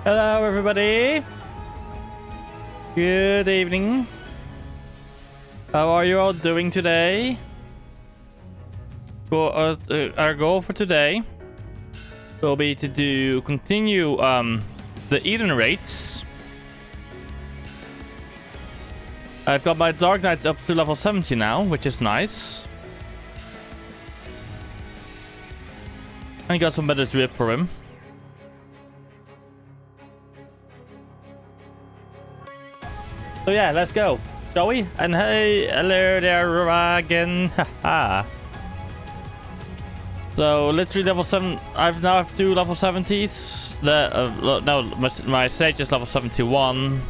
Hello, everybody. Good evening. How are you all doing today? Our goal for today will be to continue the Eden raids. I've got my Dark Knight up to level 70 now, which is nice. I got some better drip for him. So yeah, let's go, shall we? And hey, hello there again. Haha. So literally level 7. I now have 2 level 70s. My Sage is level 71.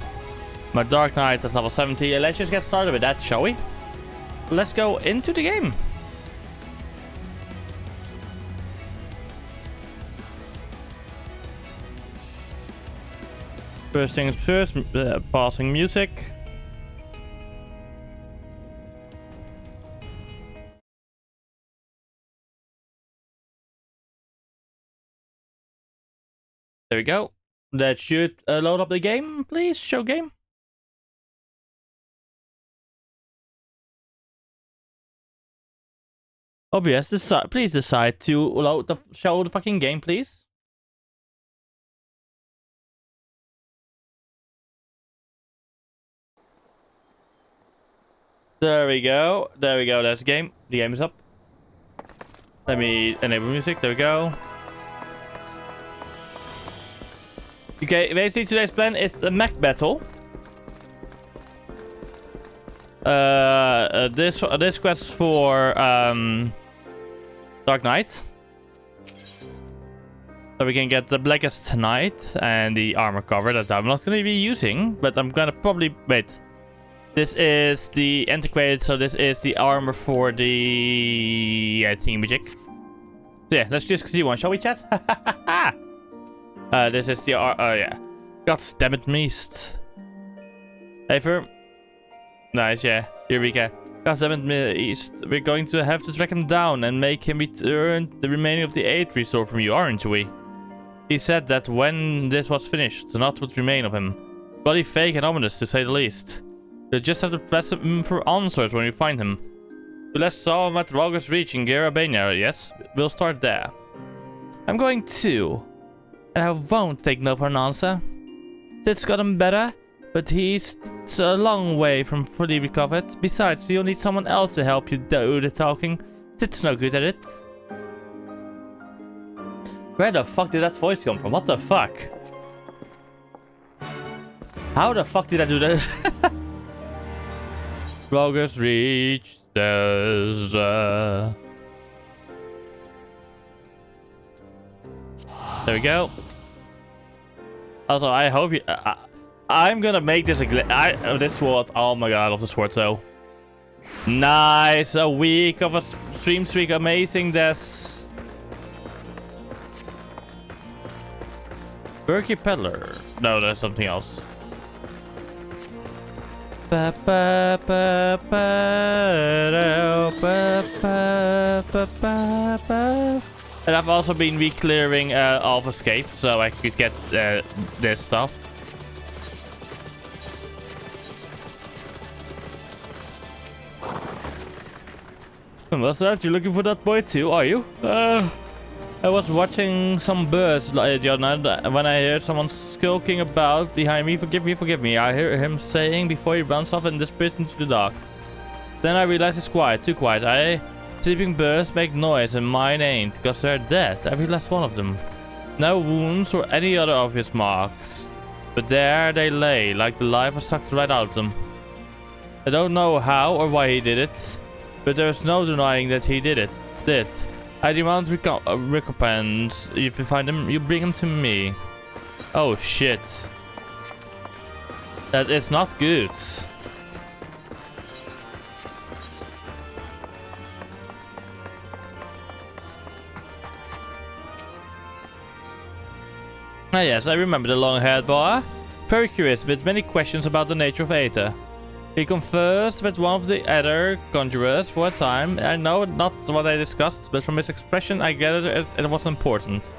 My Dark Knight is level 70. Let's just get started with that, shall we? Let's go into the game. First things first, passing music. There we go. That should load up the game, please. Show game. OBS, please decide to show the fucking game, please. There we go. There we go. That's the game. The game is up. Let me enable music. There we go. Okay, basically today's plan is the MECH battle. This quest for Dark Knight. So we can get the Blackest Knight and the armor cover that I'm not going to be using, but I'm going to probably wait. This is the antiquated, so this is the armor for the thingamajig. So yeah, let's just see one, shall we, chat? This is the yeah. God damn it, Meest. Hey, Firm. Nice, yeah. Here we go. God damn it, Meest. We're going to have to track him down and make him return the remaining of the aid restore from you, aren't we? He said that when this was finished, not what remain of him. Bloody fake and ominous, to say the least. You'll just have to press him for answers when you find him. We last saw him at Roger's Reach in Garabania, yes? We'll start there. I'm going to. And I won't take no for an answer. Sid's gotten better, but he's a long way from fully recovered. Besides, you'll need someone else to help you do the talking. Sid's no good at it. Where the fuck did that voice come from? What the fuck? How the fuck did I do that? Roger's Reach, there's there we go. Also, I hope you. I'm gonna make this this sword. Oh my god, I love the sword though. Nice, a week of a stream streak, amazing. This Berkey Peddler. No, there's something else. And I've also been re-clearing Alpha Escape so I could get this stuff. What's that? You're looking for that boy too, are you? I was watching some birds the other night when I heard someone skulking about behind me. Forgive me. I hear him saying before he runs off and disappears into the dark. Then I realize it's quiet, too quiet. Sleeping birds make noise and mine ain't, because they're dead, every last one of them. No wounds or any other obvious marks. But there they lay, like the life was sucked right out of them. I don't know how or why he did it, but there's no denying that he did it. I demand recompense. If you find him, you bring him to me. Oh shit. That is not good. Ah yes, I remember the long-haired boy. Very curious, with many questions about the nature of Aether. He conversed with one of the other conjurers for a time. I know not what I discussed, but from his expression I gathered it was important.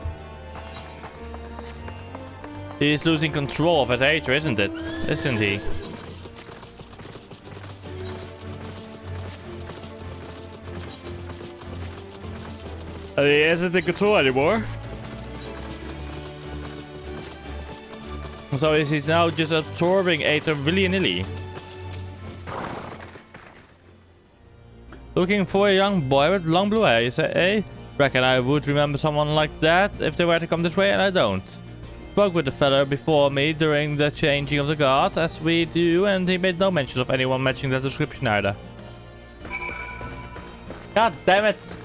He's losing control of his Aether, isn't it? Isn't he? And he isn't in control anymore. So he's now just absorbing Aether willy-nilly. Looking for a young boy with long blue hair, you say, eh? Reckon I would remember someone like that if they were to come this way, and I don't. Spoke with the fella before me during the changing of the guard, as we do, and he made no mention of anyone matching that description either. God damn it!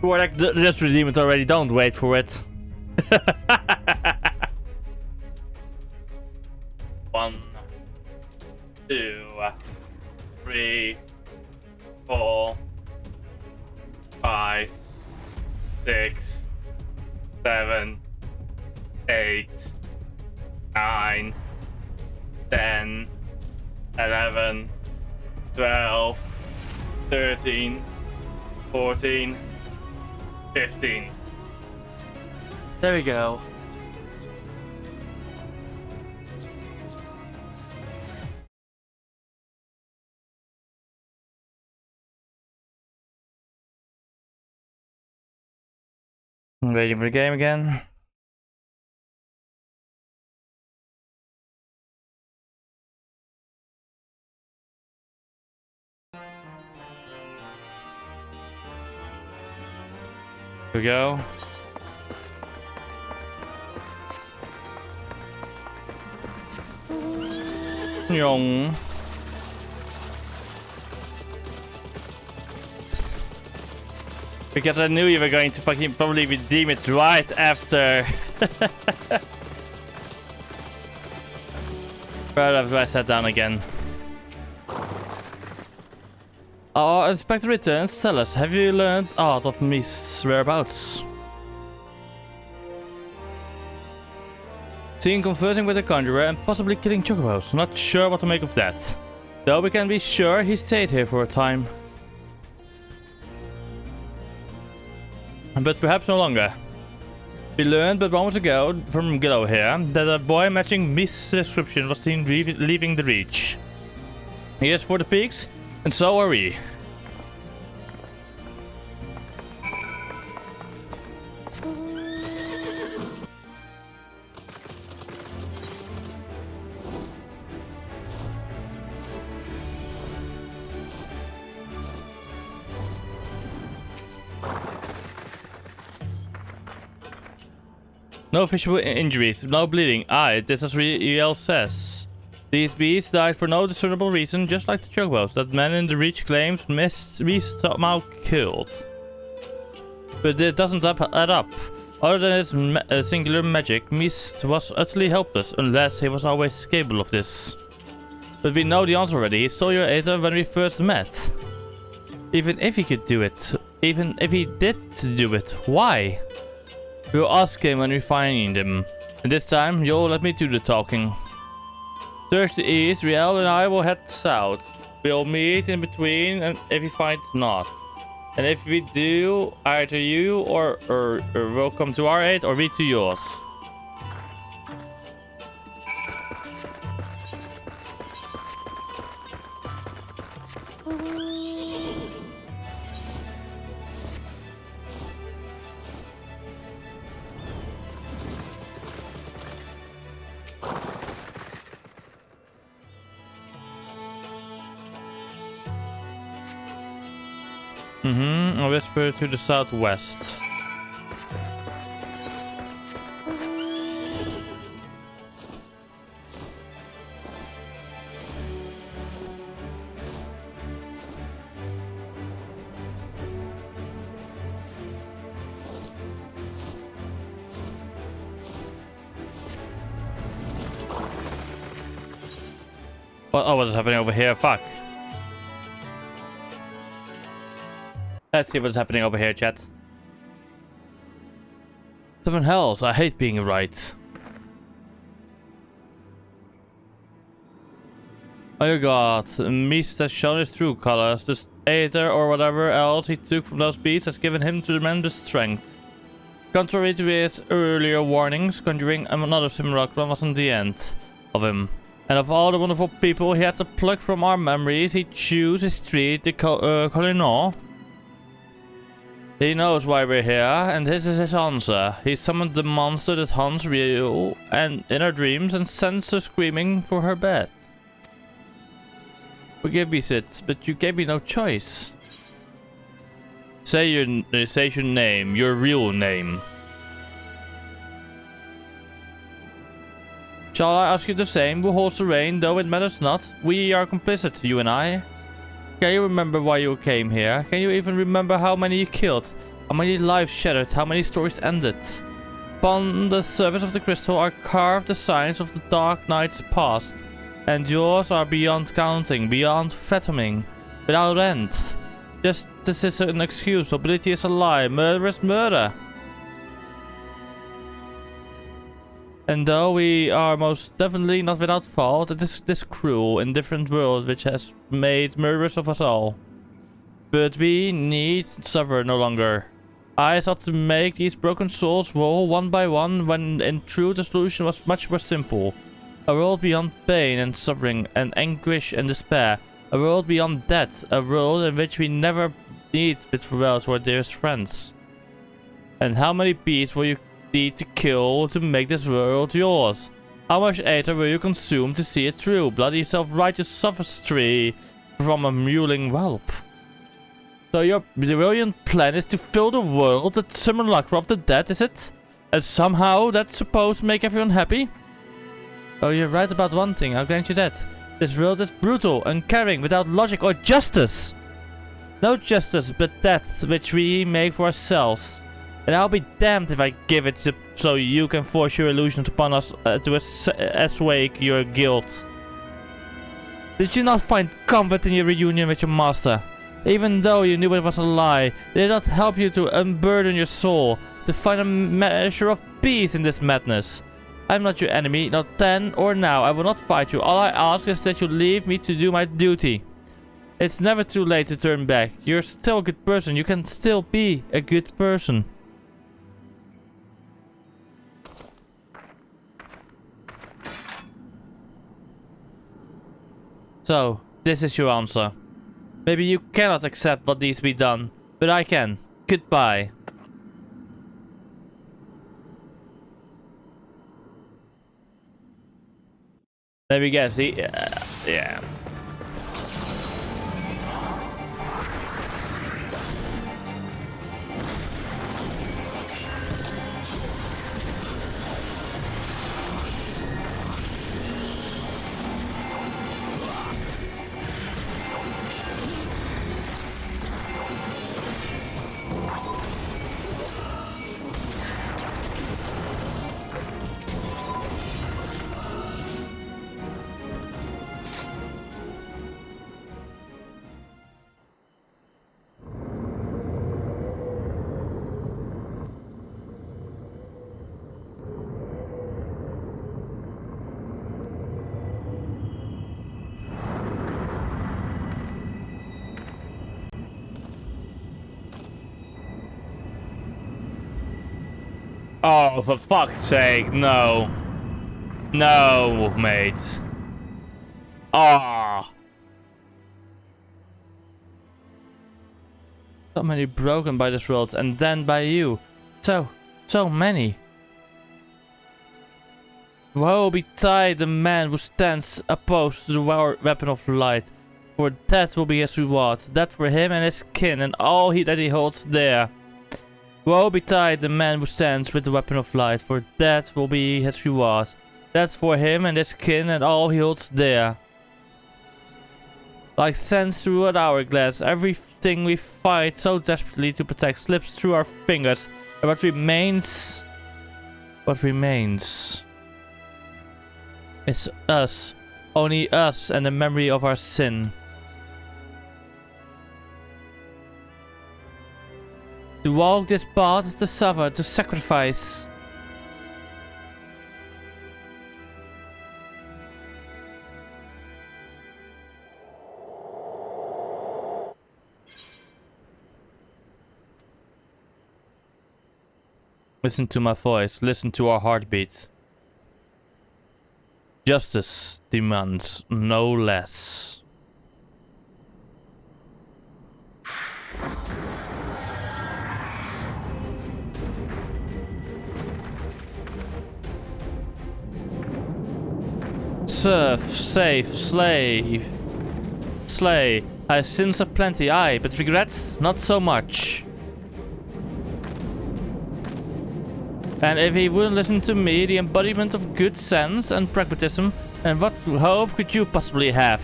Or like, just redeem it already, don't wait for it. 1, 2, 3, 4, 5, 6, 7, 8, 9, 10, 11, 12, 13, 14, 15. There we go. I'm waiting for the game again. Here we go. Yong. Because I knew you were going to fucking probably redeem it right after. Right after I sat down again. Our inspector returns. Tell us, have you learned aught of Mist's whereabouts? Seen conversing with a conjurer and possibly killing chocobos. Not sure what to make of that. Though we can be sure he stayed here for a time. But perhaps no longer. We learned but moments ago from Gillow here that a boy matching Mist's description was seen leaving the Reach. He is for the peaks, and so are we. No visual injuries, no bleeding. Aye, this is Riel says. These beasts died for no discernible reason, just like the chocobos that man in the Reach claims Mist somehow killed. But it doesn't add up. Other than his singular magic, Mist was utterly helpless, unless he was always capable of this. But we know the answer already. He stole your Aether when we first met. Even if he could do it, even if he did do it, why? We'll ask him when we find him. And this time, you'll let me do the talking. Search the east, Riel and I will head south. We'll meet in between and if we find not. And if we do, either you or will come to our aid or we to yours. A whisper to the southwest. What? Oh, what is happening over here? Fuck. Let's see what's happening over here, chat. Seven hells, I hate being right. Oh your god, Meest has shown his true colors. This aether or whatever else he took from those beasts has given him tremendous strength. Contrary to his earlier warnings, conjuring another simulacrum wasn't the end of him. And of all the wonderful people he had to pluck from our memories, he chose his street, the Colonel. He knows why we're here, and this is his answer. He summoned the monster that haunts Rio and in her dreams and sends her screaming for her bed. Forgive me, Sid, but you gave me no choice. Say your name, your real name. Shall I ask you the same? Who holds the reign, though it matters not? We are complicit, you and I. Can you remember why you came here? Can you even remember how many you killed? How many lives shattered? How many stories ended? Upon the surface of the crystal are carved the signs of the dark nights past. And yours are beyond counting, beyond fathoming, without end. This is an excuse. Nobility is a lie. Murder is murder. And though we are most definitely not without fault, it is this cruel, indifferent world which has made murderers of us all. But we need suffer no longer. I sought to make these broken souls roll one by one, when in truth the solution was much more simple. A world beyond pain and suffering and anguish and despair. A world beyond death. A world in which we never need bid farewell to our dearest friends. And how many beasts will you need to kill to make this world yours? How much aether will you consume to see it through? Bloody self-righteous sophistry from a mewling whelp. So your brilliant plan is to fill the world with simulacra of the dead, is it? And somehow that's supposed to make everyone happy? Oh, you're right about one thing, I'll grant you that. This world is brutal, uncaring, without logic or justice. No justice, but that which we make for ourselves. And I'll be damned if I give it so you can force your illusions upon us to assuage your guilt. Did you not find comfort in your reunion with your master? Even though you knew it was a lie, did it not help you to unburden your soul, to find a measure of peace in this madness? I'm not your enemy, not then or now. I will not fight you. All I ask is that you leave me to do my duty. It's never too late to turn back. You're still a good person. You can still be a good person. So, this is your answer. Maybe you cannot accept what needs to be done, but I can. Goodbye. Let me guess, yeah. Oh, for fuck's sake, no. No, mates. Ah. So many broken by this world, and then by you. So many. Woe betide the man who stands opposed to the weapon of light, for that will be his reward. That for him and his kin, and all that he holds dear. Woe betide the man who stands with the weapon of light, for that will be his reward. That's for him and his kin and all he holds dear. Like sands through an hourglass, everything we fight so desperately to protect slips through our fingers, and what remains is us, only us and the memory of our sin. To walk this path is to suffer, to sacrifice. Listen to my voice, listen to our heartbeat. Justice demands no less. Serve, save, slave. Slay. I have sins of plenty, aye, but regrets not so much. And if he wouldn't listen to me, the embodiment of good sense and pragmatism, and what hope could you possibly have?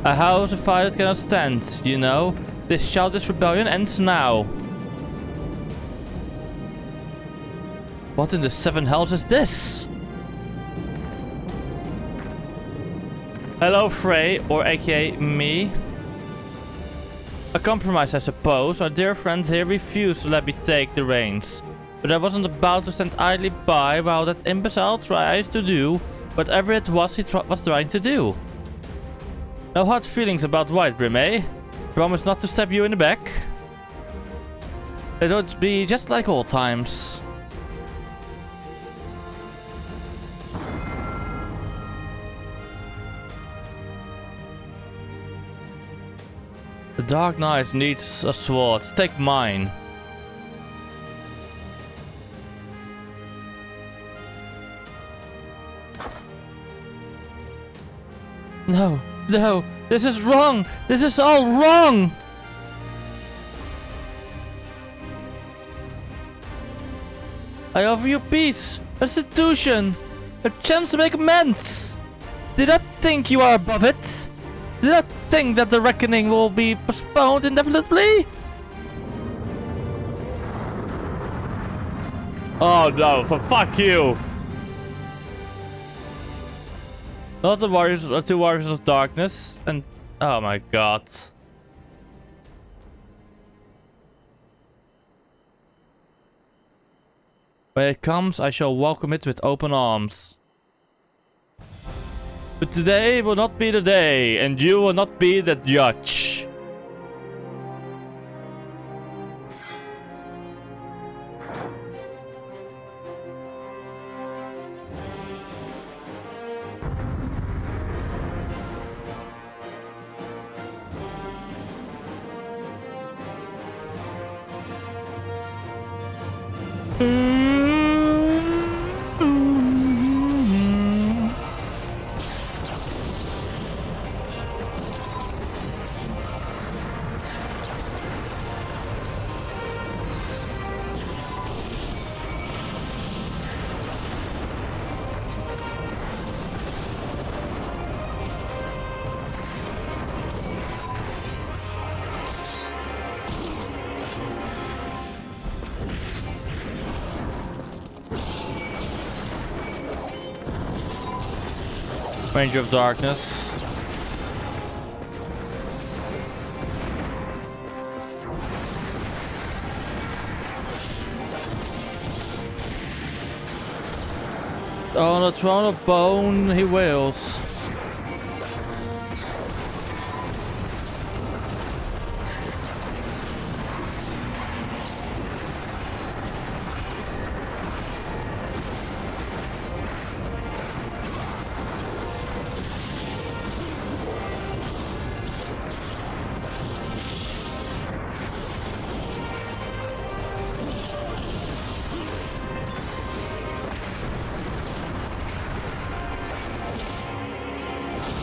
A house of fire that cannot stand, you know. This childish rebellion ends now. What in the seven hells is this? Hello, Frey, or aka me. A compromise, I suppose. Our dear friends here refused to let me take the reins. But I wasn't about to stand idly by while that imbecile tries to do whatever it was he was trying to do. No hard feelings about Whitebrim, eh? Promise not to stab you in the back. It would be just like old times. The Dark Knight needs a sword. Take mine. No, no, this is wrong. This is all wrong. I offer you peace, restitution, a chance to make amends. Did I think you are above it? Did I think that the reckoning will be postponed indefinitely? Oh no, for fuck you! Not the warriors, two warriors of darkness, and oh my god. When it comes, I shall welcome it with open arms. But today will not be the day, and you will not be the judge. Ranger of Darkness. On the throne of bone he wails.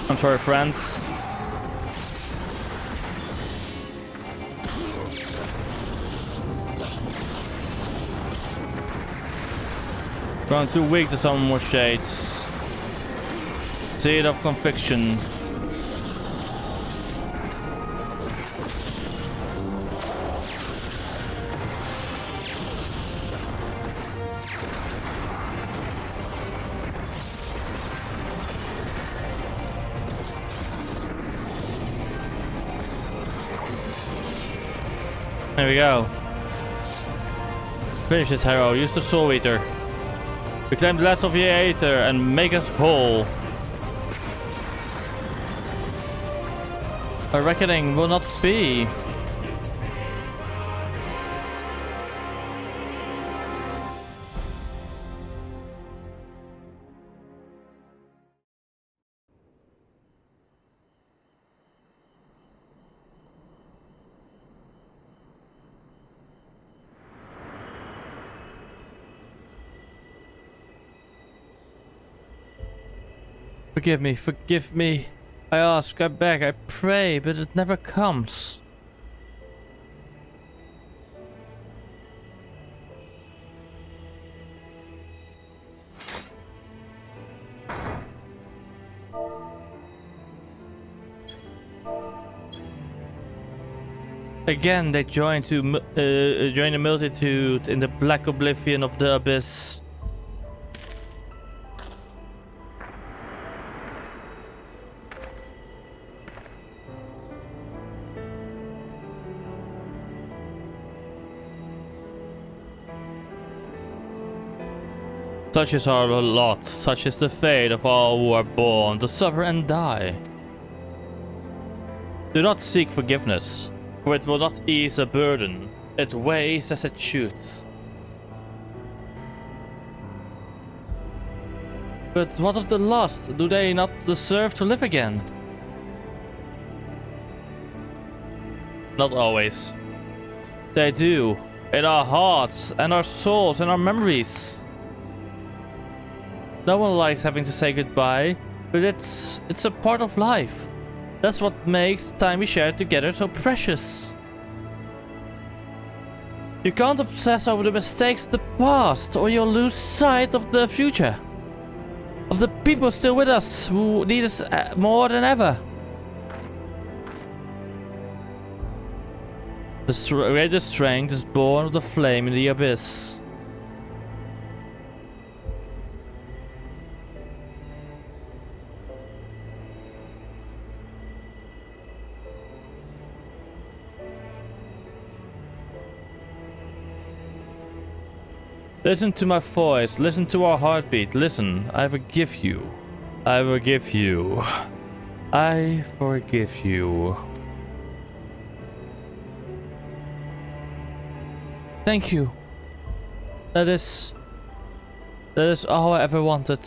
I'm sorry, friends. Grown too weak to summon more shades. Seed of conviction. There we go. Finish this, hero. Use the Soul Eater. Reclaim the last of the Aether and make us whole. A reckoning will not be. Forgive me. I ask, I beg, I pray, but it never comes. Again, they join the multitude in the black oblivion of the abyss. Such is our lot, such is the fate of all who are born to suffer and die. Do not seek forgiveness, for it will not ease a burden. It weighs as it should. But what of the lost? Do they not deserve to live again? Not always. They do. In our hearts, and our souls, and our memories. No one likes having to say goodbye, but it's a part of life. That's what makes the time we share together so precious. You can't obsess over the mistakes of the past, or you'll lose sight of the future. Of the people still with us, who need us more than ever. The greatest strength is born of the flame in the abyss. Listen to my voice, listen to our heartbeat, listen, I forgive you. I forgive you. I forgive you. Thank you. That is all I ever wanted.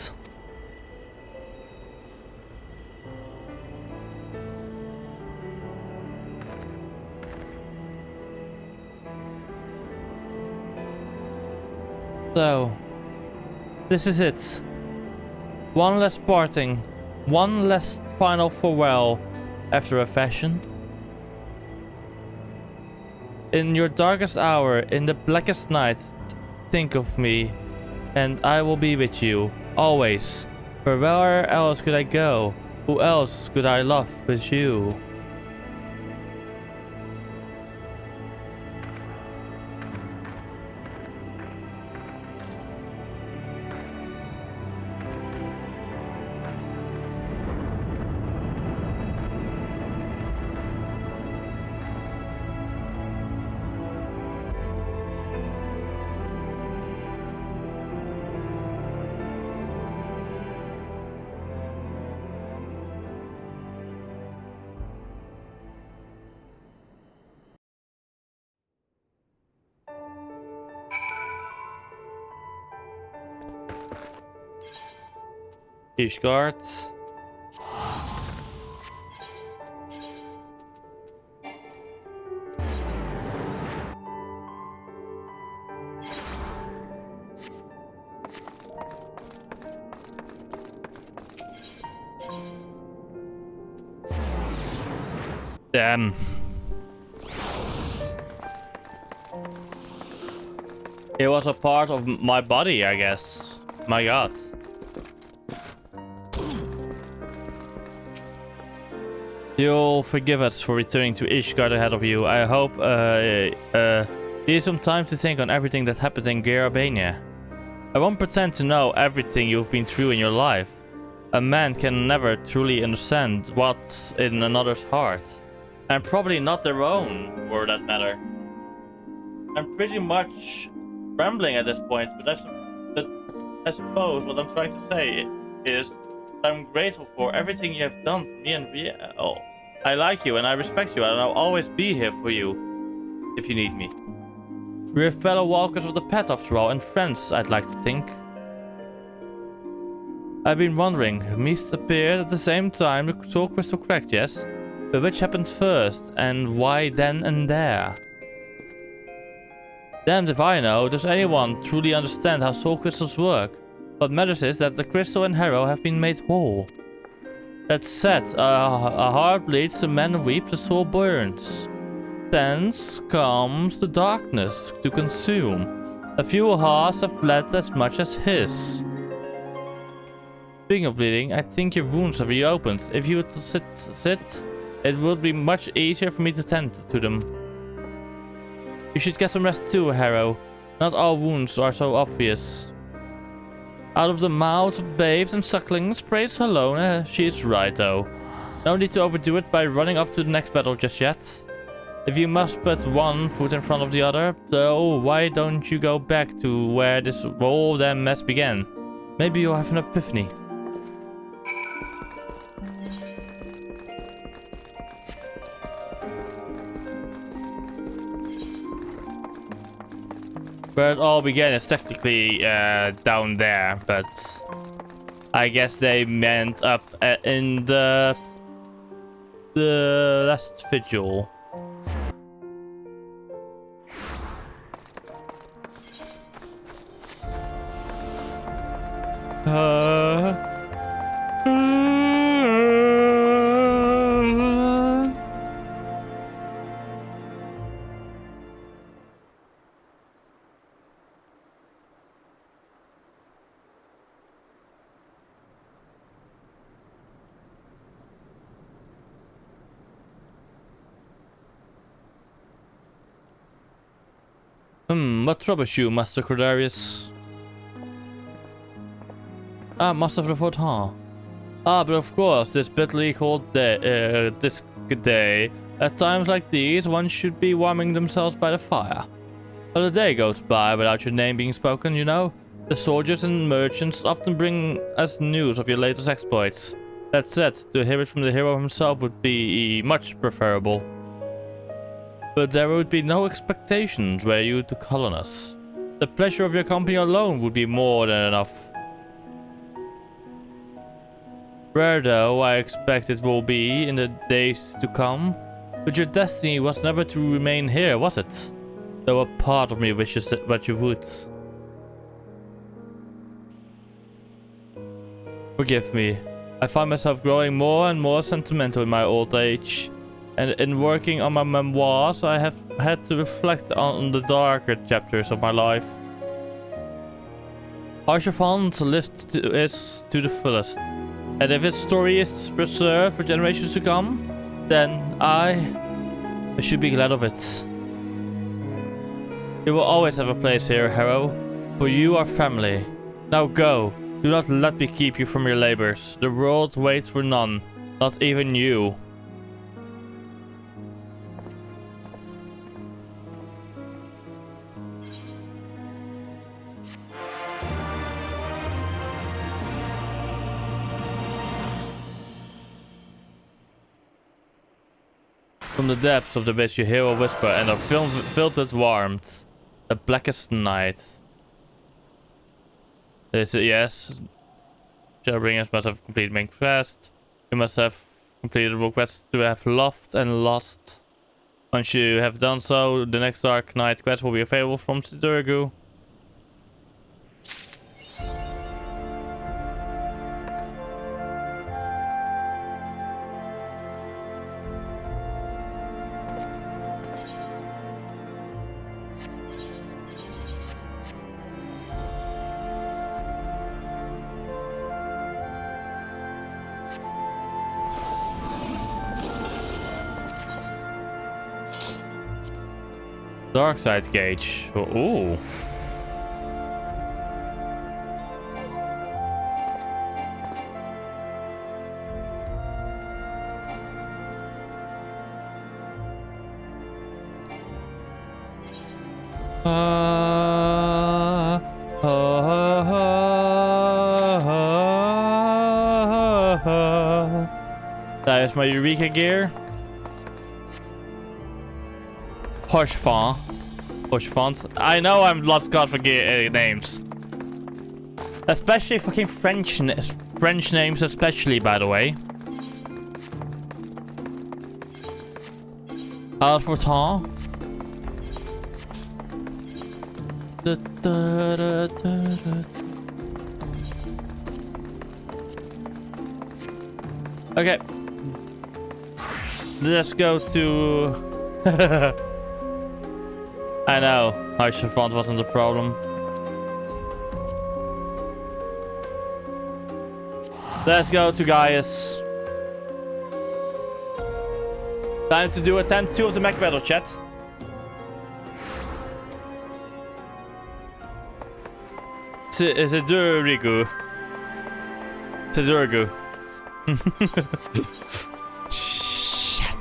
So, this is it. One last parting, one last final farewell after a fashion. In your darkest hour, in the blackest night, think of me, and I will be with you, always. For where else could I go? Who else could I love but you? Guards. Damn. It was a part of my body, I guess. My god. You'll forgive us for returning to Ishgard ahead of you. I hope here's some time to think on everything that happened in Gerabania. I won't pretend to know everything you've been through in your life. A man can never truly understand what's in another's heart. And probably not their own, for that matter. I'm pretty much rambling at this point, but I suppose what I'm trying to say is I'm grateful for everything you have done for me and Riel. I like you and I respect you, and I'll always be here for you if you need me. We're fellow walkers of the path after all, and friends, I'd like to think. I've been wondering, Mist appeared at the same time the soul crystal cracked, yes? But which happened first, and why then and there? Damned if I know. Does anyone truly understand how soul crystals work? What matters is that the crystal and Harrow have been made whole. That said, a heart bleeds, a man weeps, a soul burns. Thence comes the darkness to consume. A few hearts have bled as much as his. Speaking of bleeding, I think your wounds have reopened. If you were to sit, it would be much easier for me to tend to them. You should get some rest too, Harrow. Not all wounds are so obvious. Out of the mouths of babes and sucklings, praise Helona. She is right, though. No need to overdo it by running off to the next battle just yet. If you must put one foot in front of the other, though, why don't you go back to where this whole damn mess began? Maybe you'll have an epiphany. Where it all began is technically down there, but I guess they meant up in the last vigil. What troubles you, Master Cordarius? Master of the Fort, huh? But of course, this bitterly cold day, this day, at times like these, one should be warming themselves by the fire. But a day goes by without your name being spoken, you know? The soldiers and merchants often bring us news of your latest exploits. That said, to hear it from the hero himself would be much preferable. But there would be no expectations were you to call on us. The pleasure of your company alone would be more than enough. Rare though I expect it will be in the days to come, but your destiny was never to remain here, was it? Though a part of me wishes that you would. Forgive me. I find myself growing more and more sentimental in my old age. And in working on my memoirs, I have had to reflect on the darker chapters of my life. Harshavant lived it to the fullest. And if its story is preserved for generations to come, then I should be glad of it. You will always have a place here, Harrow, for you are family. Now go. Do not let me keep you from your labors. The world waits for none, not even you. From the depths of the abyss you hear a whisper and are filled with warmth. The blackest night. Yes. Shadowbringers must have completed main quest. You must have completed the quest to have loved and lost. Once you have done so, the next Dark Knight quest will be available from Sidurgu. Dark side gauge. Ooh. That is my Eureka gear. Posh font. Posh fonts. I know I'm lost God for names. Especially fucking French names, especially, by the way. Alforton. Okay. Let's go to... I know. Harsh font wasn't a problem. Let's go to Gaius. Time to do attempt 2 of the MECH battle, chat. Zedurigu. Zedurigu. Shit.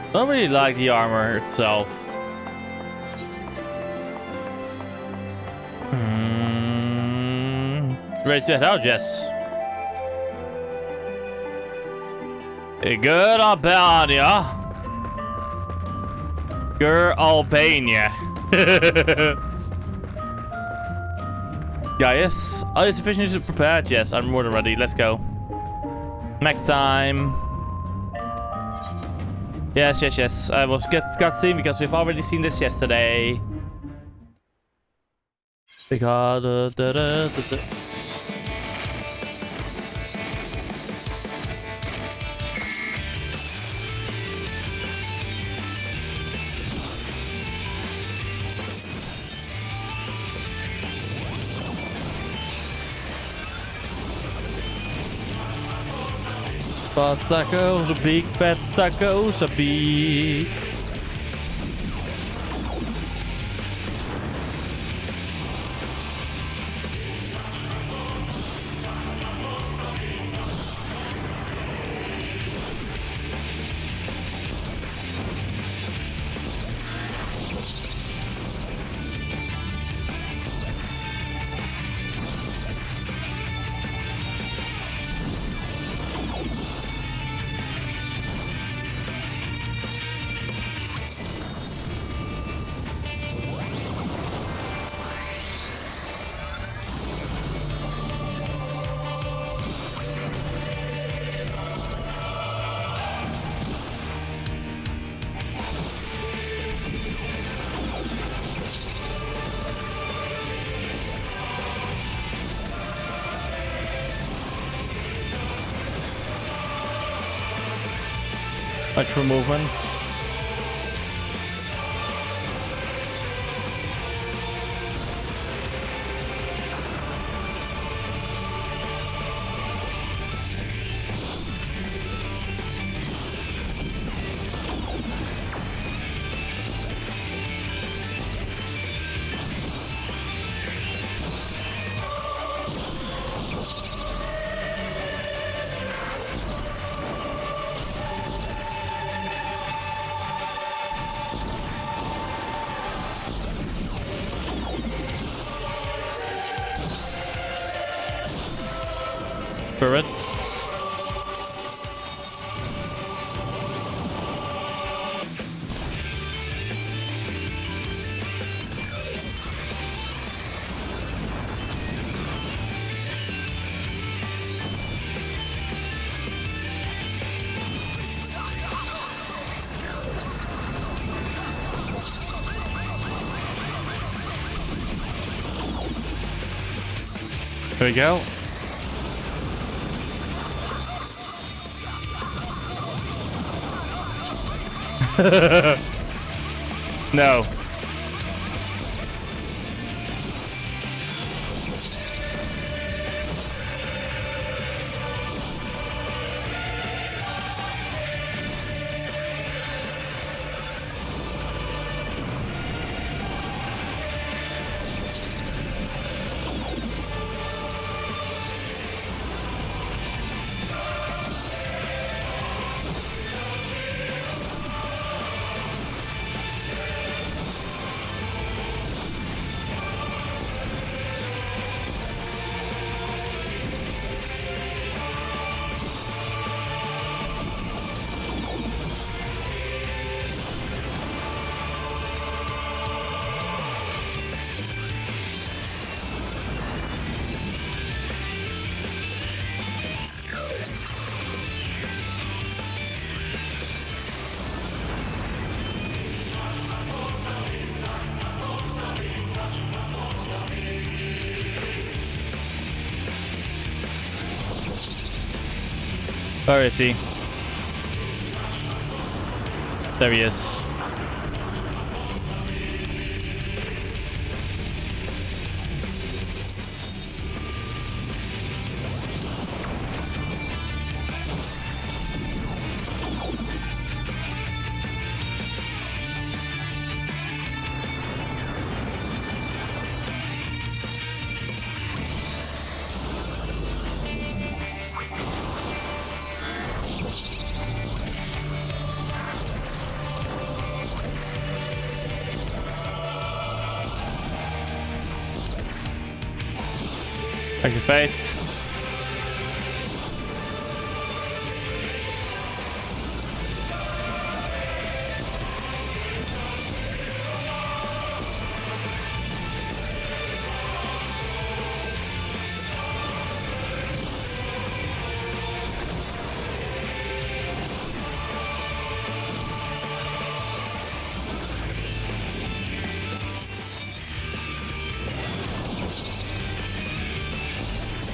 I don't really like the armor itself. Ready to head out, yes. Good Albania. Good Albania. Gaius, are you sufficiently prepared? Yes, I'm more than ready. Let's go. MECH time. Yes. I was cutscene because we've already seen this yesterday. Because but tacos are big, fat tacos are big. Much for movement. Spirits. There we go. No. Where is he? There he is. Thank you, Fate.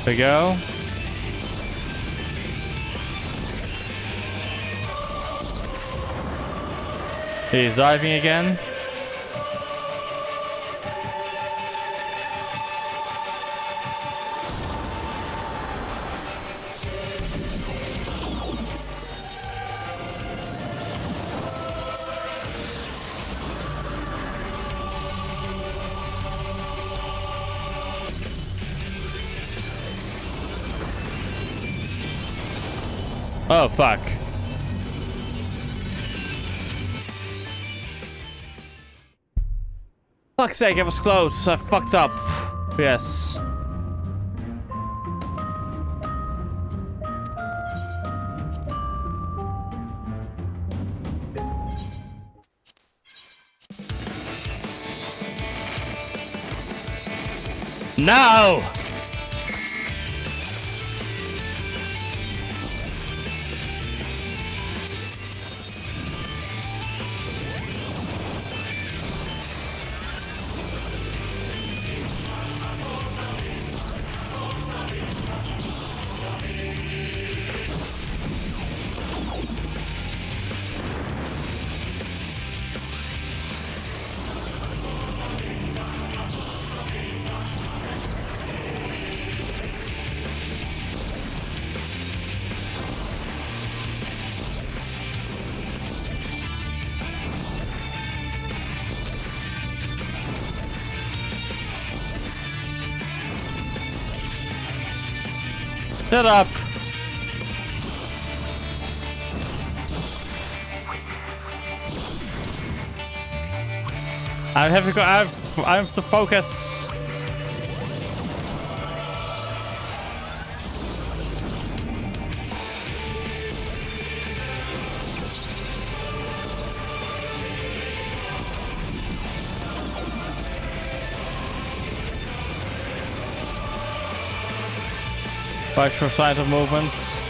There we go. He's diving again. Oh, fuck. Fuck's sake, I was close. I fucked up. Yes. No! Shut up. I have to go. I have to focus. Watch for signs of movements.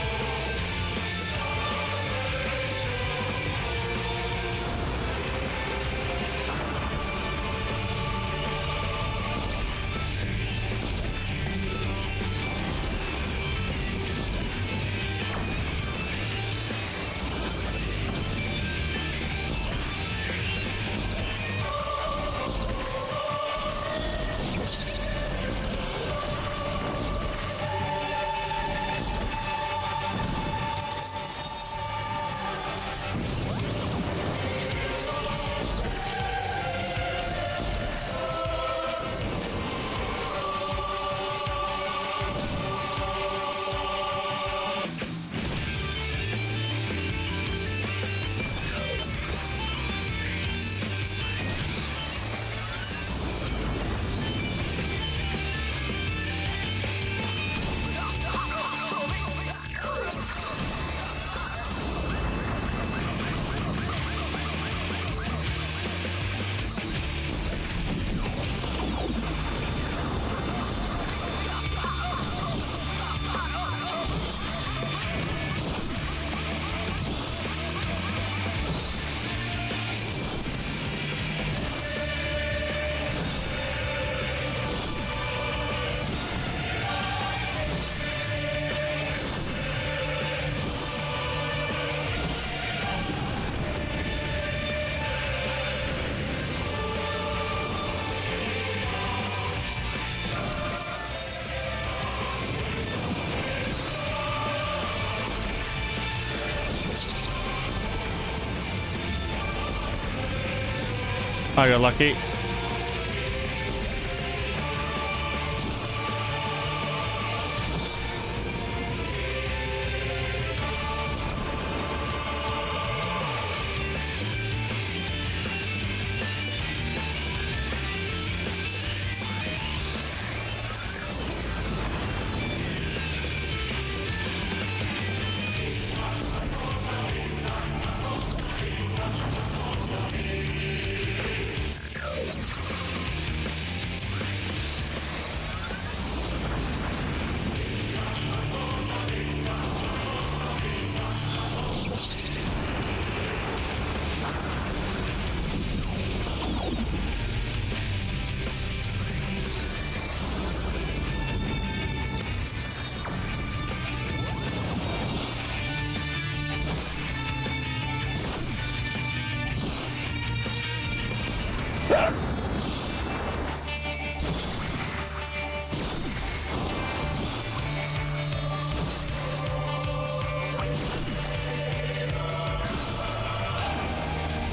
I got lucky.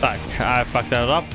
Fuck, I fucked that up.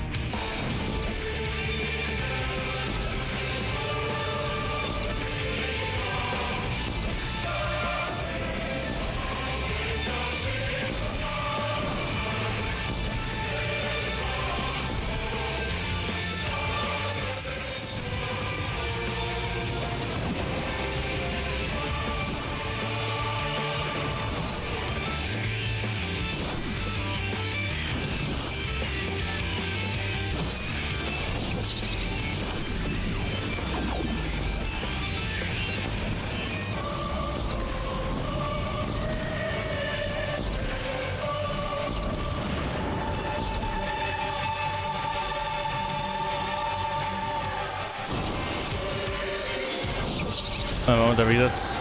I won't read this.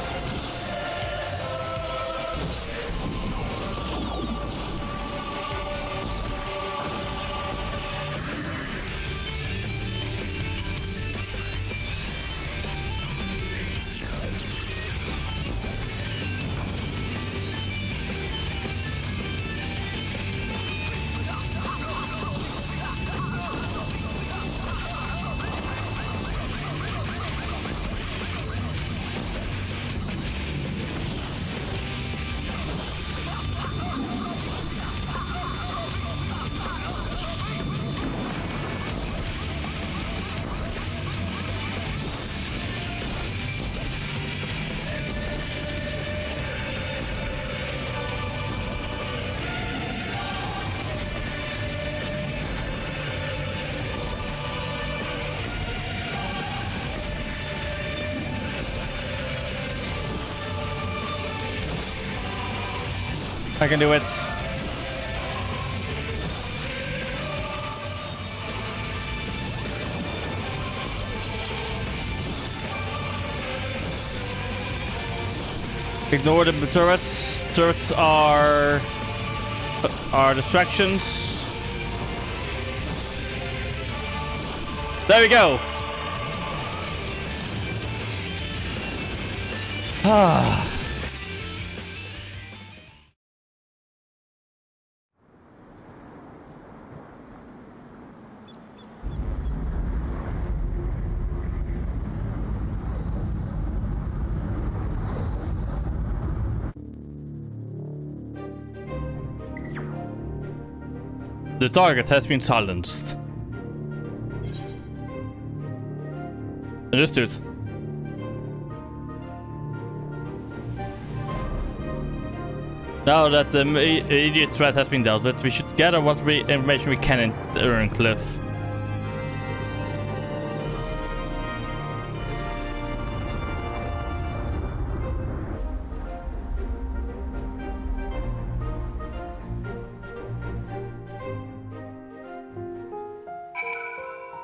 I can do it. Ignore the turrets. Turrets are distractions. There we go. Ah. The target has been silenced. Understood. Now that the immediate threat has been dealt with, we should gather what information we can in Cliff.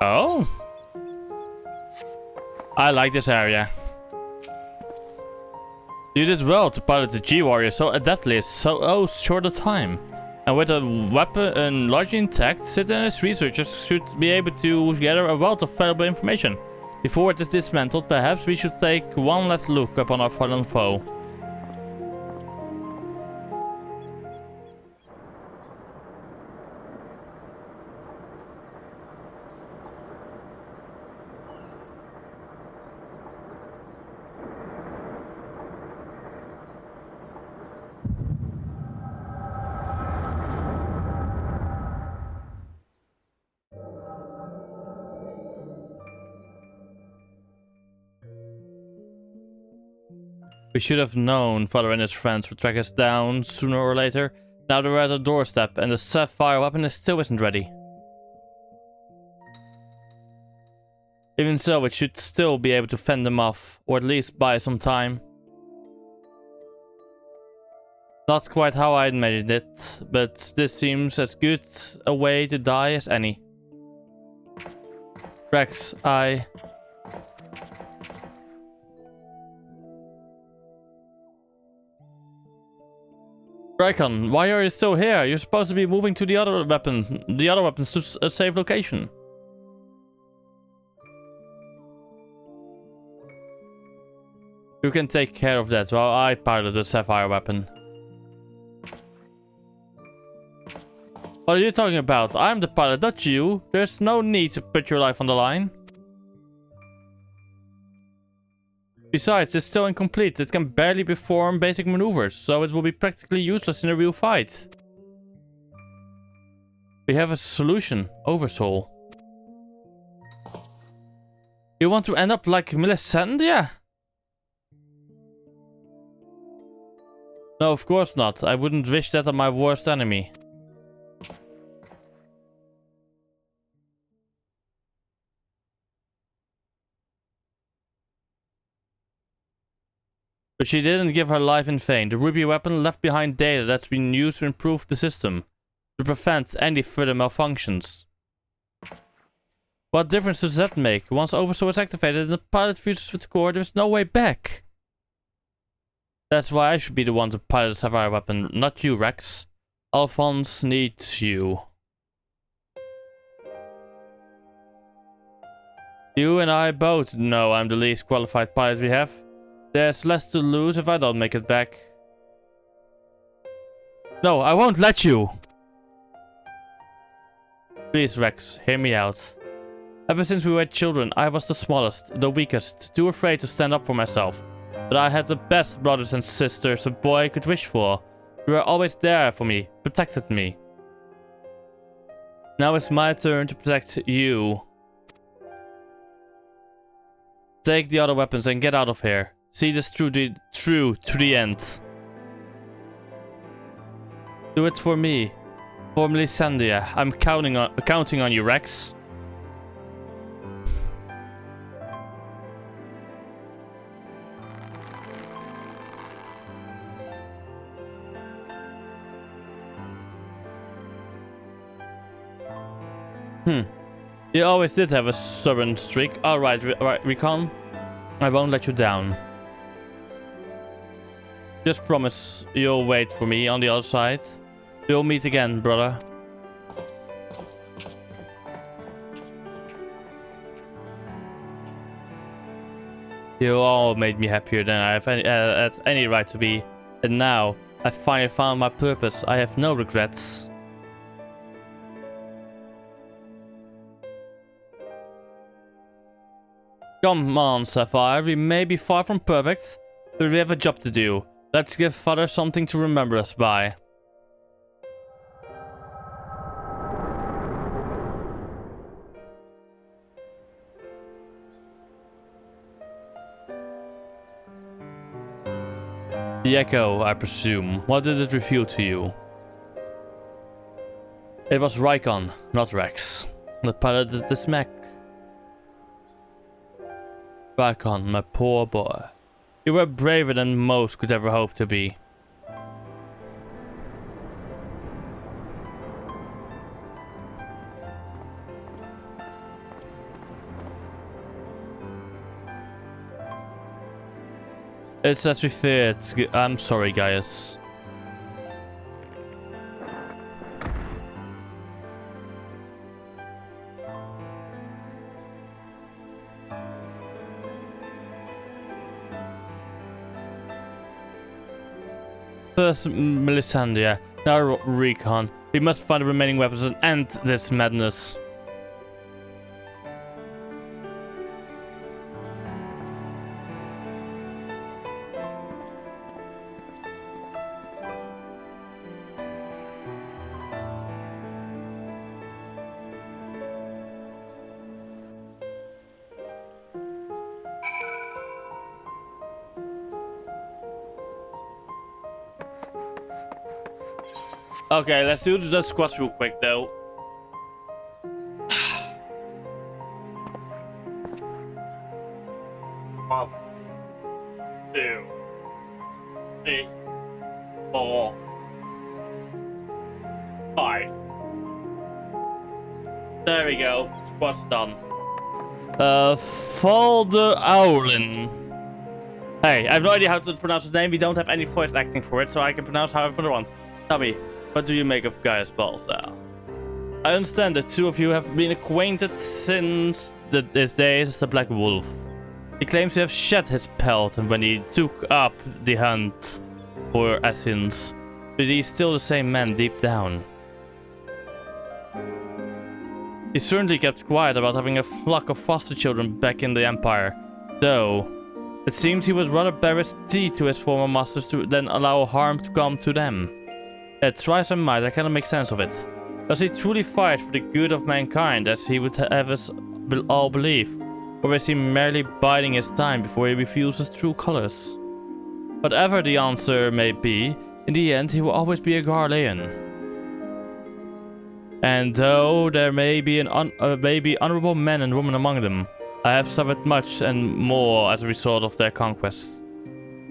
Oh, I like this area. You did well to pilot the G-Warrior so adeptly so short a time. And with a weapon largely intact, Citizen's researchers should be able to gather a wealth of valuable information. Before it is dismantled, perhaps we should take one last look upon our fallen foe. We should have known Father and his friends would track us down sooner or later. Now they're at our doorstep and the sapphire weapon still isn't ready. Even so, it should still be able to fend them off, or at least buy some time. Not quite how I imagined it, but this seems as good a way to die as any. Rex, Rykon, why are you still here? You're supposed to be moving to the other weapons to a safe location. You can take care of that while I pilot the sapphire weapon. What are you talking about? I'm the pilot, not you. There's no need to put your life on the line. Besides, it's still incomplete. It can barely perform basic maneuvers, so it will be practically useless in a real fight. We have a solution. Oversoul. You want to end up like Melisandre? No, of course not. I wouldn't wish that on my worst enemy. But she didn't give her life in vain. The ruby weapon left behind data that's been used to improve the system, to prevent any further malfunctions. What difference does that make? Once Oversoul is activated and the pilot fuses with the core, there's no way back. That's why I should be the one to pilot the sapphire weapon, not you, Rex. Alphonse needs you. You and I both know I'm the least qualified pilot we have. There's less to lose if I don't make it back. No, I won't let you! Please, Rex, hear me out. Ever since we were children, I was the smallest, the weakest, too afraid to stand up for myself. But I had the best brothers and sisters a boy could wish for. You were always there for me, protected me. Now it's my turn to protect you. Take the other weapons and get out of here. See this through to the end. Do it for me. For Melisandre. I'm counting on you, Rex. You always did have a stubborn streak. Alright, Recon. I won't let you down. Just promise you'll wait for me on the other side. We'll meet again, brother. You all made me happier than I have had any right to be. And now, I finally found my purpose. I have no regrets. Come on, Sapphire. We may be far from perfect, but we have a job to do. Let's give Father something to remember us by. The Echo, I presume. What did it reveal to you? It was Rykon, not Rex. The pilot did this MECH. Rykon, my poor boy. You were braver than most could ever hope to be. It's as we feared. I'm sorry, Gaius. First, Melisandre, now Recon. We must find the remaining weapons and end this madness. Okay, let's do the squats real quick though. One, 2, 3, 4, 5. There we go. Squats done. Owlin. Hey, I have no idea how to pronounce his name. We don't have any voice acting for it, so I can pronounce however I want. Tell me, what do you make of Gaius Balthazar? I understand that two of you have been acquainted since his days as the Black Wolf. He claims to have shed his pelt when he took up the hunt for Assassins, but he's still the same man deep down. He certainly kept quiet about having a flock of foster children back in the Empire, though it seems he would rather bare his teeth to his former masters than allow harm to come to them. Yet try as I might, I cannot make sense of it. Does he truly fight for the good of mankind as he would have us all believe? Or is he merely biding his time before he reveals his true colors? Whatever the answer may be, in the end he will always be a Garlean. And though there may be honorable men and women among them, I have suffered much and more as a result of their conquests.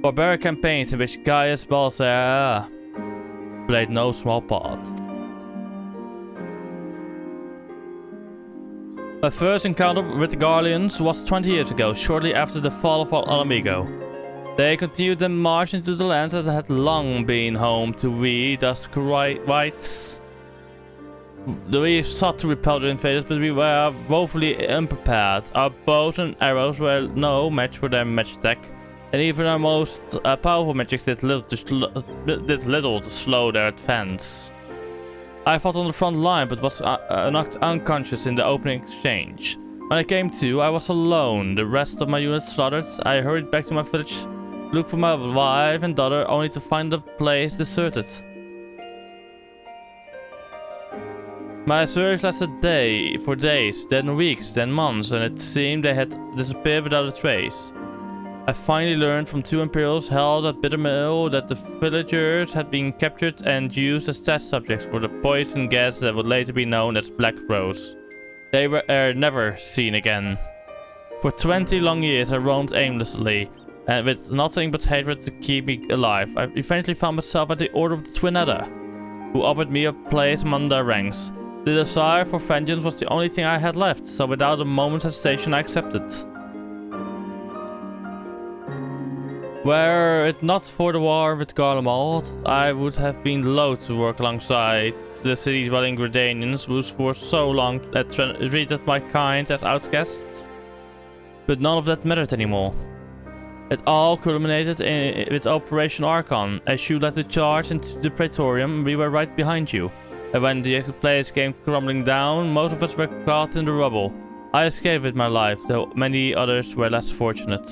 Barbaric campaigns in which Gaius Balthazar played no small part. My first encounter with the Garleans was 20 years ago, shortly after the fall of Alamigo. They continued their march into the lands that had long been home to we Duskwites. We sought to repel the invaders, but we were woefully unprepared. Our bows and arrows were no match for their magic attack, and even our most powerful magics did little to slow their advance. I fought on the front line, but was knocked unconscious in the opening exchange. When I came to, I was alone. The rest of my unit slaughtered. I hurried back to my village, looked for my wife and daughter, only to find the place deserted. My search lasted for days, then weeks, then months, and it seemed they had disappeared without a trace. I finally learned from two Imperials held at Bittermill that the villagers had been captured and used as test subjects for the poison gas that would later be known as Black Rose. They were never seen again. For 20 long years I roamed aimlessly, and with nothing but hatred to keep me alive. I eventually found myself at the Order of the Twin Adder, who offered me a place among their ranks. The desire for vengeance was the only thing I had left, so without a moment's hesitation I accepted. Were it not for the war with Garlemald, I would have been loath to work alongside the city-dwelling Gredanians who for so long had treated my kind as outcasts. But none of that mattered anymore. It all culminated with Operation Archon. As you led the charge into the Praetorium, we were right behind you. And when the place came crumbling down, most of us were caught in the rubble. I escaped with my life, though many others were less fortunate.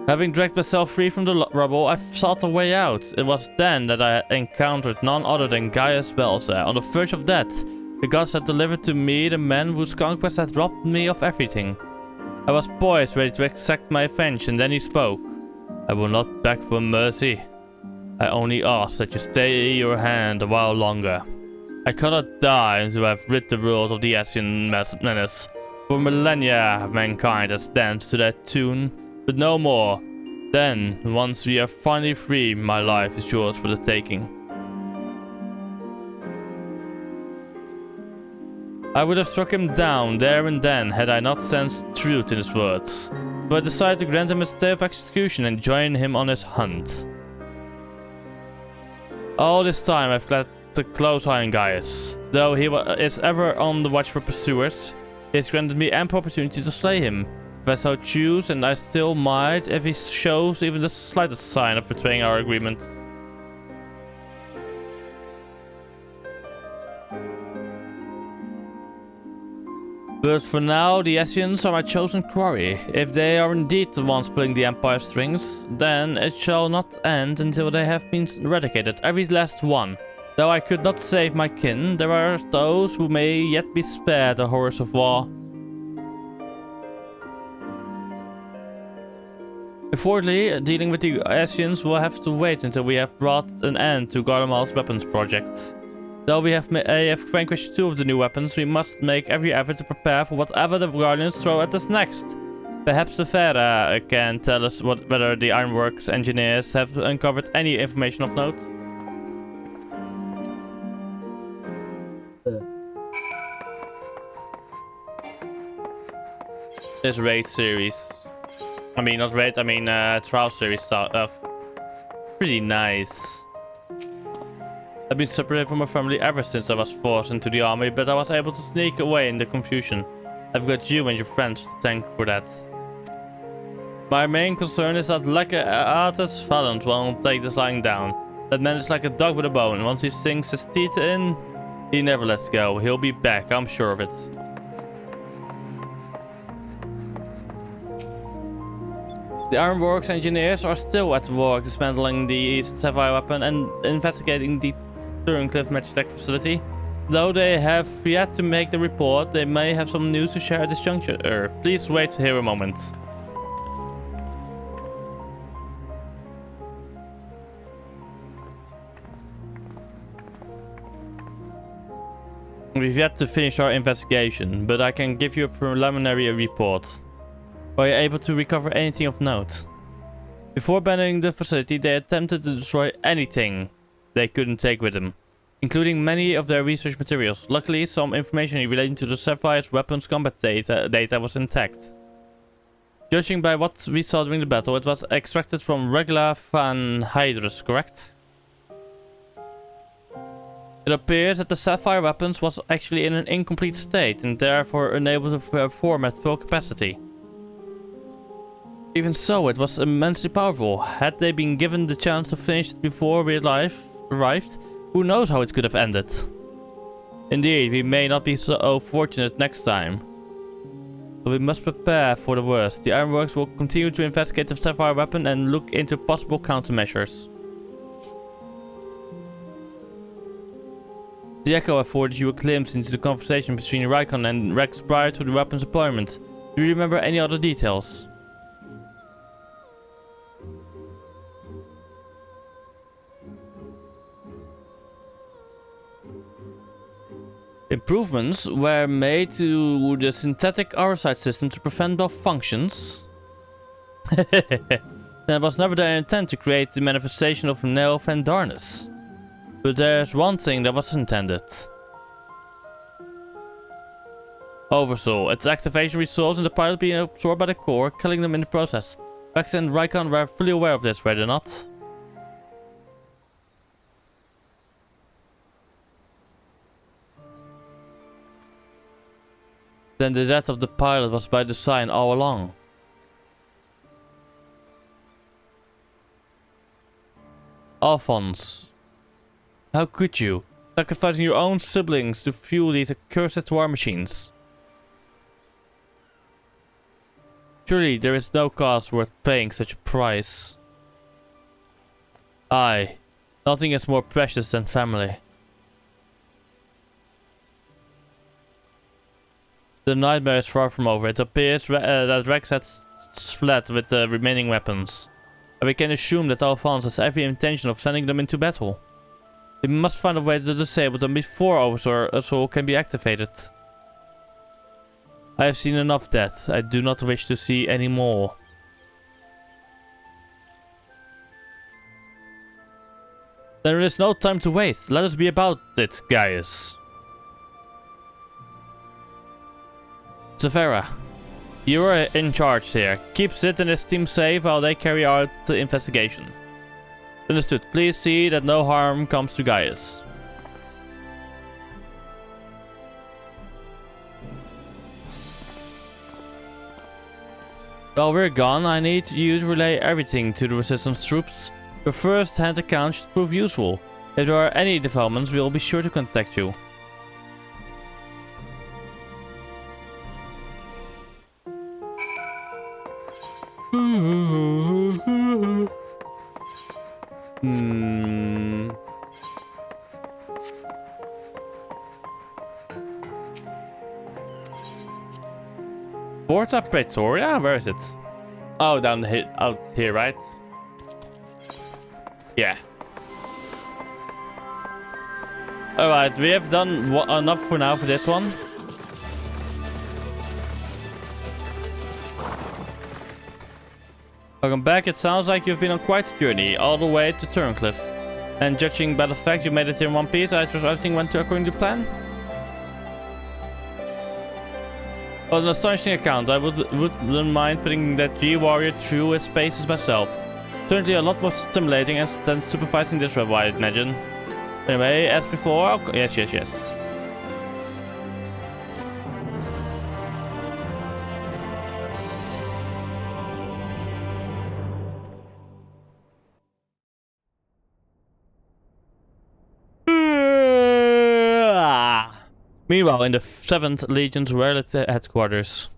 Having dragged myself free from the rubble, I sought a way out. It was then that I encountered none other than Gaius Balthazar. On the verge of death, the gods had delivered to me the man whose conquest had robbed me of everything. I was poised, ready to exact my revenge, and then he spoke. I will not beg for mercy. I only ask that you stay your hand a while longer. I cannot die until I have rid the world of the Ascian menace. For millennia mankind has danced to that tune, but no more. Then, once we are finally free, my life is yours for the taking. I would have struck him down there and then had I not sensed truth in his words. So I decided to grant him a stay of execution and join him on his hunt. All this time I've kept a close eye on Gaius. Though he is ever on the watch for pursuers, he has granted me ample opportunity to slay him, if I so choose, and I still might if he shows even the slightest sign of betraying our agreement. But for now, the Ascians are my chosen quarry. If they are indeed the ones pulling the Empire strings, then it shall not end until they have been eradicated, every last one. Though I could not save my kin, there are those who may yet be spared the horrors of war. Unfortunately, dealing with the Asians will have to wait until we have brought an end to Gardamal's weapons project. Though we have vanquished 2 of the new weapons, we must make every effort to prepare for whatever the Guardians throw at us next. Perhaps the Vera can tell us whether the Ironworks engineers have uncovered any information of note. This raid series. I mean, not raid, I mean trial series stuff. Pretty nice. I've been separated from my family ever since I was forced into the army, but I was able to sneak away in the confusion. I've got you and your friends to thank for that. My main concern is that Artis Valent won't take this lying down. That man is like a dog with a bone. Once he sinks his teeth in, he never lets go. He'll be back, I'm sure of it. The Ironworks engineers are still at work dismantling the Sapphire weapon and investigating the Turncliffe Magitech facility. Though they have yet to make the report, they may have some news to share at this juncture. Please wait here a moment. We've yet to finish our investigation, but I can give you a preliminary report. Were you able to recover anything of note? Before abandoning the facility, they attempted to destroy anything they couldn't take with them, including many of their research materials. Luckily, some information relating to the Sapphire's weapons combat data was intact. Judging by what we saw during the battle, it was extracted from Regula van Hydrus, correct? It appears that the Sapphire weapons was actually in an incomplete state and therefore unable to perform at full capacity. Even so, it was immensely powerful. Had they been given the chance to finish it before we arrived, who knows how it could have ended. Indeed, we may not be so fortunate next time. But we must prepare for the worst. The Ironworks will continue to investigate the Sapphire weapon and look into possible countermeasures. The Echo afforded you a glimpse into the conversation between Rykon and Rex prior to the weapon's deployment. Do you remember any other details? Improvements were made to the synthetic Arcite system to prevent malfunctions. That was never their intent to create the manifestation of Nelf and Darkness. But there's one thing that was intended. Oversoul. Its activation results in the pilot being absorbed by the core, killing them in the process. Vex and Rykon were fully aware of this, were they not? Then the death of the pilot was by design all along. Alphonse. How could you? Sacrificing your own siblings to fuel these accursed war machines. Surely there is no cost worth paying such a price. Aye, nothing is more precious than family. The nightmare is far from over. It appears that Rex has fled with the remaining weapons. And we can assume that Alphonse has every intention of sending them into battle. We must find a way to disable them before Oversoul can be activated. I have seen enough death. I do not wish to see any more. There is no time to waste. Let us be about it, Gaius. Severa, you are in charge here. Keep Sid and his team safe while they carry out the investigation. Understood. Please see that no harm comes to Gaius. While we're gone, I need you to relay everything to the resistance troops. Your first-hand account should prove useful. If there are any developments, we will be sure to contact you. Porta Praetoria? Where is it? Oh, down here, out here, right? Yeah. Alright, we have done enough for now for this one. Welcome back. It sounds like you've been on quite a journey, all the way to Turncliffe. And judging by the fact you made it here in one piece, I suppose everything went according to plan? Well, an astonishing account. I wouldn't mind putting that G-Warrior through its paces myself. Certainly a lot more stimulating than supervising this rebel, I imagine. Anyway, as before... Yes. Meanwhile, in the 7th Legion's relative headquarters.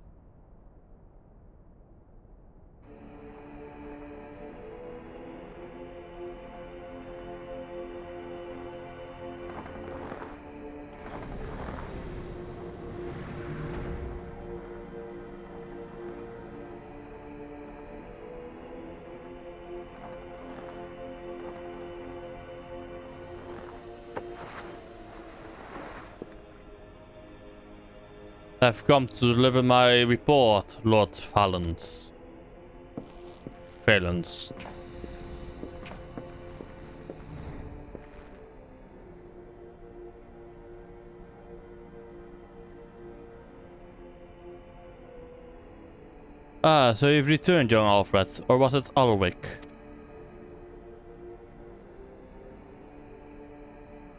I've come to deliver my report, Lord Valens. Ah, so you've returned, young Alfred, or was it Alwick?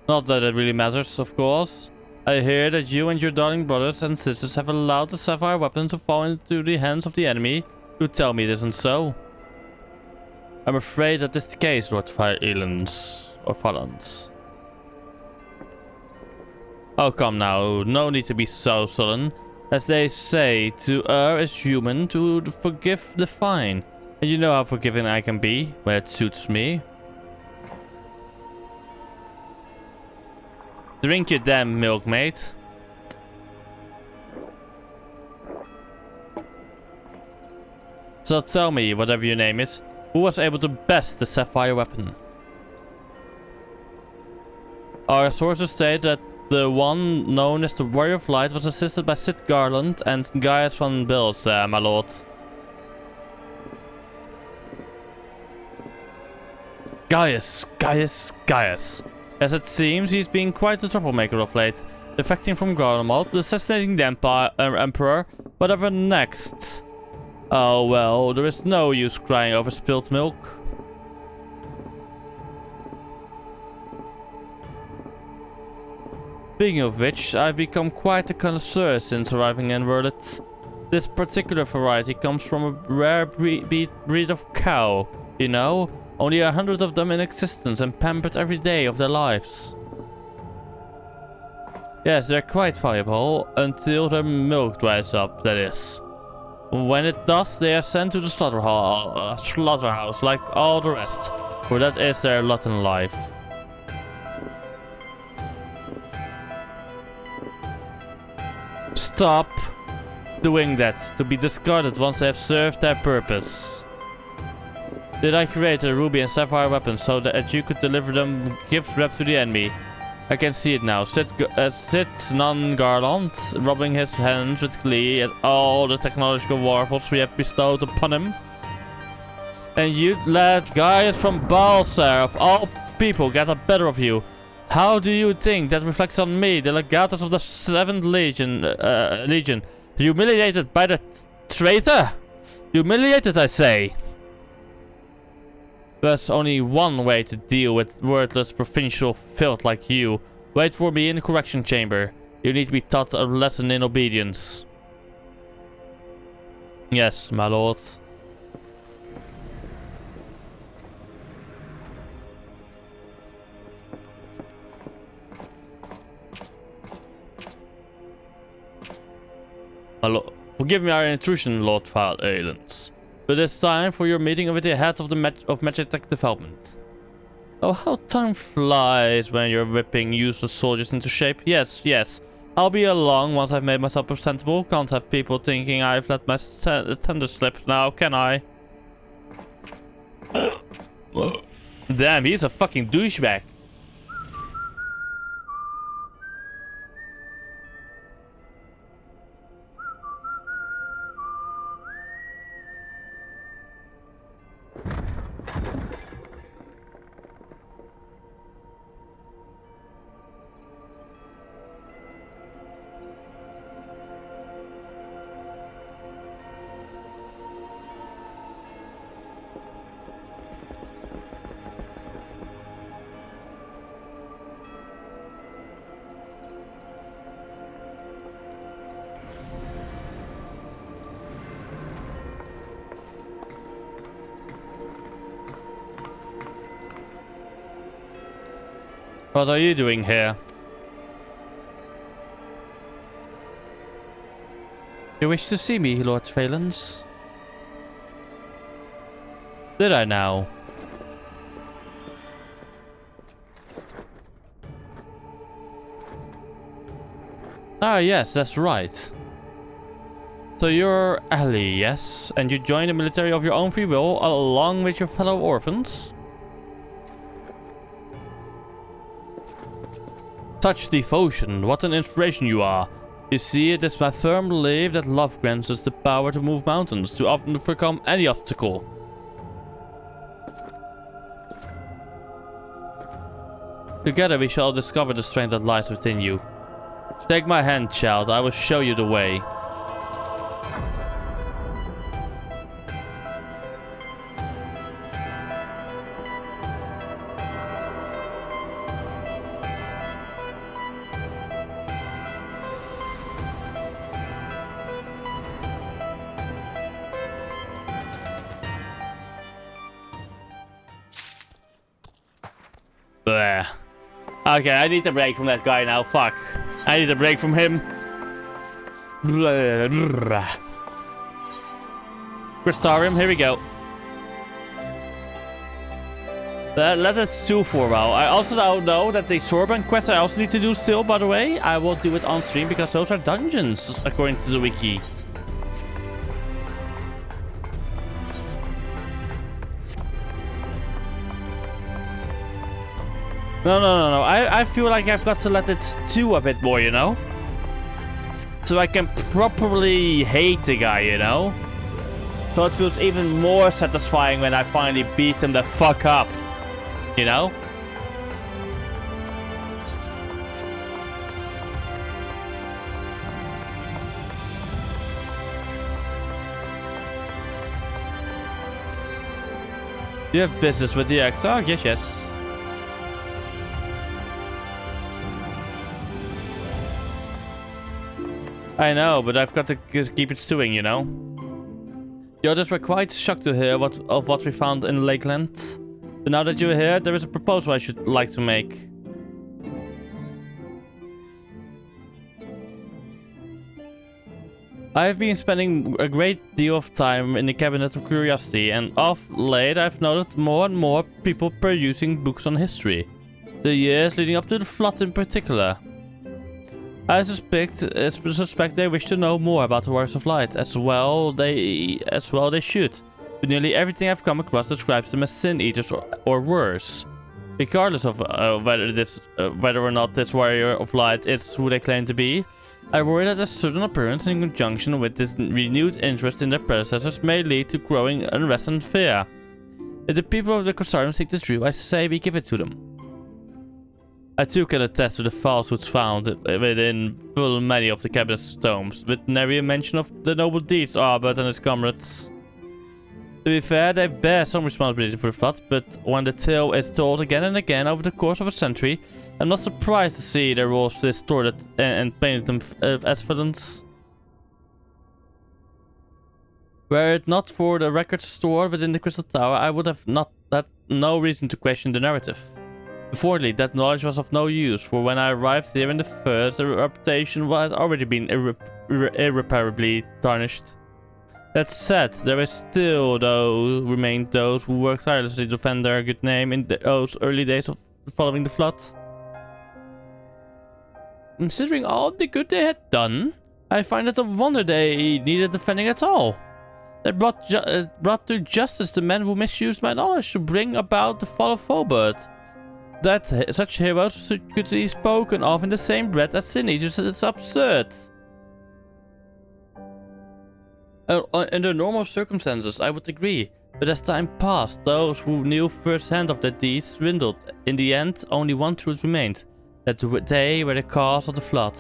Not that it really matters, of course. I hear that you and your darling brothers and sisters have allowed the sapphire weapon to fall into the hands of the enemy. You tell me it isn't so. I'm afraid that is the case, Lord Valens. Oh, come now. No need to be so sullen. As they say, to err is human, to forgive the fine. And you know how forgiving I can be, when it suits me. Drink your damn milk, mate. So tell me, whatever your name is, who was able to best the sapphire weapon? Our sources state that the one known as the Warrior of Light was assisted by Sid Garland and Gaius van Bils, my lord. Gaius. As it seems, he's been quite a troublemaker of late. Defecting from Garlemald, assassinating the Emperor, whatever next. Oh well, there is no use crying over spilled milk. Speaking of which, I've become quite a connoisseur since arriving in Verlet. This particular variety comes from a rare breed of cow, you know? Only 100 of them in existence and pampered every day of their lives. Yes, they're quite valuable, until their milk dries up, that is. When it does, they are sent to the slaughterhouse like all the rest, for that is their lot in life. Stop doing that, to be discarded once they have served their purpose. Did I create a ruby and sapphire weapon so that you could deliver them gift wrapped to the enemy? I can see it now. Sid Garland, rubbing his hands with glee at all the technological marvels we have bestowed upon him. And you'd let Gaius from Balsar, of all people, get the better of you. How do you think that reflects on me, the legatus of the 7th Legion? Humiliated by the traitor? Humiliated, I say. There's only one way to deal with wordless provincial filth like you. Wait for me in the correction chamber. You need to be taught a lesson in obedience. Yes, my lord. Forgive me our intrusion, Lord Valens. But it's time for your meeting with the head of the Magic Tech Development. Oh, how time flies when you're whipping useless soldiers into shape. Yes. I'll be along once I've made myself presentable. Can't have people thinking I've let my tender slip now, can I? Damn, he's a fucking douchebag. What are you doing here? You wish to see me, Lord Valens? Did I now? Ah, yes, that's right. So you're Ali, yes? And you joined the military of your own free will, along with your fellow orphans? Such devotion, what an inspiration you are. You see, it is my firm belief that love grants us the power to move mountains, to often overcome any obstacle. Together we shall discover the strength that lies within you. Take my hand, child, I will show you the way. Bleh. Okay, I need a break from that guy now. Fuck. I need a break from him. Crystarium, here we go. Let us do for a while. I also now know that the Sorban quest I also need to do still, by the way. I will do it on stream because those are dungeons, according to the wiki. No. I feel like I've got to let it stew a bit more, you know? So I can properly hate the guy, you know? So it feels even more satisfying when I finally beat him the fuck up. You know? You have business with the X? Oh, yes. I know, but I've got to keep it stewing, you know? The others were quite shocked to hear of what we found in Lakeland. But now that you're here, there is a proposal I should like to make. I have been spending a great deal of time in the Cabinet of Curiosity, and of late I've noticed more and more people producing books on history. The years leading up to the flood in particular. I suspect they wish to know more about the Warriors of Light. As well they should. But nearly everything I've come across describes them as sin eaters or worse. Regardless of whether or not this Warrior of Light is who they claim to be, I worry that a certain appearance in conjunction with this renewed interest in their predecessors may lead to growing unrest and fear. If the people of the Crystarium think this true, I say we give it to them. I too can attest to the falsehoods found within full many of the cabinet's tomes, with nary a mention of the noble deeds of Albert and his comrades. To be fair, they bear some responsibility for the flood, but when the tale is told again and again over the course of a century, I'm not surprised to see their roles distorted and painted them as villains. Were it not for the records stored within the Crystal Tower, I would have no reason to question the narrative. Unfortunately, that knowledge was of no use, for when I arrived here in the first, the reputation had already been irreparably tarnished. That said, there is still remained those who worked tirelessly to defend their good name in those early days of following the flood. considering all the good they had done, I find it a wonder they needed defending at all. They brought to justice the men who misused my knowledge to bring about the fall of Phobert. That such heroes could be spoken of in the same breath as sin eaters is absurd. Under normal circumstances, I would agree. But as time passed, those who knew firsthand of their deeds dwindled. In the end, only one truth remained. That they were the cause of the flood.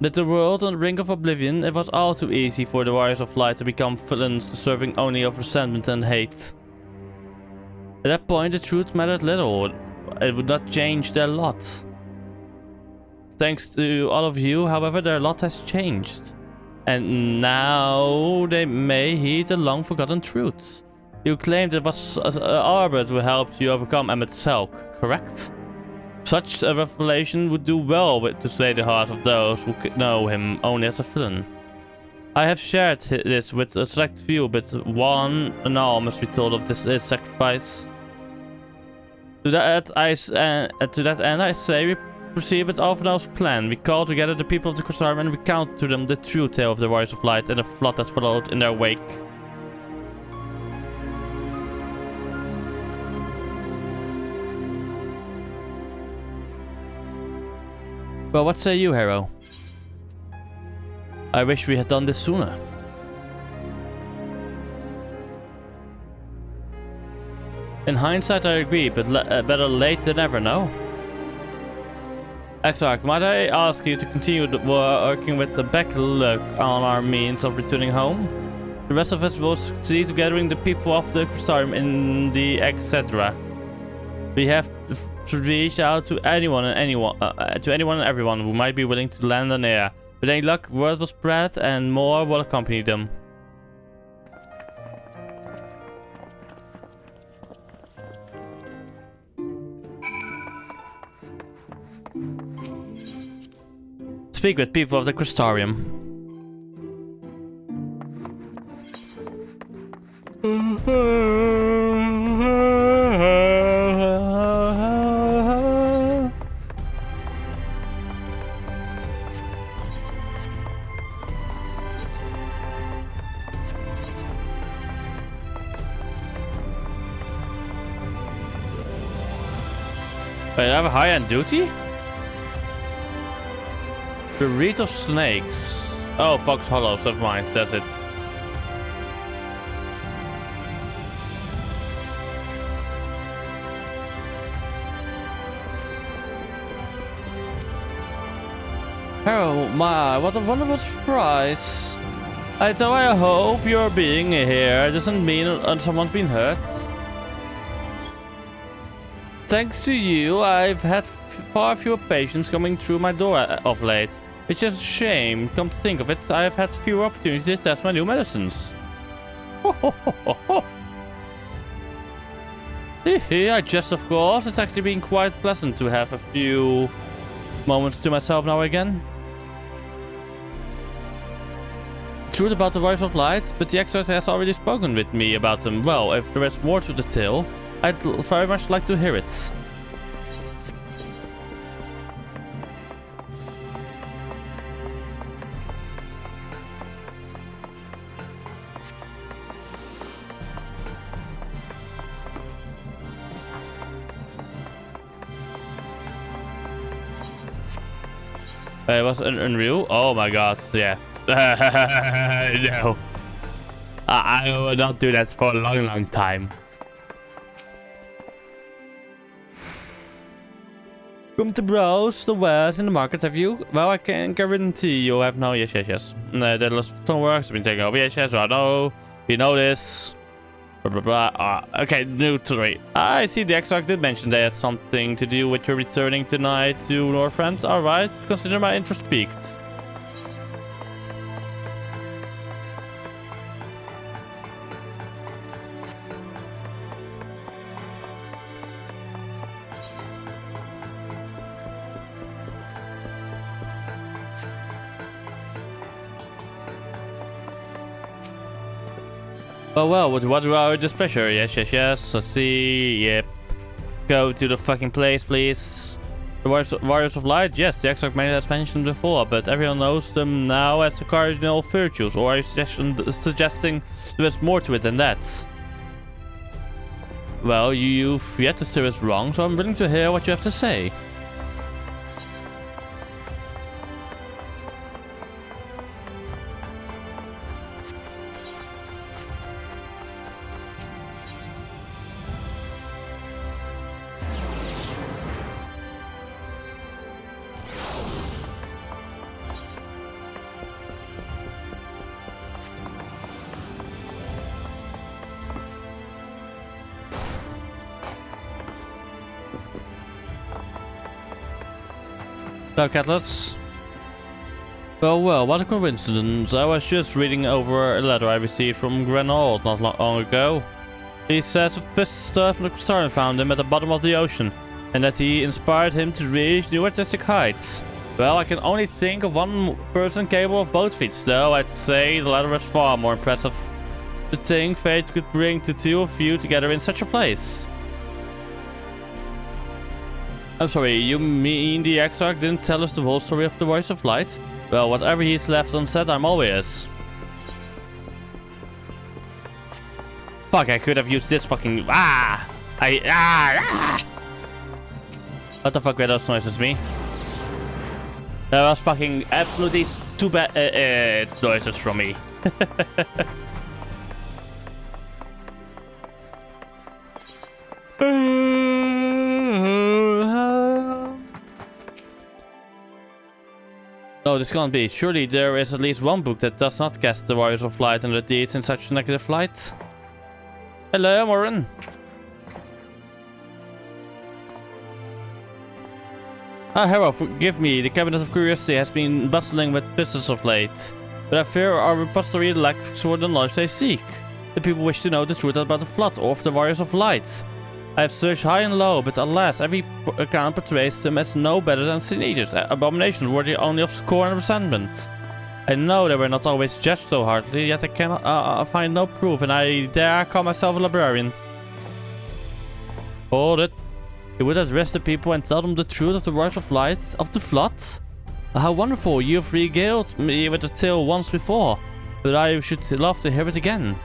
With the world on the brink of oblivion, it was all too easy for the Warriors of Light to become villains deserving only of resentment and hate. At that point, the truth mattered little. It would not change their lot. Thanks to all of you, however, their lot has changed. And now they may heed the long-forgotten truths. You claimed it was Arbet who helped you overcome Emmet's Selk, correct? Such a revelation would do well to sway the hearts of those who know him only as a villain. I have shared this with a select few, but one and all must be told of his sacrifice. To that end, I say we proceed with Alvanel's plan. We call together the people of the Crystarium and recount to them the true tale of the Warriors of Light and the flood that followed in their wake. Well, what say you, hero? I wish we had done this sooner. In hindsight, I agree, but better late than never, no? Exarch, might I ask you to continue working with the backlog on our means of returning home? The rest of us will see to gathering the people of the Crystarium in the etc. We have to reach out to anyone and everyone who might be willing to lend an ear. With any luck, word will spread and more will accompany them. Speak with people of the Crystarium. Wait, I have a high-end duty? Burrito snakes. Oh, Fox Hollows, never mind, that's it. Oh my, what a wonderful surprise. I hope your being here doesn't mean someone's been hurt. Thanks to you, I've had far fewer patients coming through my door of late. It's just a shame. Come to think of it, I have had fewer opportunities to test my new medicines. I just, of course. It's actually been quite pleasant to have a few moments to myself now again. Truth about the Voice of Light, but the expert has already spoken with me about them. Well, if there is more to the tale, I'd very much like to hear it. It was unreal? Oh my god, yeah. No. I will not do that for a long time. Come to browse the wares in the market, have you? Well, I can guarantee you have no. Yes. There was some works have been taken over. Yes, I know. You know this. Blah, blah, blah. Okay, new story. I see the extract did mention they had something to do with your returning tonight to Northrend. Alright, consider my interest piqued. Oh well, what do I just pressure? Yes. I see. Yep. Go to the fucking place, please. The Warriors of Light? Yes, the Exarch has mentioned before, but everyone knows them now as the cardinal virtues. Or are you suggesting there's more to it than that? Well, you've yet to steer us wrong, so I'm willing to hear what you have to say. Hello, Catlets. Well, what a coincidence. I was just reading over a letter I received from Grenoble not long ago. He says a visitor from the Crystarium found him at the bottom of the ocean, and that he inspired him to reach new artistic heights. Well, I can only think of one person capable of both feats, though I'd say the latter was far more impressive. To think fate could bring the two of you together in such a place. I'm sorry, you mean the Exarch didn't tell us the whole story of the Voice of Light? Well, whatever he's left unsaid, I'm all ears. Fuck, I could have used this fucking... What the fuck were those noises, me? That was fucking absolutely too bad noises from me. No, this can't be. Surely there is at least one book that does not cast the Warriors of Light and the deeds in such negative light. Hello, Morin. Hero, forgive me. The Cabinet of Curiosity has been bustling with business of late. But I fear our repository lacks more than knowledge they seek. The people wish to know the truth about the Flood or of the Warriors of Light. I have searched high and low, but alas, every account portrays them as no better than sin eaters, abominations worthy only of scorn and resentment. I know they were not always judged so hardly, yet I cannot find no proof, and I dare call myself a librarian. Hold it. You would address the people and tell them the truth of the Warriors of Light, of the Flood? How wonderful, you have regaled me with the tale once before, but I should love to hear it again.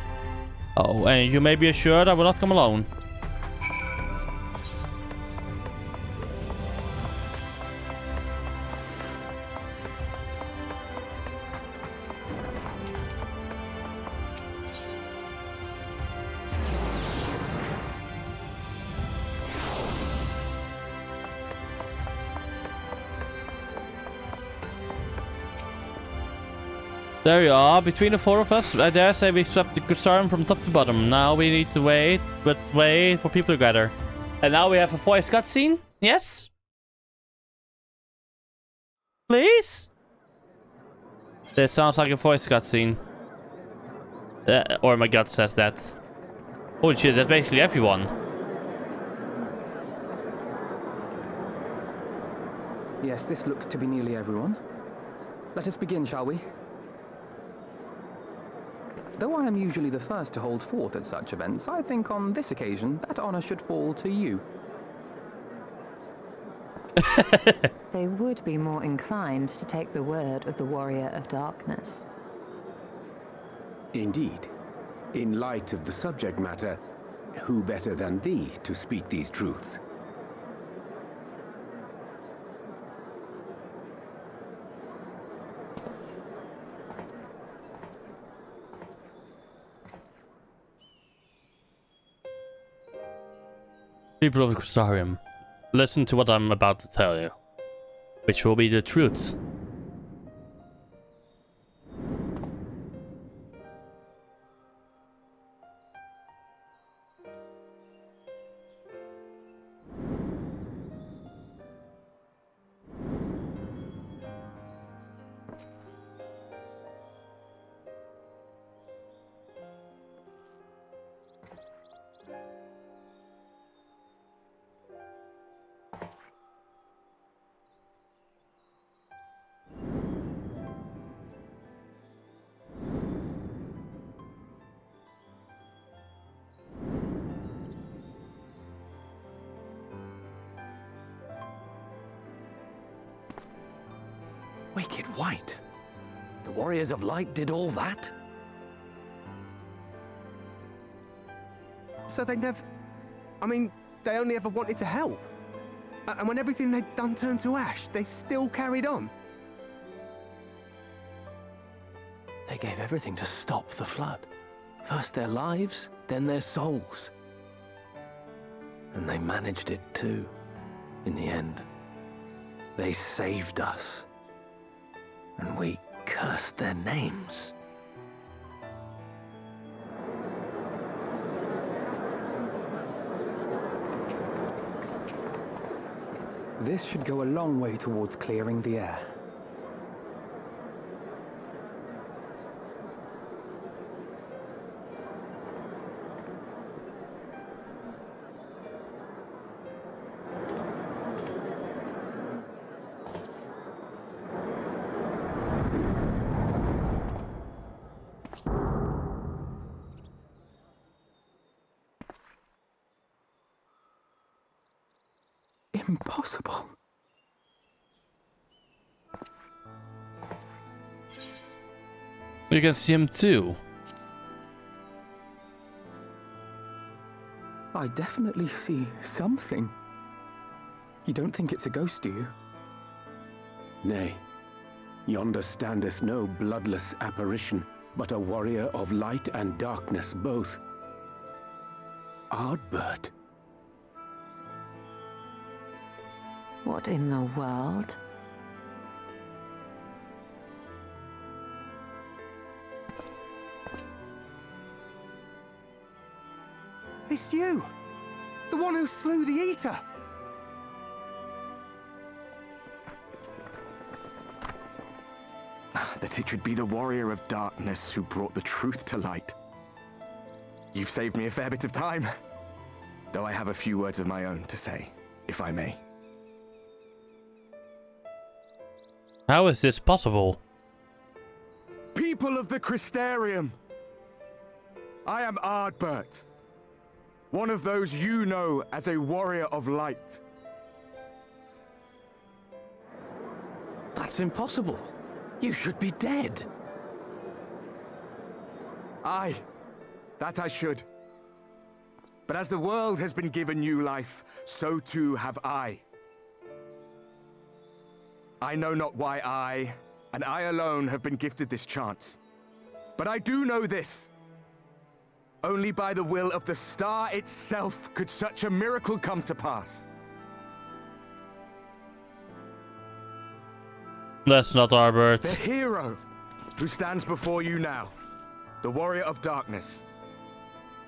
Oh, and you may be assured I will not come alone. There you are. Between the four of us, I dare say we swept the Crystarium from top to bottom. Now we need to wait for people to gather. And now we have a voice cutscene? Yes? Please? This sounds like a voice cutscene. Or my gut says that. Holy shit, that's basically everyone. Yes, this looks to be nearly everyone. Let us begin, shall we? Though I am usually the first to hold forth at such events, I think on this occasion that honor should fall to you. They would be more inclined to take the word of the Warrior of Darkness. Indeed. In light of the subject matter, who better than thee to speak these truths? People of the Crystarium, listen to what I'm about to tell you, which will be the truth. wicked white. The Warriors of Light did all that? So they never... I mean, they only ever wanted to help. And when everything they'd done turned to ash, they still carried on. They gave everything to stop the flood. First their lives, then their souls. And they managed it too, in the end. They saved us. And we cursed their names. This should go a long way towards clearing the air. Impossible. You can see him too. I definitely see something. You don't think it's a ghost, do you? Nay, yonder standeth no bloodless apparition, but a warrior of light and darkness both. Ardbert. What in the world? It's you! The one who slew the Eater! That it should be the Warrior of Darkness who brought the truth to light. You've saved me a fair bit of time, though I have a few words of my own to say, if I may. How is this possible? People of the Crystarium! I am Ardbert, one of those you know as a Warrior of Light. That's impossible. You should be dead. Aye, that I should. But as the world has been given new life, so too have I. I know not why I, and I alone, have been gifted this chance. But I do know this. Only by the will of the star itself could such a miracle come to pass. That's not The Ardbert. hero who stands before you now, the Warrior of Darkness,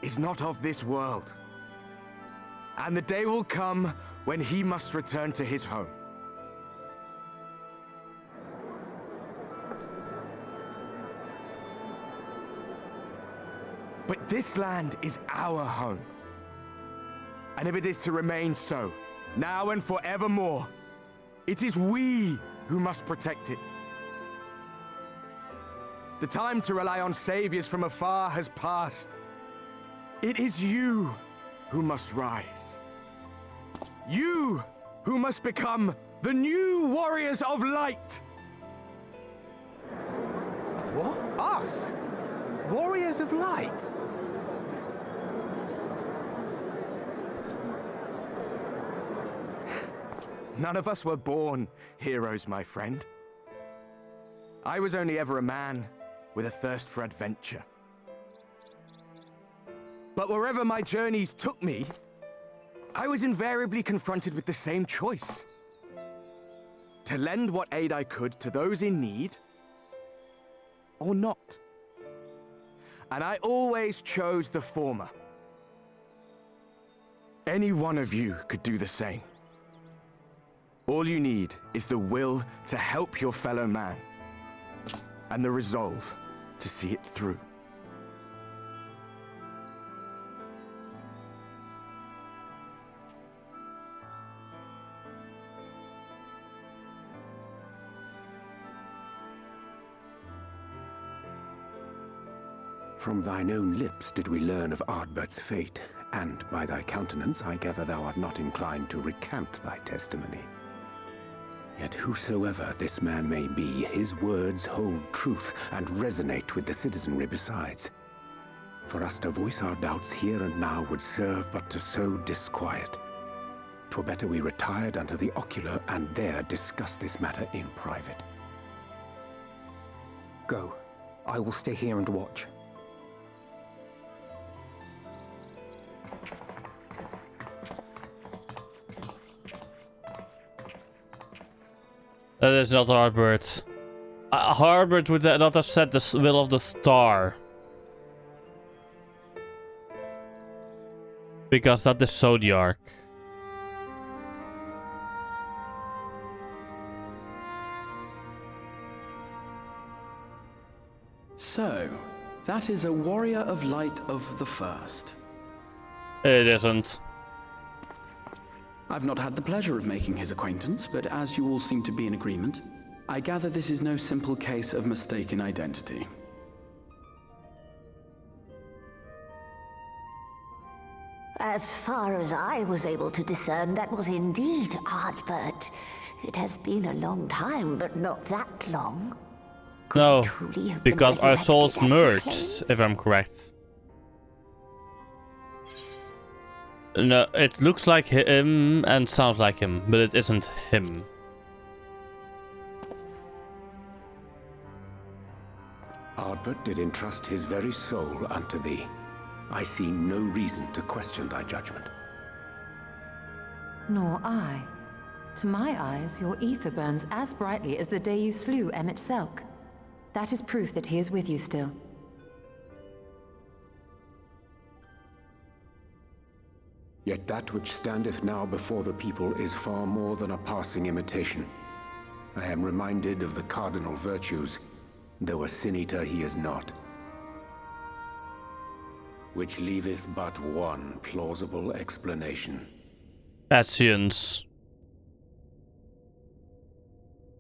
is not of this world. And the day will come when he must return to his home. But this land is our home. And if it is to remain so, now and forevermore, it is we who must protect it. The time to rely on saviors from afar has passed. It is you who must rise. You who must become the new Warriors of Light. What? Us? Warriors of Light? None of us were born heroes, my friend. I was only ever a man with a thirst for adventure. But wherever my journeys took me, I was invariably confronted with the same choice. To lend what aid I could to those in need, or not. And I always chose the former. Any one of you could do the same. All you need is the will to help your fellow man, and the resolve to see it through. From thine own lips did we learn of Ardbert's fate, and by thy countenance I gather thou art not inclined to recant thy testimony. Yet whosoever this man may be, his words hold truth and resonate with the citizenry besides. For us to voice our doubts here and now would serve but to sow disquiet. 'Twere better we retired unto the ocular and there discuss this matter in private. Go. I will stay here and watch. That is not Harbert. Harbert would not have said the will of the star. Because that is Zodiac. So, that is a warrior of light of the first. It isn't. I've not had the pleasure of making his acquaintance, but as you all seem to be in agreement, I gather this is no simple case of mistaken identity. As far as I was able to discern, that was indeed Ardbert. It has been a long time, but not that long. Could No, he truly have been because our resurrected souls as he merged, claims? if I'm correct. No, it looks like him and sounds like him, but it isn't him. Ardbert did entrust his very soul unto thee. I see no reason to question thy judgment. Nor I. To my eyes, your ether burns as brightly as the day you slew Emmett Selk. That is proof that he is with you still. Yet that which standeth now before the people is far more than a passing imitation. I am reminded of the cardinal virtues, though a sin-eater he is not. Which leaveth but one plausible explanation. Asians.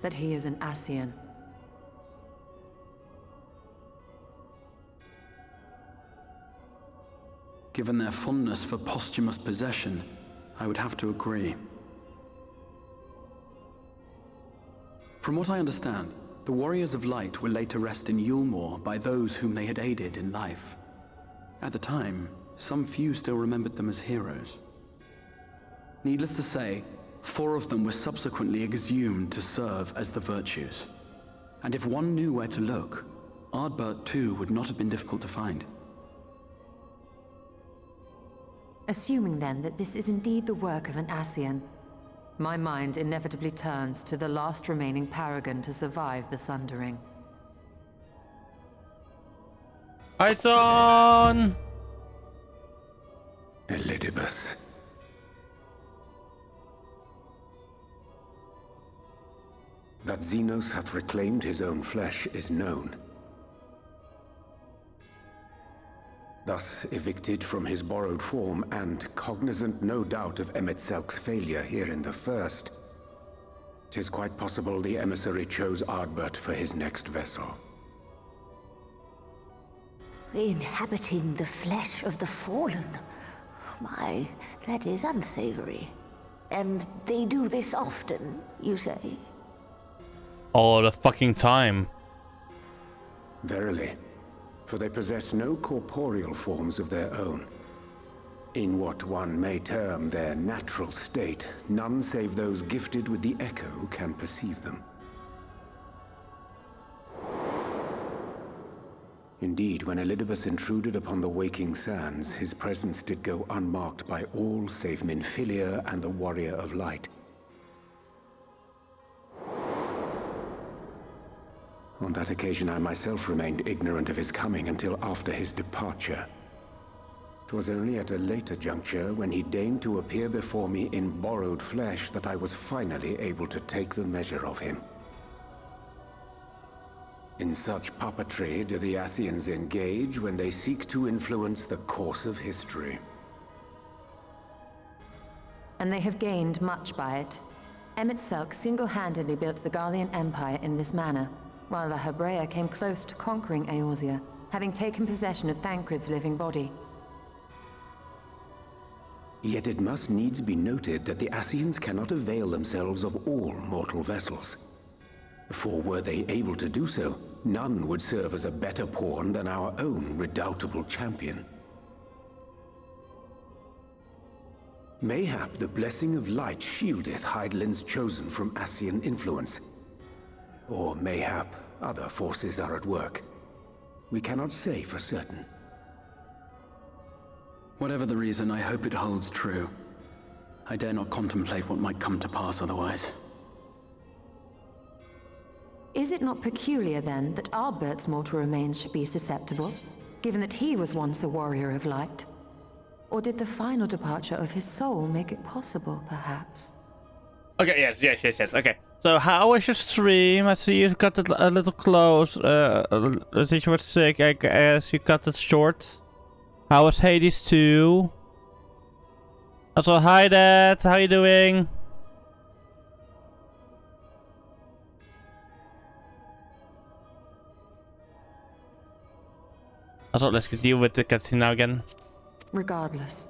That he is an Ascian. Given their fondness for posthumous possession, I would have to agree. From what I understand, the Warriors of Light were laid to rest in Yulmore by those whom they had aided in life. At the time, some few still remembered them as heroes. Needless to say, 4 of them were subsequently exhumed to serve as the virtues. And if one knew where to look, Ardbert too would not have been difficult to find. Assuming then that this is indeed the work of an Ascian, my mind inevitably turns to the last remaining paragon to survive the Sundering. Python! Elidibus. That Xenos hath reclaimed his own flesh is known. Thus evicted from his borrowed form and cognizant no doubt of Emmett Selk's failure here in the first, 'tis quite possible the emissary chose Ardbert for his next vessel. Inhabiting the flesh of the fallen. My, that is unsavory. And they do this often, you say? All the fucking time. Verily, for they possess no corporeal forms of their own. In what one may term their natural state, none save those gifted with the echo can perceive them. Indeed, when Elidibus intruded upon the waking sands, his presence did go unmarked by all save Minfilia and the Warrior of Light. On that occasion, I myself remained ignorant of his coming until after his departure. 'Twas only at a later juncture, when he deigned to appear before me in borrowed flesh, that I was finally able to take the measure of him. In such puppetry do the Ascians engage when they seek to influence the course of history. And they have gained much by it. Emmett Selk single-handedly built the Garlean Empire in this manner, while the Hebrea came close to conquering Eorzea, having taken possession of Thancred's living body. Yet it must needs be noted that the Ascians cannot avail themselves of all mortal vessels. For were they able to do so, none would serve as a better pawn than our own redoubtable champion. Mayhap the blessing of light shieldeth Hydaelyn's chosen from Ascian influence. Or mayhap other forces are at work. We cannot say for certain. Whatever the reason, I hope it holds true. I dare not contemplate what might come to pass otherwise. Is it not peculiar, then, that Ardbert's mortal remains should be susceptible, given that he was once a warrior of light? Or did the final departure of his soul make it possible, perhaps? Okay, yes. Okay. So, how was your stream? I see you got it a little close. I see you were sick. I guess you cut it short. How was Hades 2? Also, hi Dad. How you doing? Also, let's get deal with the cutscene now again. Regardless,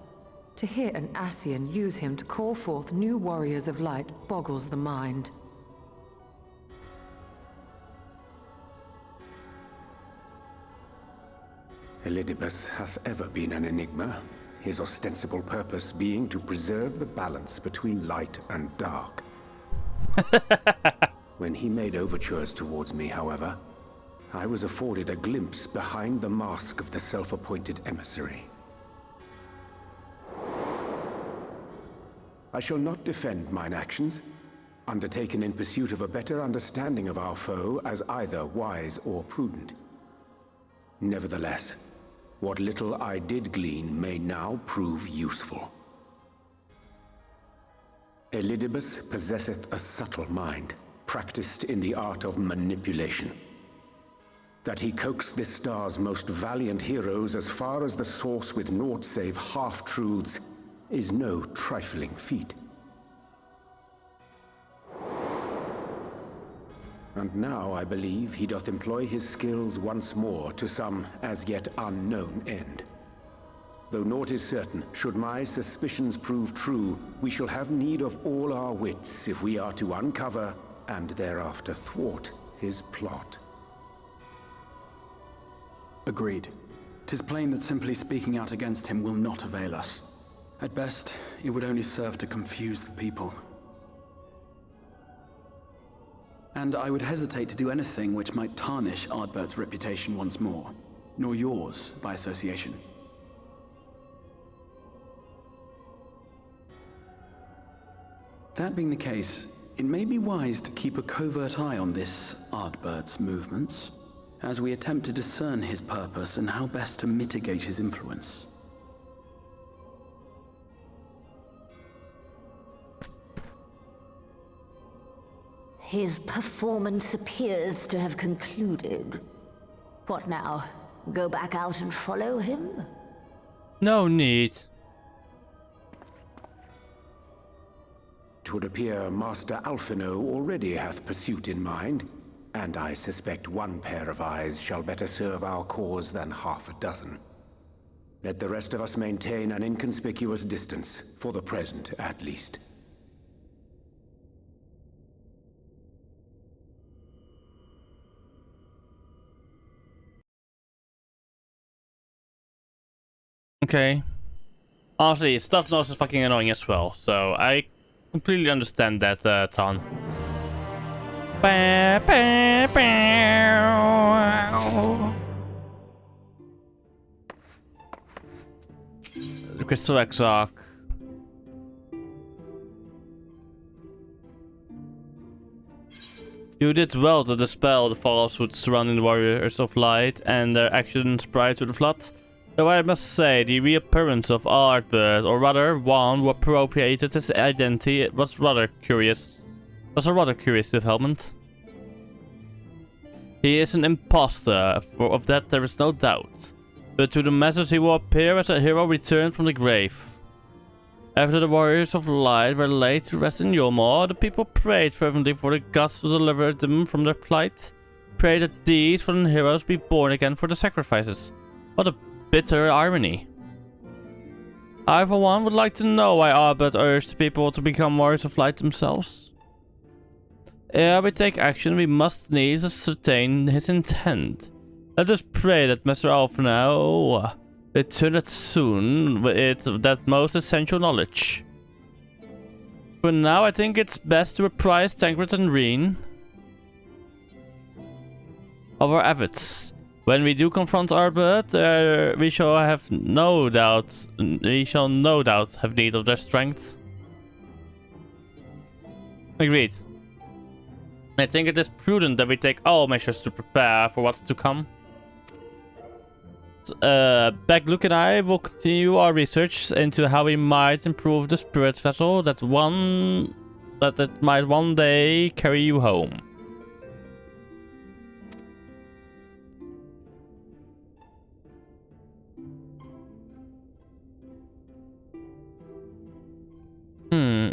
to hear an Ascian use him to call forth new warriors of light boggles the mind. Elidibus hath ever been an enigma, his ostensible purpose being to preserve the balance between light and dark. When he made overtures towards me, however, I was afforded a glimpse behind the mask of the self-appointed emissary. I shall not defend mine actions, undertaken in pursuit of a better understanding of our foe as either wise or prudent. Nevertheless, what little I did glean may now prove useful. Elidibus possesseth a subtle mind, practiced in the art of manipulation. That he coaxed this star's most valiant heroes as far as the source with naught save half-truths is no trifling feat. And now I believe he doth employ his skills once more to some as yet unknown end. Though naught is certain, should my suspicions prove true, we shall have need of all our wits if we are to uncover and thereafter thwart his plot. Agreed. 'Tis plain that simply speaking out against him will not avail us. At best, it would only serve to confuse the people. And I would hesitate to do anything which might tarnish Ardbert's reputation once more, nor yours by association. That being the case, it may be wise to keep a covert eye on this Ardbert's movements, as we attempt to discern his purpose and how best to mitigate his influence. His performance appears to have concluded. What now? Go back out and follow him? No need. 'Twould appear Master Alphino already hath pursuit in mind, and I suspect one pair of eyes shall better serve our cause than half a dozen. Let the rest of us maintain an inconspicuous distance, for the present at least. Okay. Honestly, stuff nose is fucking annoying as well, so I completely understand that, Ton. The Crystal Exarch. You did well to dispel the falsehood surrounding the Warriors of Light and their actions prior to the Flood. Though I must say, the reappearance of Ardbert, or rather, one who appropriated his identity, was rather curious. Was a rather curious development. He is an imposter, of that there is no doubt. But to the masses he will appear as a hero returned from the grave. After the Warriors of Light were laid to rest in Yulmore, the people prayed fervently for the gods to deliver them from their plight. Prayed that these fallen heroes be born again for the sacrifices. What a bitter irony. I, for one, would like to know why Albert urged people to become warriors of light themselves. Ere we take action, we must needs ascertain his intent. Let us pray that Master Alphonse returneth soon with that most essential knowledge. For now, I think it's best to apprise Tancred and Reen of our efforts. When we do confront Albert, we shall no doubt have need of their strength. Agreed. I think it is prudent that we take all measures to prepare for what's to come. Luke and I will continue our research into how we might improve the spirit vessel that it might one day carry you home.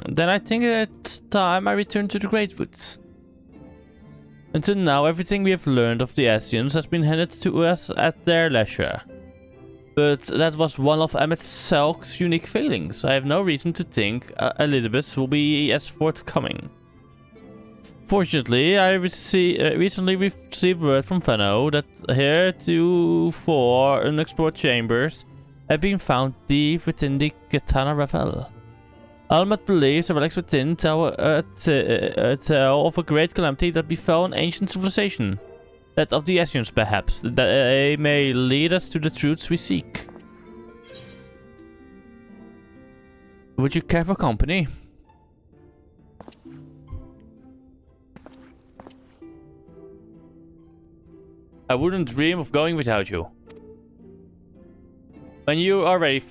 Then I think it's time I return to the Great Woods. Until now, everything we have learned of the Ascians has been handed to us at their leisure. But that was one of Emmett Selk's unique failings. I have no reason to think Elizabeth will be as forthcoming. Fortunately, I recently received word from Fano that heretofore unexplored chambers have been found deep within the Katana Ravel. Almet believes the relics within tell of a great calamity that befell an ancient civilization. That of the Ascians, perhaps. That they may lead us to the truths we seek. Would you care for company? I wouldn't dream of going without you. When you are ready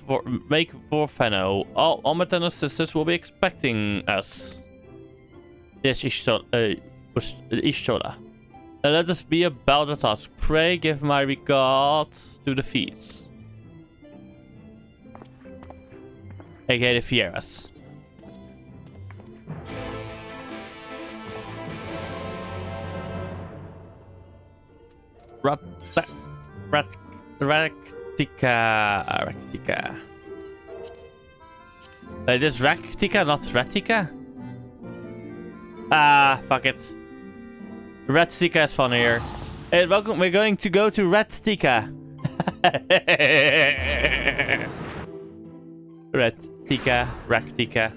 make for Fano, all Almet and her sisters will be expecting us. Yes, Ishtola. Let us be about the task. Pray give my regards to the feast. A.k.a. the Fieras. Raktika. It is Raktika, not Ratika? Ah, fuck it. Ratika is funnier. Hey, welcome. We're going to go to Ratika. Raktika.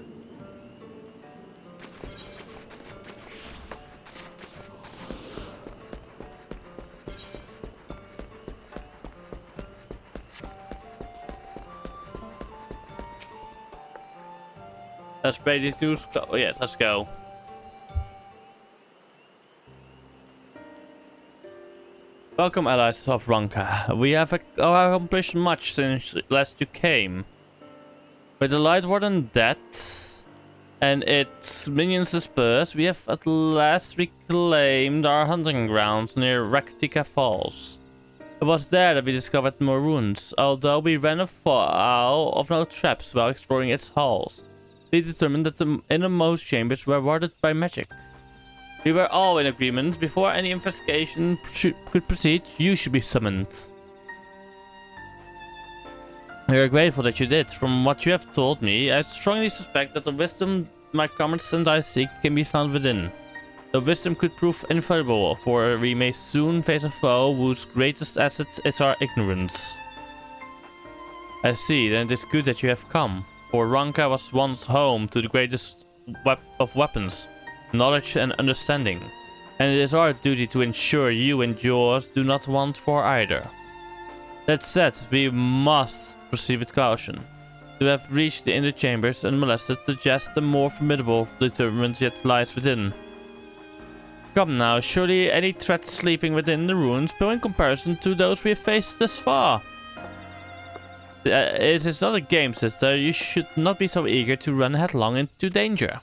Let's play these two. Oh, yes, let's go. Welcome, allies of Ranka. We have accomplished much since last you came. With the Light Warden dead and its minions dispersed, we have at last reclaimed our hunting grounds near Raktika Falls. It was there that we discovered more ruins, although we ran afoul of no traps while exploring its halls. We determined that the innermost chambers were warded by magic. We were all in agreement. Before any investigation could proceed, you should be summoned. We are grateful that you did. From what you have told me, I strongly suspect that the wisdom my comrades and I seek can be found within. The wisdom could prove invaluable, for we may soon face a foe whose greatest asset is our ignorance. I see, then it is good that you have come. For Ranka was once home to the greatest of weapons, knowledge and understanding, and it is our duty to ensure you and yours do not want for either. That said, we must proceed with caution. To have reached the inner chambers unmolested suggests a more formidable determinant yet lies within. Come now, surely any threat sleeping within the ruins pale in comparison to those we have faced thus far. It is not a game, sister. You should not be so eager to run headlong into danger.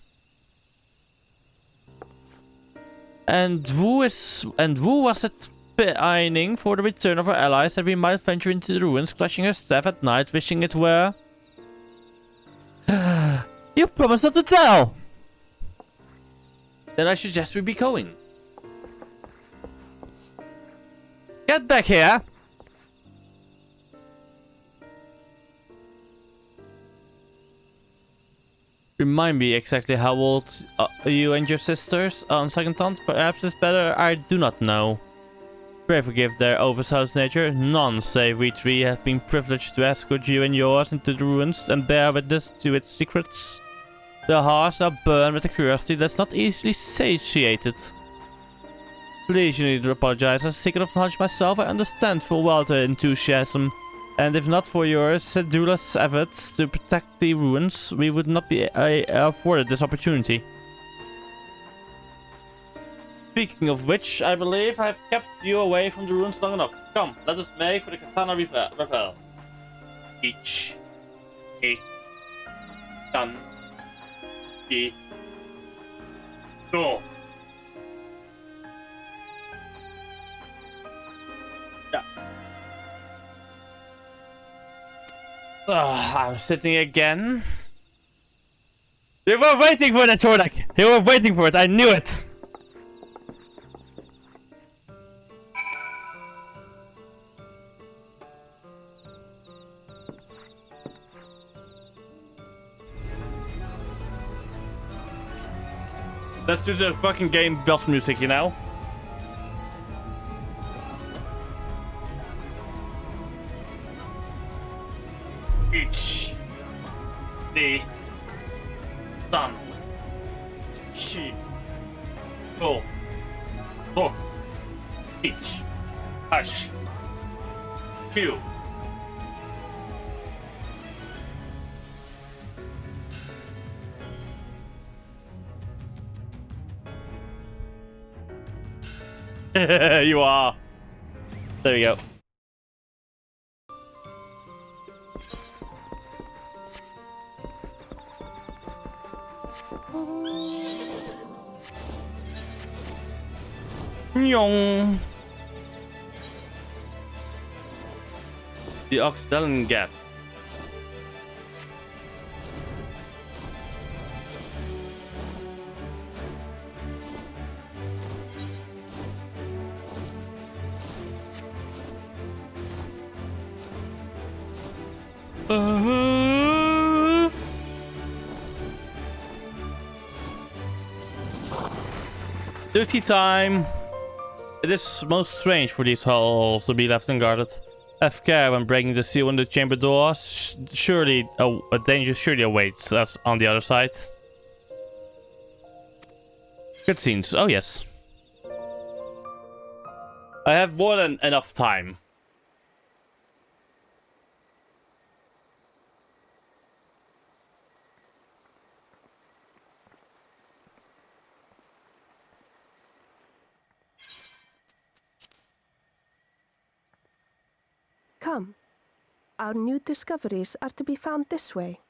And who was it pining for the return of our allies that we might venture into the ruins, clutching her staff at night, wishing it were? You promised not to tell! Then I suggest we be going. Get back here! remind me exactly how old you and your sisters on second thought. Perhaps it's better I do not know. Pray forgive their oversized nature. None save we three have been privileged to escort you and yours into the ruins and bear witness to its secrets. Their hearts are burned with a curiosity that's not easily satiated. Please, you need to apologize. As a seeker of knowledge myself, I understand full well their enthusiasm. And if not for your sedulous efforts to protect the ruins, we would not be afforded this opportunity. Speaking of which, I believe I've kept you away from the ruins long enough. Come, let us make for the Katana Revel. Each. A. Done. E. Go. Yeah. I'm sitting again. You were waiting for that, Zordak. You were waiting for it. I knew it. Let's do the fucking game boss music, you know? Each. The. Sun. She. Go. Go. Each. Hush. Q. You are. There we go. Nyong. The Oxdalen Gap. Duty time! It is most strange for these halls to be left unguarded. Have care when breaking the seal in the chamber doors. Surely a danger surely awaits us on the other side. Cutscenes. Oh yes. I have more than enough time. Come. Our new discoveries are to be found this way.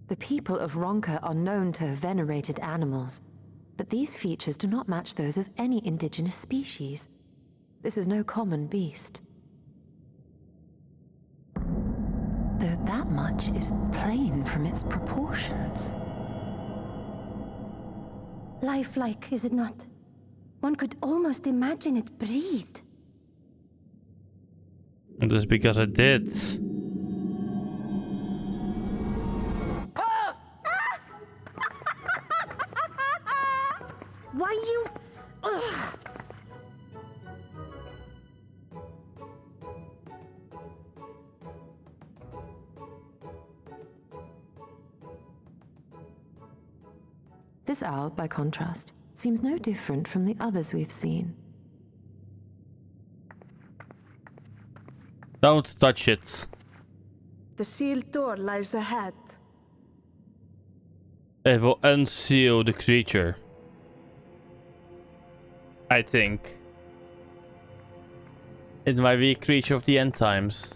The people of Ronka are known to have venerated animals, but these features do not match those of any indigenous species. This is no common beast. Though that much is plain from its proportions. Lifelike, is it not? One could almost imagine it breathed. That's because I did. Why you... Ugh. This owl, by contrast, seems no different from the others we've seen. Don't touch it. The sealed door lies ahead. It will unseal the creature. I think. It might be a creature of the end times.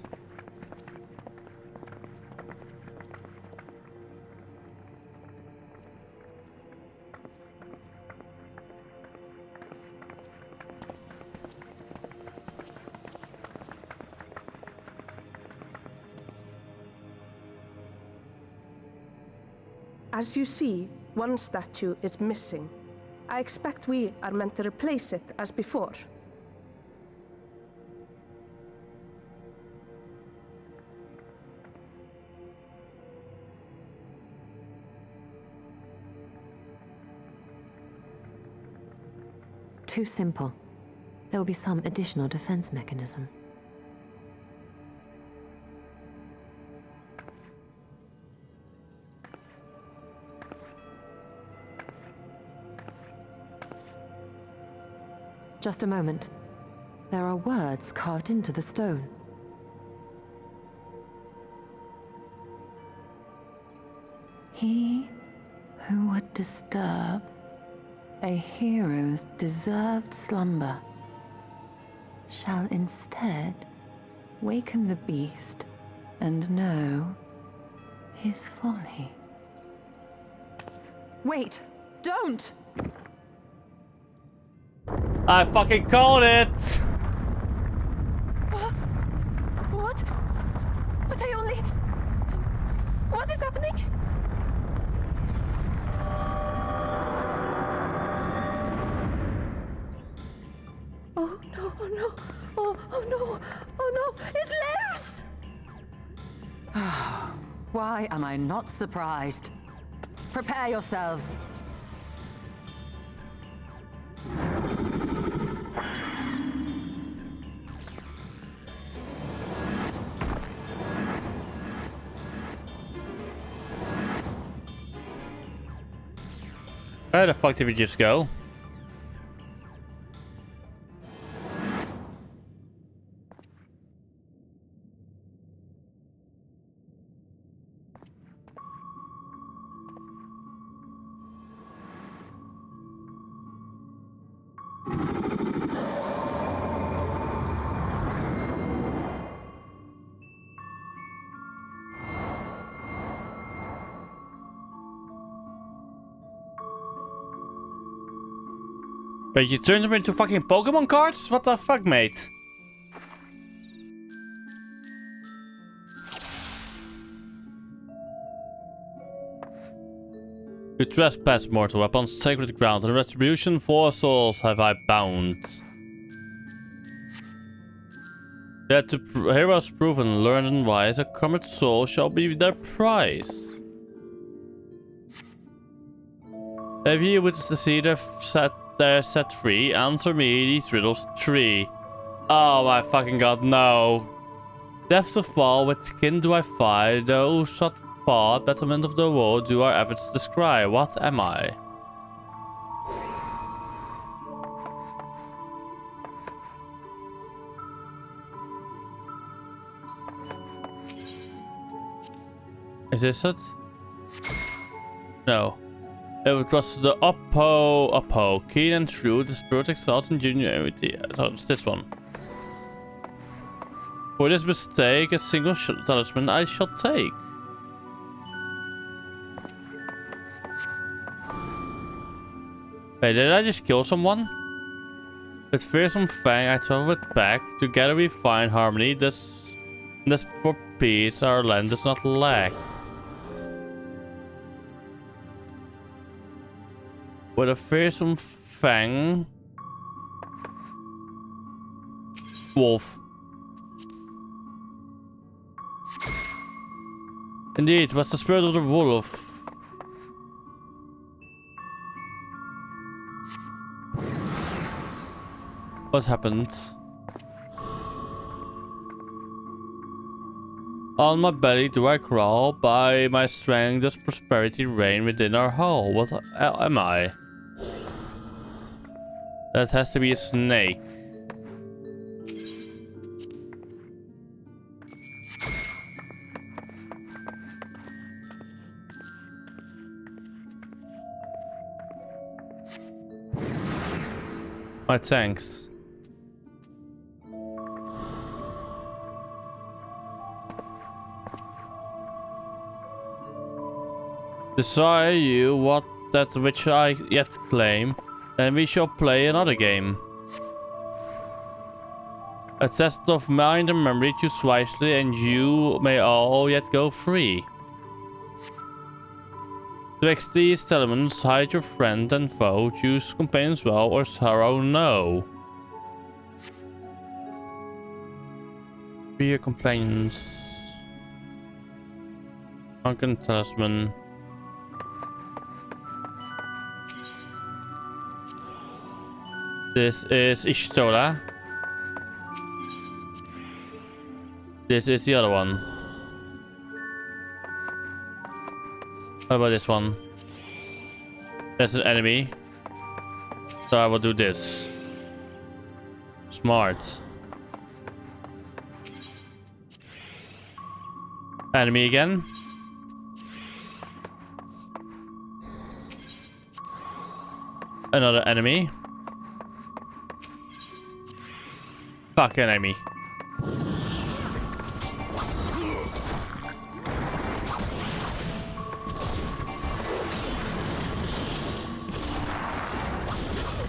As you see, one statue is missing. I expect we are meant to replace it as before. Too simple. There will be some additional defense mechanism. Just a moment. There are words carved into the stone. He who would disturb a hero's deserved slumber shall instead waken the beast and know his folly. Wait! Don't! I fucking called it! What? But I only... What is happening? Oh no, oh no, oh no, oh no, it lives! Why am I not surprised? Prepare yourselves. Where the fuck did we just go? Wait, you turned them into fucking Pokemon cards? What the fuck, mate? You trespass, mortal, upon sacred ground, and retribution for souls have I bound. Yet to heroes proven, learned and wise, a comrade soul shall be their prize. If ye would see their set free, answer me these riddles 3. Oh my fucking god, no. Death to fall, with kin do I fight, those shot path, betterment of the world do our efforts descry. What am I? Is this it? No. It was the Uppo, keen and true, the spirit exalts ingenuity. So it's this one. For this mistake, a single talisman I shall take. Wait, did I just kill someone? With fearsome fang, I travel it back. Together we find harmony. This for peace our land does not lack. With a fearsome fang. Wolf. Indeed, it was the spirit of the wolf. What happened? On my belly do I crawl, by my strength does prosperity reign within our hull. What am I? That has to be a snake. My thanks. Desire you what that which I yet claim, then we shall play another game. A test of mind and memory, choose wisely, and you may all yet go free. Twixt these elements, hide your friend and foe, choose companions well or sorrow no. Be your companions. Drunken talisman. This is Ishtola. This is the other one. How about this one? That's an enemy. So I will do this. Smart. Enemy again. Another enemy. Fucking enemy.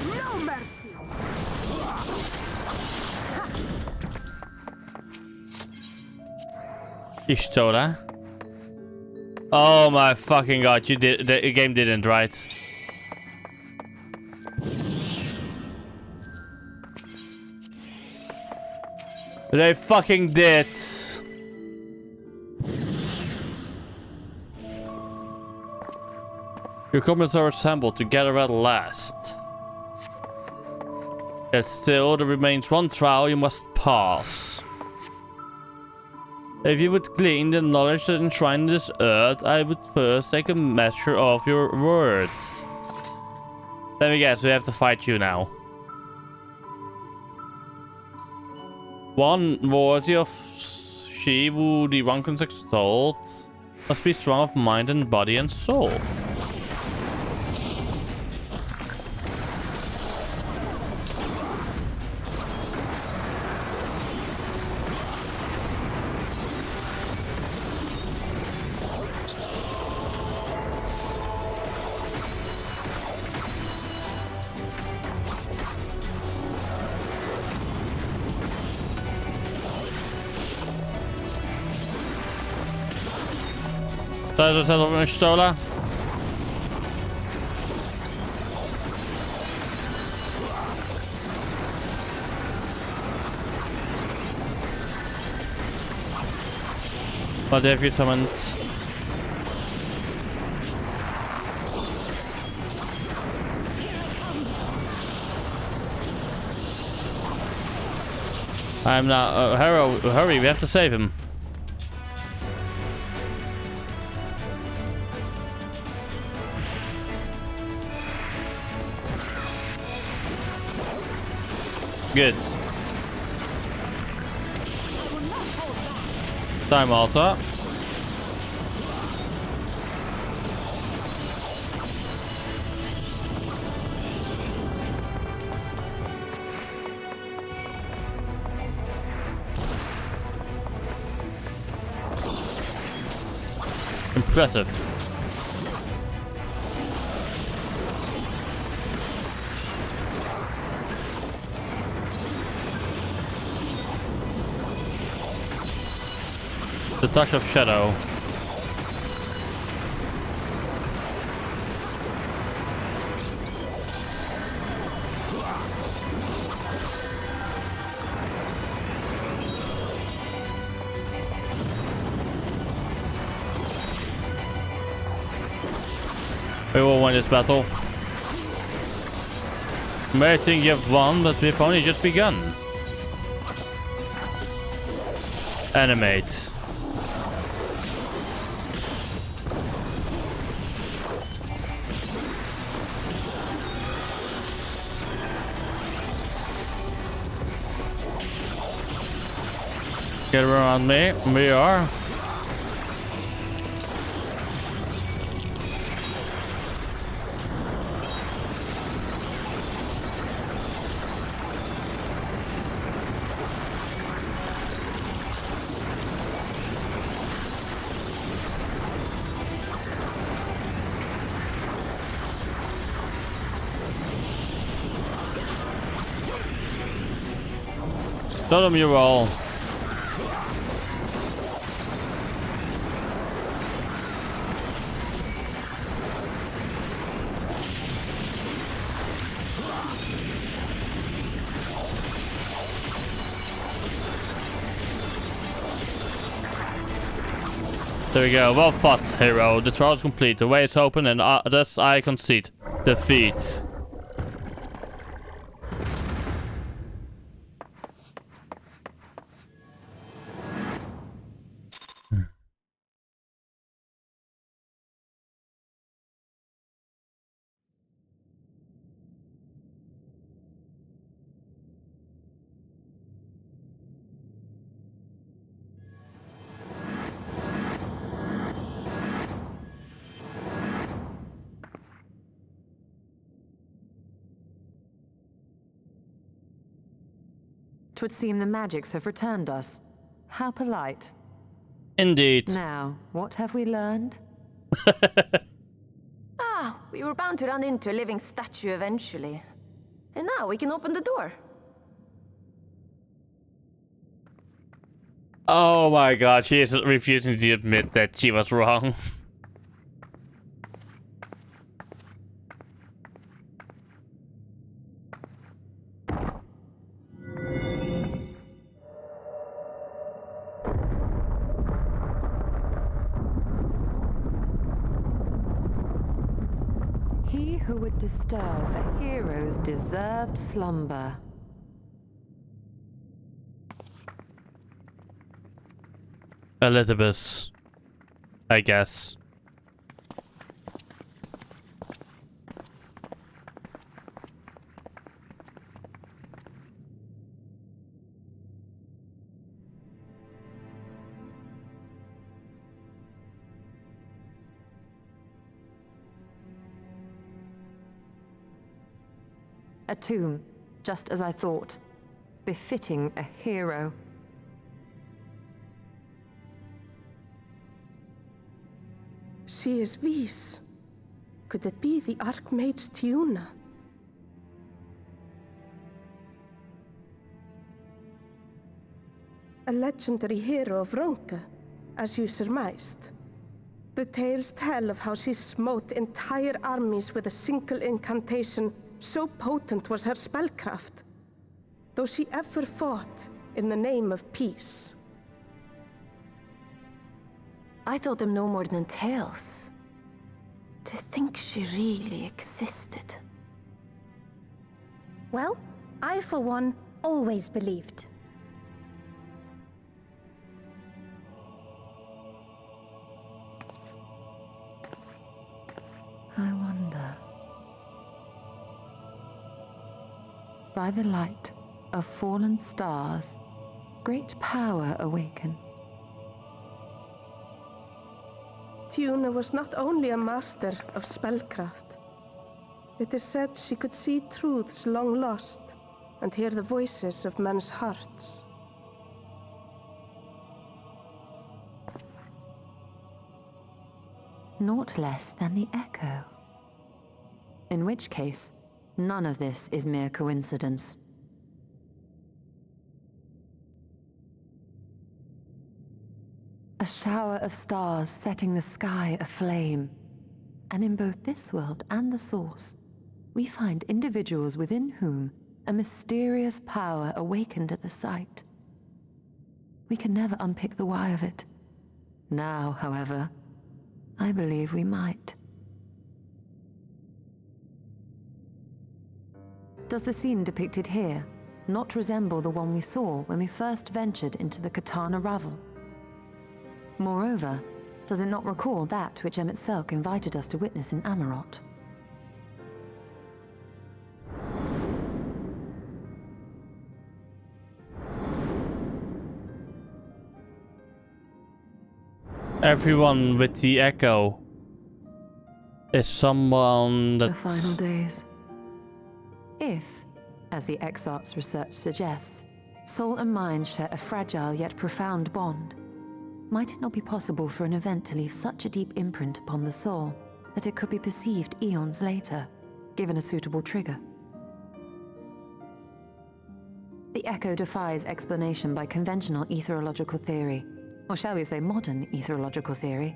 No mercy. Ishtola. Oh my fucking god, you did the game didn't, right? They fucking did. Your comrades are assembled together at last. Yet still there remains one trial you must pass. If you would glean the knowledge that enshrined this earth, I would first take a measure of your words. Let me guess, we have to fight you now. One worthy of she who the Rankins extolled must be strong of mind and body and soul. Zou je dat op een stola? What have you summoned? I'm now. Hurry, we have to save him. Good. Time altar. Impressive. The touch of shadow. We will win this battle. You may think you've won, but we've only just begun. Animate. Get around me. We are. Tell them you roll. There we go. Well fought, hero. The trial is complete. The way is open, and thus I concede defeat. Twould seem the magics have returned us. How polite. Indeed. Now, what have we learned? We were bound to run into a living statue eventually. And now we can open the door. Oh my god, she is refusing to admit that she was wrong. He who would disturb a hero's deserved slumber. Elizabeth, I guess. A tomb, just as I thought. Befitting a hero. She is Vis. Could it be the Archmage Tiuna? A legendary hero of Ronka, as you surmised. The tales tell of how she smote entire armies with a single incantation, so potent was her spellcraft. Though she ever fought in the name of peace. I thought them no more than tales. To think she really existed. Well, I for one always believed. I wonder. By the light of fallen stars, great power awakens. Tiuna was not only a master of spellcraft. It is said she could see truths long lost and hear the voices of men's hearts. Naught less than the echo. In which case, none of this is mere coincidence. A shower of stars setting the sky aflame. And in both this world and the Source, we find individuals within whom a mysterious power awakened at the sight. We can never unpick the why of it. Now, however, I believe we might. Does the scene depicted here not resemble the one we saw when we first ventured into the Katana Ravel? Moreover, does it not recall that which Emet invited us to witness in Amarot? Everyone with the echo is someone that's... The final days. If, as the Exarch's research suggests, soul and mind share a fragile yet profound bond, might it not be possible for an event to leave such a deep imprint upon the soul that it could be perceived eons later, given a suitable trigger? The echo defies explanation by conventional etherological theory, or shall we say modern etherological theory.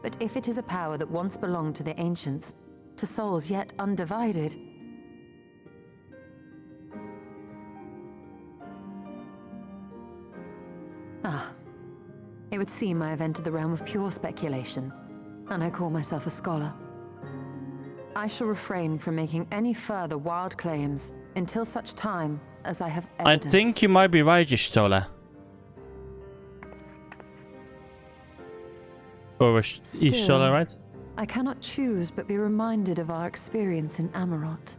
But if it is a power that once belonged to the ancients, to souls yet undivided, it would seem I have entered the realm of pure speculation, and I call myself a scholar. I shall refrain from making any further wild claims until such time as I have evidence. I think you might be right, Ishtola. Or was Ishtola right? I cannot choose but be reminded of our experience in Amarot.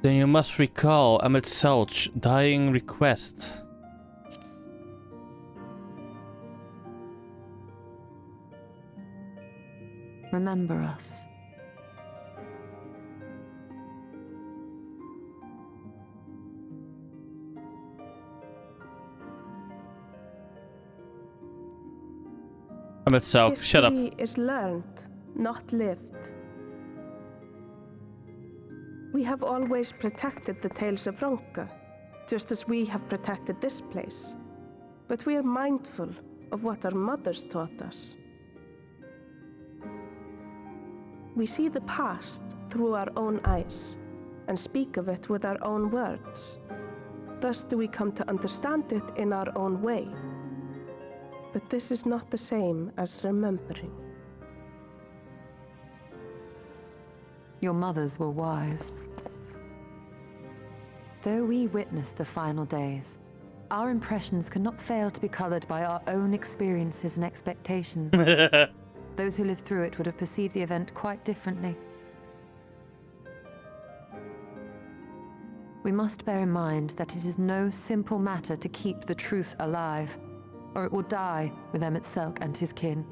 Then you must recall Amit Selch's dying request. Remember us. Amit Selch, shut up. History is learned, not lived. We have always protected the tales of Ronka, just as we have protected this place. But we are mindful of what our mothers taught us. We see the past through our own eyes and speak of it with our own words. Thus do we come to understand it in our own way. But this is not the same as remembering. Your mothers were wise. Though we witnessed the final days, our impressions cannot fail to be colored by our own experiences and expectations. Those who lived through it would have perceived the event quite differently. We must bear in mind that it is no simple matter to keep the truth alive, or it will die with Amit Selch and his kin.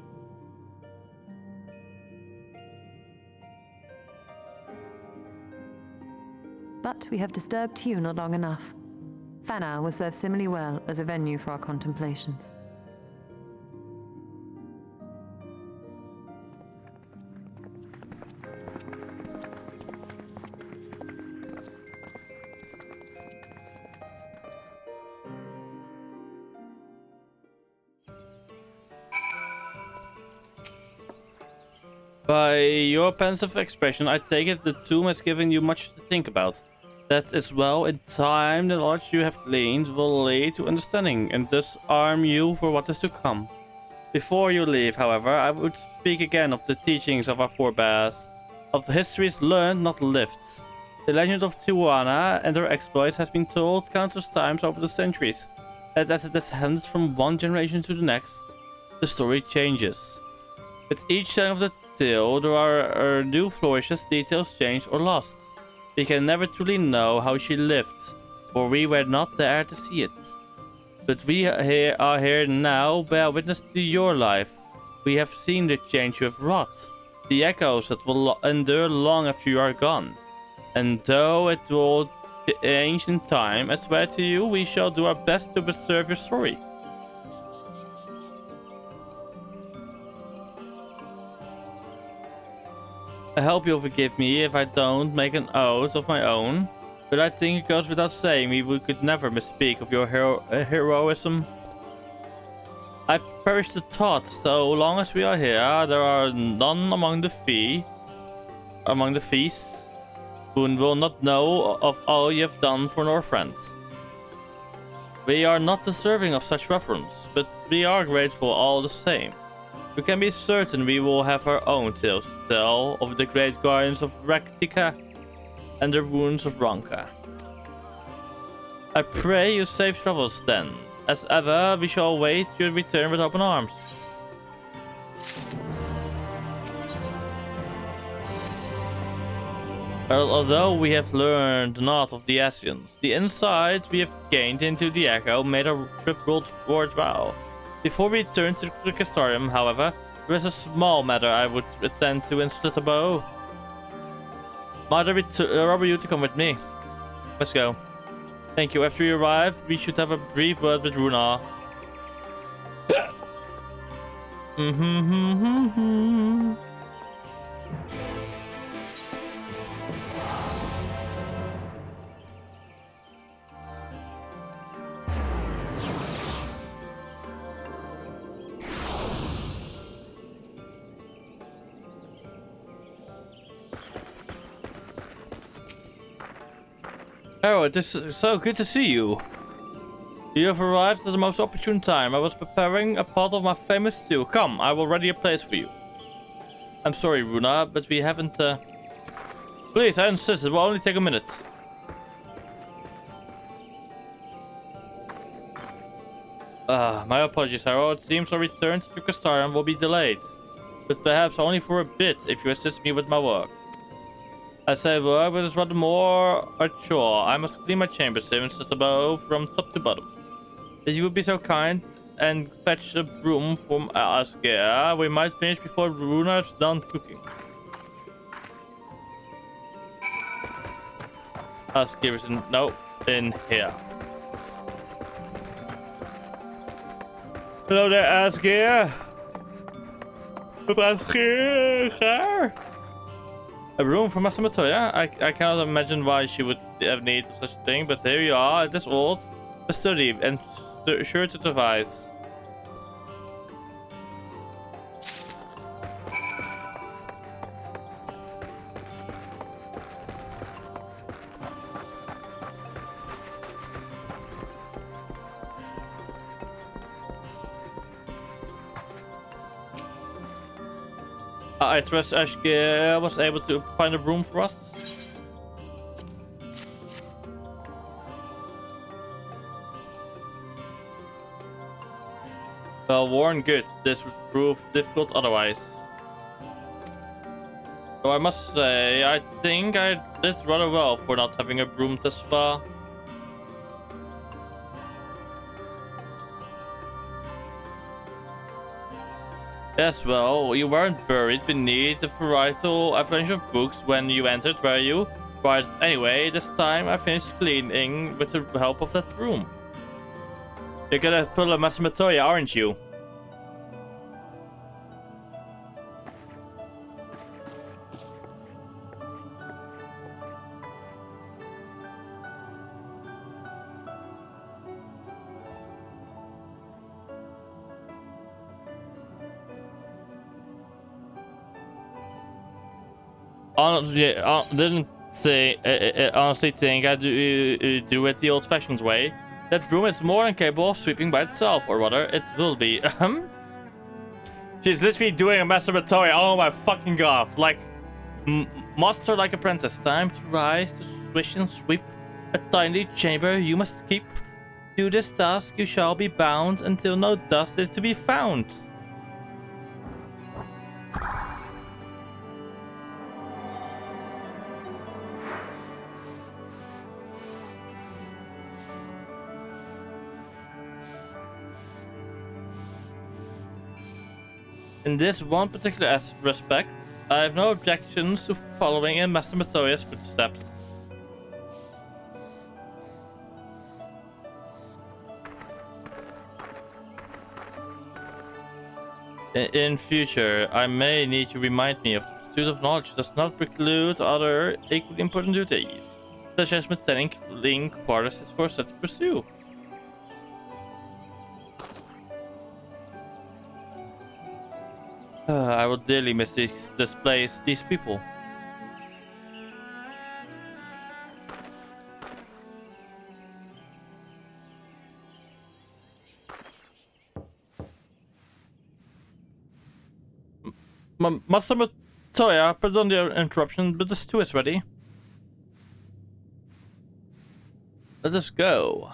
But we have disturbed Tuna long enough. Fana will serve similarly well as a venue for our contemplations. By your pensive expression, I take it the tomb has given you much to think about. That as well, in time, the knowledge you have gleaned will lead to understanding and thus arm you for what is to come. Before you leave, however, I would speak again of the teachings of our forebears, of histories learned, not lived. The legend of Tijuana and her exploits has been told countless times over the centuries, and as it descends from one generation to the next, the story changes. With each telling of the tale, there are new flourishes, details changed or lost. We can never truly know how she lived, for we were not there to see it. But we are here now, bear witness to your life. We have seen the change you have wrought, the echoes that will endure long after you are gone. And though it will change in time, I swear to you, we shall do our best to preserve your story. I hope you'll forgive me if I don't make an oath of my own, but I think it goes without saying we could never misspeak of your heroism. I perish the thought, so long as we are here, there are none among the feasts who will not know of all you have done for our friends. We are not deserving of such reverence, but we are grateful all the same. We can be certain we will have our own tales to tell of the great guardians of Raktika and the wounds of Ronka. I pray you safe travels then. As ever, we shall await your return with open arms. Well, although we have learned naught of the Asians, the insight we have gained into the Echo made our trip worthwhile. Before we return to the Castarium, however, there is a small matter I would attend to in Splitterbow. Might I robber you to come with me? Let's go. Thank you. After you arrive, we should have a brief word with Runa. Harold, it is so good to see you. You have arrived at the most opportune time. I was preparing a pot of my famous stew. Come, I will ready a place for you. I'm sorry, Runa, but we haven't... Please, I insist. It will only take a minute. My apologies, Harold. It seems our return to Kastarian will be delayed. But perhaps only for a bit, if you assist me with my work. I say work, but it's rather more a chore. I must clean my chambers here since above from top to bottom. If you would be so kind and fetch a broom from Asger, we might finish before Runa's done cooking. Asger is in here. Hello there, Asger. Asger. A room for Master Matoya? I cannot imagine why she would have need of such a thing, but here you are, at this old, a sturdy and sure to suffice. I trust Ashke was able to find a room for us. Well, Warren, good. This would prove difficult otherwise. So I must say, I think I did rather well for not having a broom thus far. Yes, well, you weren't buried beneath the varietal avalanche of books when you entered, were you? But anyway, this time I finished cleaning with the help of that broom. You're gonna pull a Master Matoya, aren't you? Honestly think I do it the old-fashioned way. That broom is more than capable of sweeping by itself, or rather, it will be. She's literally doing a Master Matoya. Oh my fucking god! Like, master like apprentice. Time to rise, to swish and sweep a tiny chamber you must keep. Do this task, you shall be bound until no dust is to be found. In this one particular respect, I have no objections to following in Master Matoya's footsteps. In future, I may need to remind me of the pursuit of knowledge does not preclude other equally important duties, such as maintaining link quarters for such to pursue. I will dearly miss this place, these people. Master Matoya, pardon the interruption, but the stew is ready. Let us go.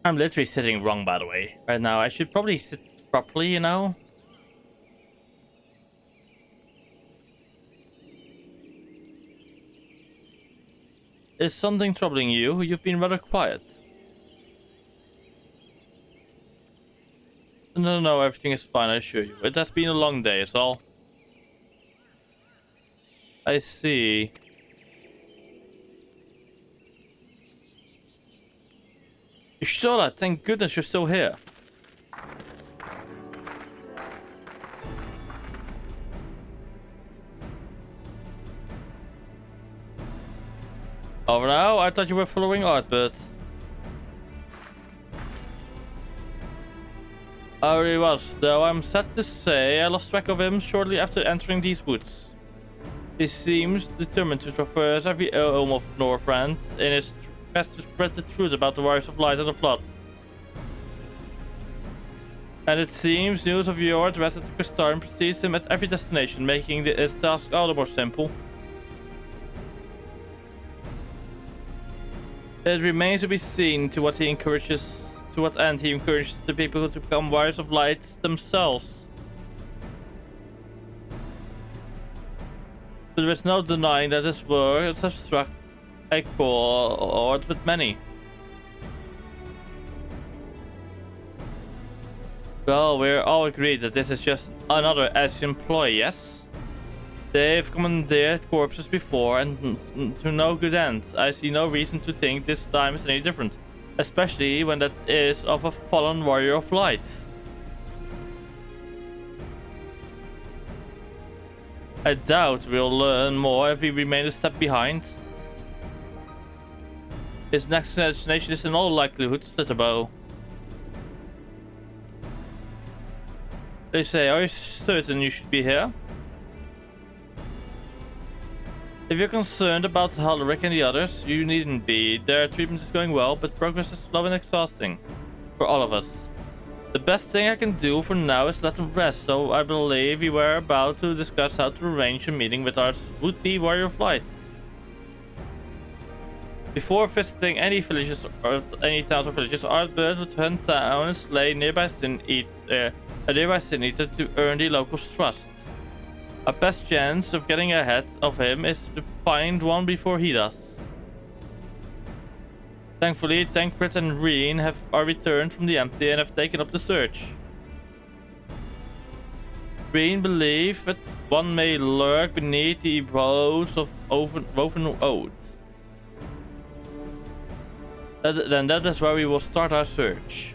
I'm literally sitting wrong, by the way, right now. I should probably sit properly, you know? Is something troubling you? You've been rather quiet. No, everything is fine, I assure you. It has been a long day, is all. I see. Shtola, thank goodness you're still here. Oh no, I thought you were following art, but... I really was, though I'm sad to say I lost track of him shortly after entering these woods. He seems determined to traverse every elm of Northrend in his quest to spread the truth about the Warriors of Light and the Flood. And it seems news of your address at the Crystalline precedes him at every destination, making his task all the more simple. It remains to be seen to what end he encourages the people to become Warriors of Light themselves. But there is no denying that his words have struck a chord with many. Well, we're all agreed that this is just another Ashe employee, yes? They've commandeered corpses before and to no good end. I see no reason to think this time is any different. Especially when that is of a fallen Warrior of Light. I doubt we'll learn more if we remain a step behind. His next destination is in all likelihood Slitterbow. They say, are you certain you should be here? If you're concerned about Halric and the others, you needn't be. Their treatment is going well, but progress is slow and exhausting. For all of us. The best thing I can do for now is let them rest, so I believe we were about to discuss how to arrange a meeting with our would-be Warrior of Light. Before visiting any villages or any towns or villages, Ardbert would hunt down and slay a nearby sin eater to earn the locals' trust. Our best chance of getting ahead of him is to find one before he does. Thankfully, Tancred and Reen are returned from the empty and have taken up the search. Reen believes that one may lurk beneath the rows of woven oats. Then that is where we will start our search.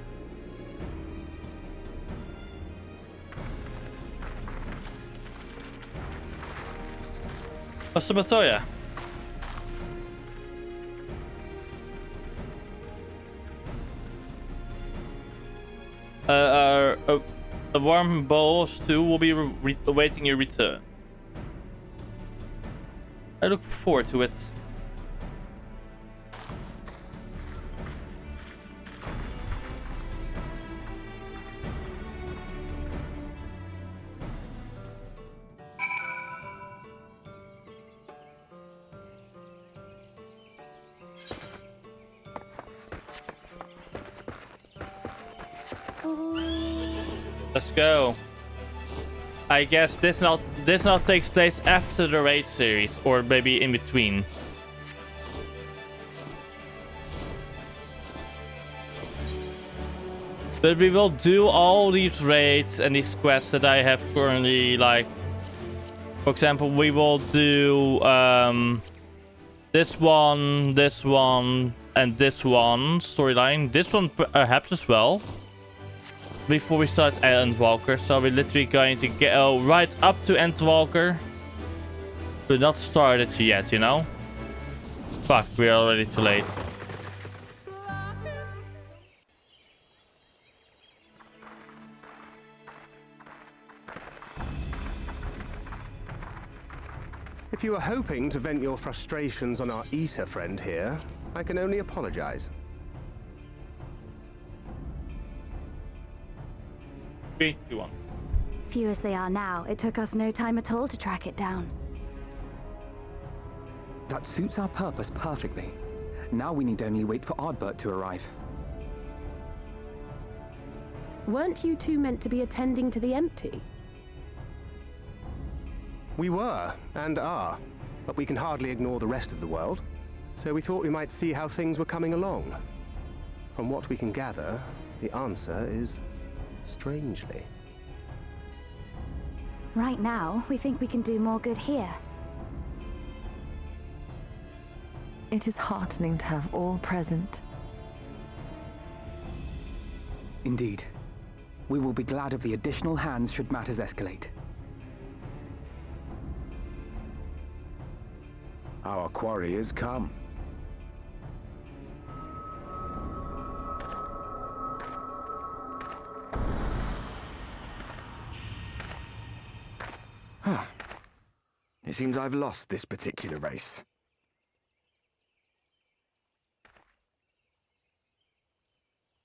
What's the Matoya? A warm bowl of stew will be awaiting your return. I look forward to it. Let's go. I guess this now takes place after the raid series, or maybe in between. But we will do all these raids and these quests that I have currently, like, for example, we will do this one, and this one storyline. This one perhaps as well. Before we start Endwalker, so we're literally going to go right up to Endwalker. But not start it yet, you know? Fuck, we're already too late. If you were hoping to vent your frustrations on our Issa friend here, I can only apologize. 3, 2, 1. Few as they are now, it took us no time at all to track it down. That suits our purpose perfectly. Now we need only wait for Ardbert to arrive. Weren't you two meant to be attending to the empty? We were, and are, but we can hardly ignore the rest of the world. So we thought we might see how things were coming along. From what we can gather, the answer is strangely. Right now, we think we can do more good here. It is heartening to have all present. Indeed. We will be glad of the additional hands should matters escalate. Our quarry has come. It seems I've lost this particular race.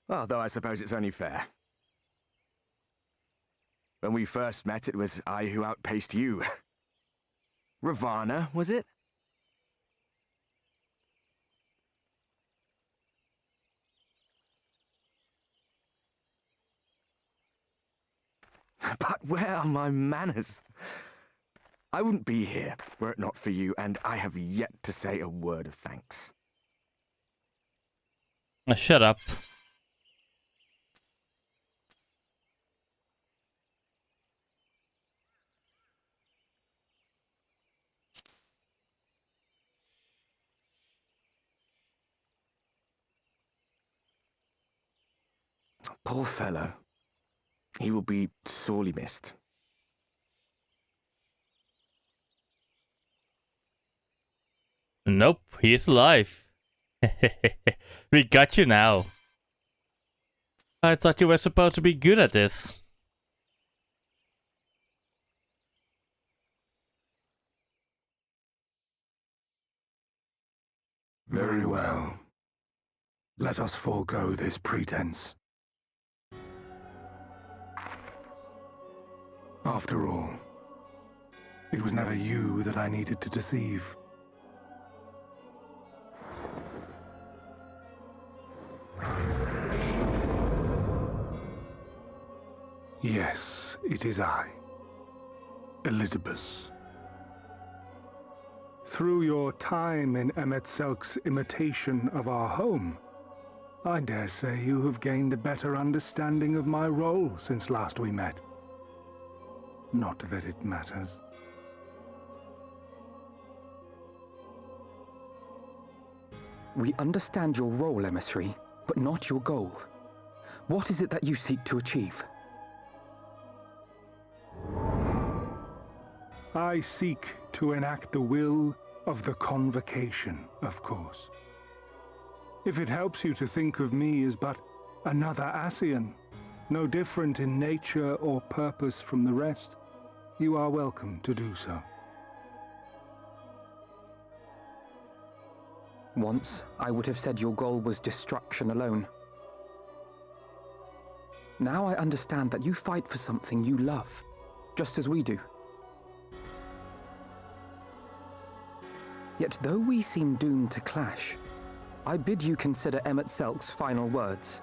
Although I suppose it's only fair. When we first met, it was I who outpaced you. Ravana, was it? But where are my manners? I wouldn't be here were it not for you, and I have yet to say a word of thanks. Shut up. Poor fellow. He will be sorely missed. Nope, he is alive. We got you now. I thought you were supposed to be good at this. Very well. Let us forego this pretense. After all, it was never you that I needed to deceive. Yes, it is I, Elizabeth. Through your time in Emetzelk's imitation of our home, I dare say you have gained a better understanding of my role since last we met. Not that it matters. We understand your role, emissary, but not your goal. What is it that you seek to achieve? I seek to enact the will of the Convocation, of course. If it helps you to think of me as but another Ascian, no different in nature or purpose from the rest, you are welcome to do so. Once, I would have said your goal was destruction alone. Now I understand that you fight for something you love, just as we do. Yet though we seem doomed to clash, I bid you consider Emetzelk's final words.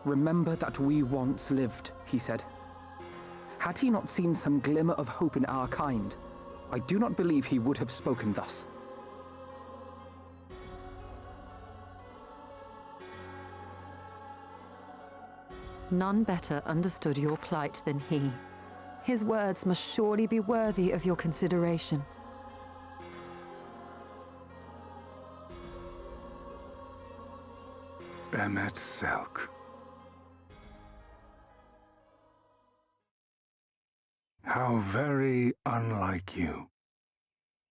Remember that we once lived, he said. Had he not seen some glimmer of hope in our kind, I do not believe he would have spoken thus. None better understood your plight than he. His words must surely be worthy of your consideration. Emetzelk. How very unlike you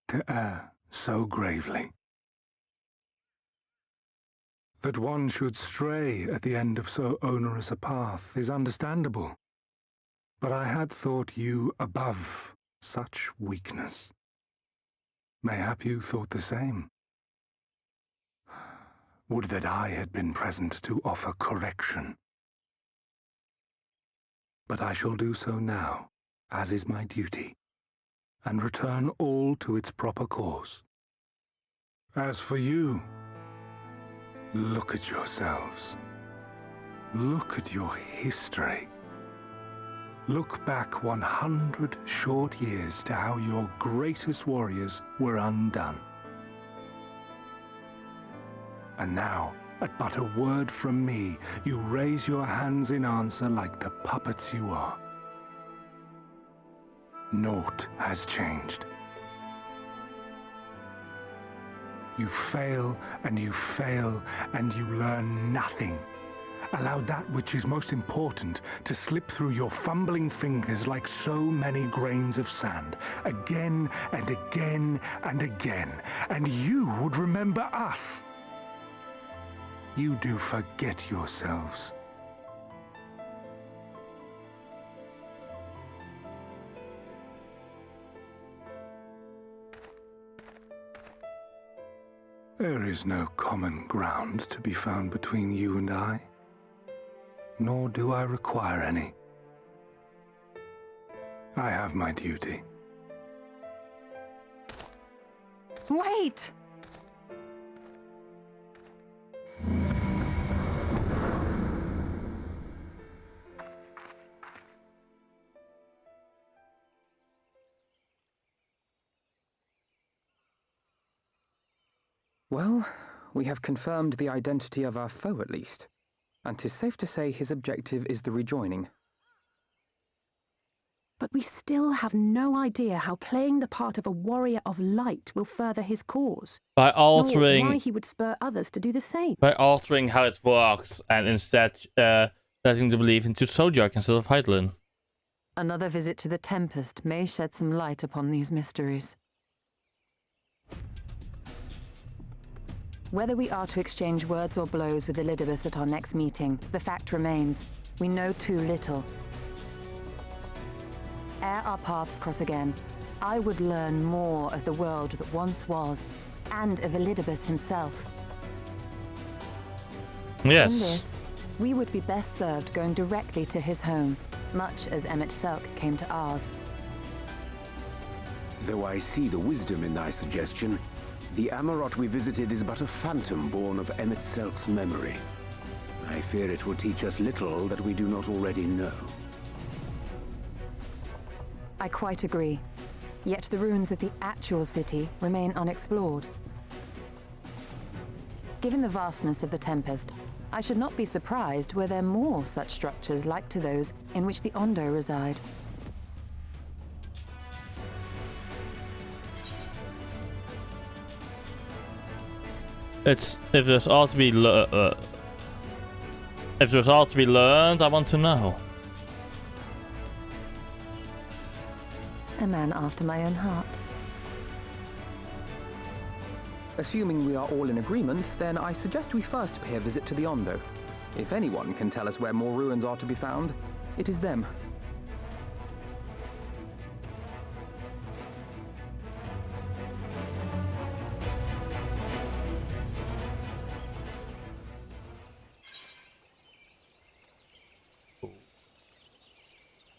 to err so gravely. That one should stray at the end of so onerous a path is understandable, but I had thought you above such weakness. Mayhap you thought the same. Would that I had been present to offer correction. But I shall do so now, as is my duty, and return all to its proper course. As for you, look at yourselves. Look at your history. Look back 100 short years to how your greatest warriors were undone. And now, at but a word from me, you raise your hands in answer like the puppets you are. Naught has changed. You fail, and you fail, and you learn nothing. Allow that which is most important to slip through your fumbling fingers like so many grains of sand, again and again and again, and you would remember us. You do forget yourselves. There is no common ground to be found between you and I, nor do I require any. I have my duty. Wait! Well, we have confirmed the identity of our foe at least, and 'tis safe to say his objective is the rejoining. But we still have no idea how playing the part of a warrior of light will further his cause. By Nor altering why he would spur others to do the same. by altering how it works and instead letting the belief into Zodiac instead of Hydaelyn. Another visit to the Tempest may shed some light upon these mysteries. Whether we are to exchange words or blows with Elidibus at our next meeting, the fact remains, we know too little. Ere our paths cross again, I would learn more of the world that once was, and of Elidibus himself. Yes. In this, we would be best served going directly to his home, much as Emmett Selk came to ours. Though I see the wisdom in thy suggestion, the Amarot we visited is but a phantom born of Emmett Selk's memory. I fear it will teach us little that we do not already know. I quite agree. Yet the ruins of the actual city remain unexplored. Given the vastness of the Tempest, I should not be surprised were there more such structures like to those in which the Ondo reside. If there's all to be if there's all to be learned, I want to know. A man after my own heart. Assuming we are all in agreement, then I suggest we first pay a visit to the Ondo. If anyone can tell us where more ruins are to be found, it is them.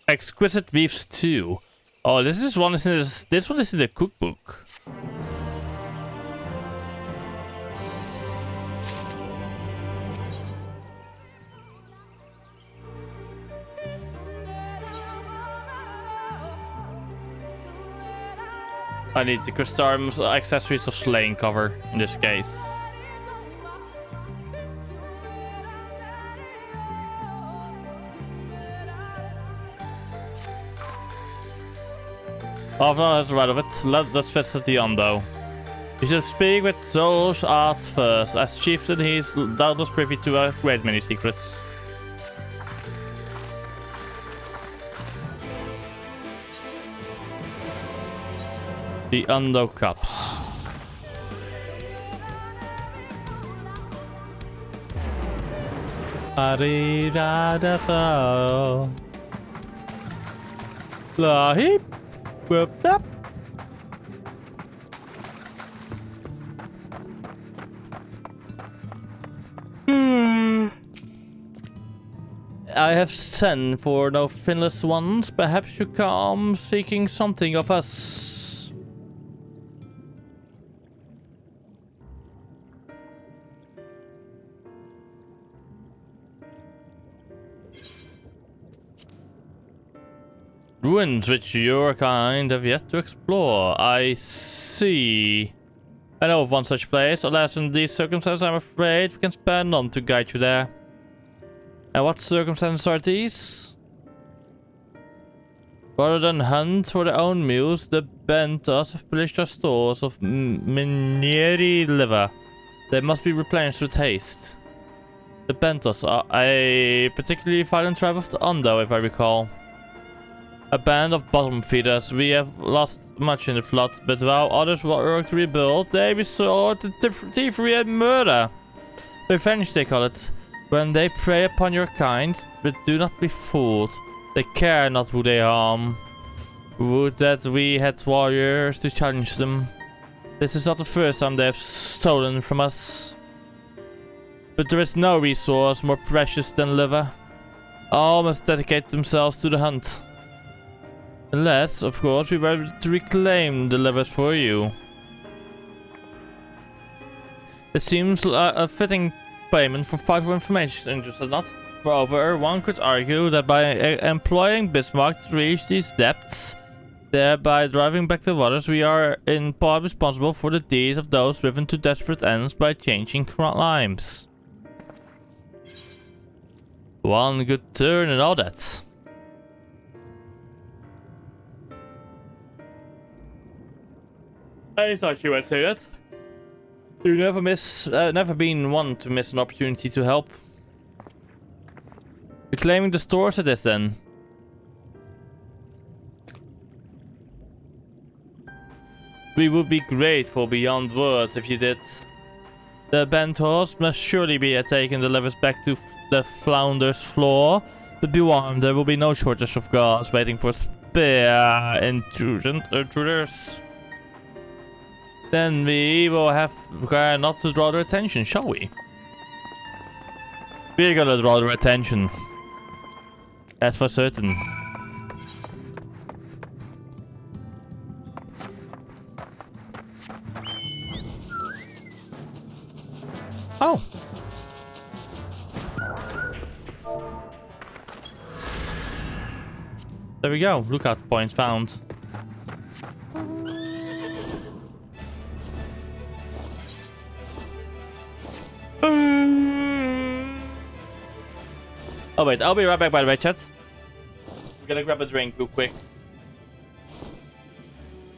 Exquisite beef stew. Oh, this one is in the cookbook. I need the Crystarm's accessories of slaying cover in this case. After has read of it, let us visit the Ondo. We should speak with those arts first. As chieftain, he is doubtless privy to a great many secrets. The Ondo cups. Lahip. Whoop up. I have sent for no finless ones. Perhaps you come seeking something of us. Ruins which your kind have yet to explore. I see. I know of one such place. Alas, in these circumstances, I'm afraid we can spare none to guide you there. And what circumstances are these? Rather than hunt for their own meals, the Bentos have pillaged our stores of Minieri liver. They must be replenished with haste. The Bentos are a particularly violent tribe of the Ondo, if I recall. A band of bottom feeders. We have lost much in the flood, but while others work to rebuild, they resort to thievery and murder. Revenge, they call it. When they prey upon your kind, but do not be fooled. They care not who they harm. Would that we had warriors to challenge them. This is not the first time they have stolen from us. But there is no resource more precious than liver. All must dedicate themselves to the hunt. Unless, of course, we were to reclaim the livers for you. It seems a fitting payment for vital information, does it not? Moreover, one could argue that by employing Bismarck to reach these depths, thereby driving back the waters, we are in part responsible for the deeds of those driven to desperate ends by changing climes. One good turn and all that. I thought you would say that. You never been one to miss an opportunity to help. Reclaiming the stores it is then. We would be grateful beyond words if you did. The bent horse must surely be taking the levers back to the flounder's floor. But be warned, there will be no shortage of guards waiting for spare intruders. Then we will have not to draw their attention, shall we? We're gonna draw their attention. That's for certain. Oh. There we go. Lookout points found. Oh wait, I'll be right back by the way, chat. I'm gonna grab a drink real quick.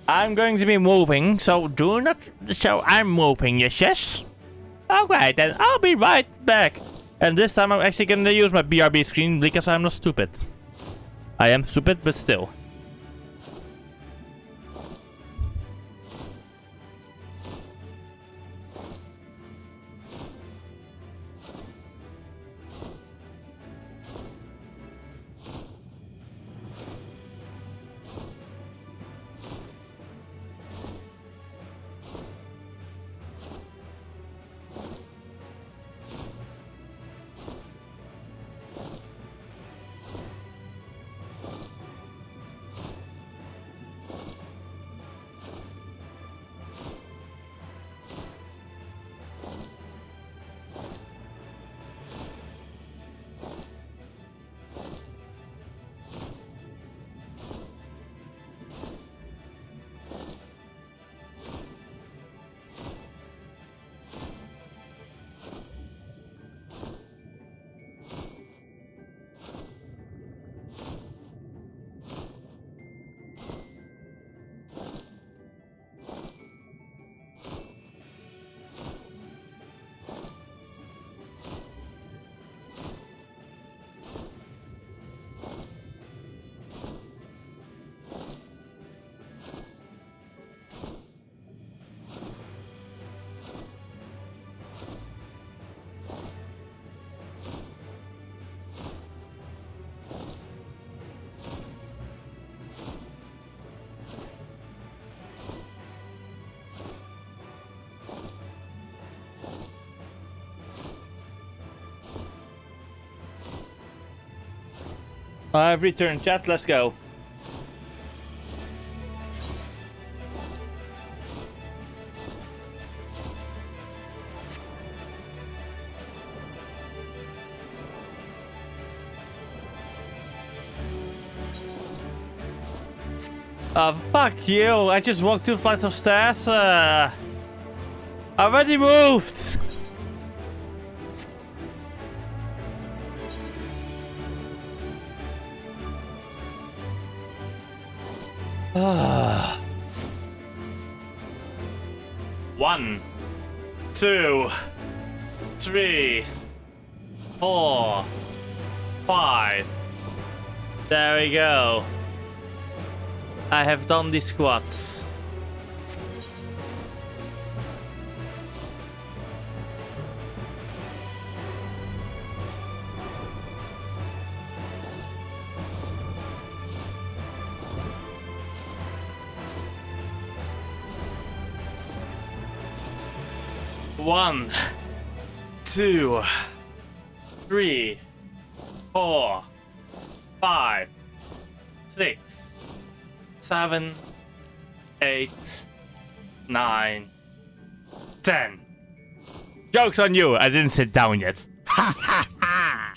I'm going to be moving, so do not... So I'm moving, yes? Okay, then I'll be right back. And this time I'm actually gonna use my BRB screen because I'm not stupid. I am stupid, but still. I've returned, chat. Let's go. Fuck you. I just walked 2 flights of stairs. I already moved. One, 2, 3, 4, 5. There we go. I have done the squats. 1, 2, 3, 4, 5, 6, 7, 8, 9, 10. Joke's on you, I didn't sit down yet. Ha ha ha!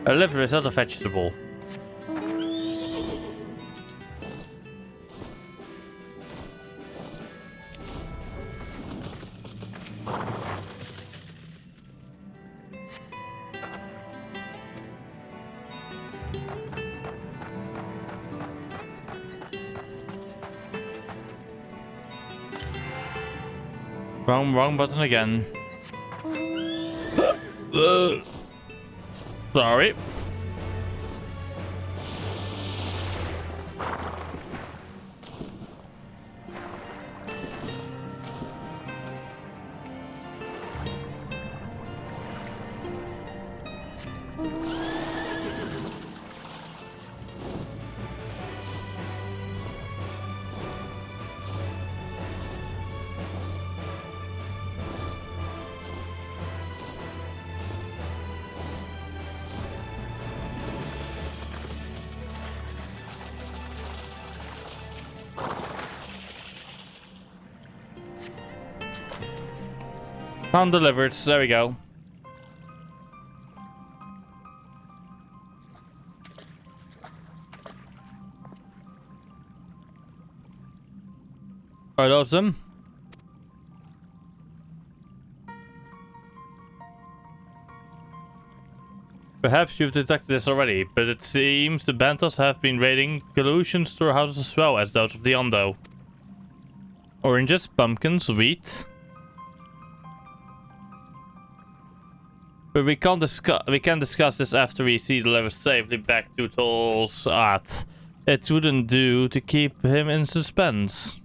A liver is not a vegetable. Wrong button again. Sorry. Found delivered, there we go. Are those them? Perhaps you've detected this already, but it seems the Bantas have been raiding Galushan storehouses as well as those of the Ondo. Oranges, pumpkins, wheat. But we can discuss this after we see the lever safely back to Tol's art. It wouldn't do to keep him in suspense.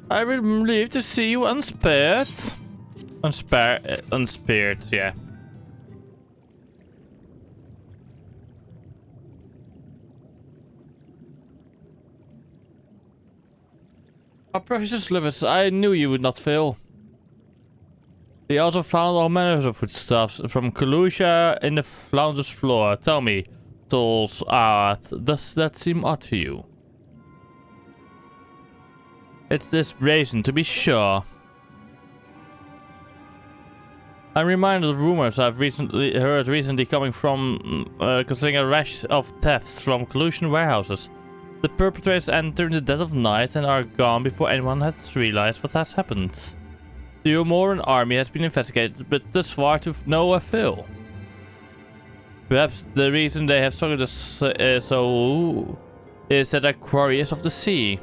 I would relieved to see you unspared. Unspared, yeah. Our precious livers, I knew you would not fail. They also found all manners of foodstuffs from Kalusha in the flounder's floor. Tell me, Tol's art, does that seem odd to you? It's this brazen, to be sure. I'm reminded of rumors I've recently coming from concerning a rash of thefts from Kalushan warehouses. The perpetrators enter in the dead of night and are gone before anyone has realized what has happened. The Umoran army has been investigated, but thus far to no avail. Perhaps the reason they have struggled so is that they're quarries of the sea.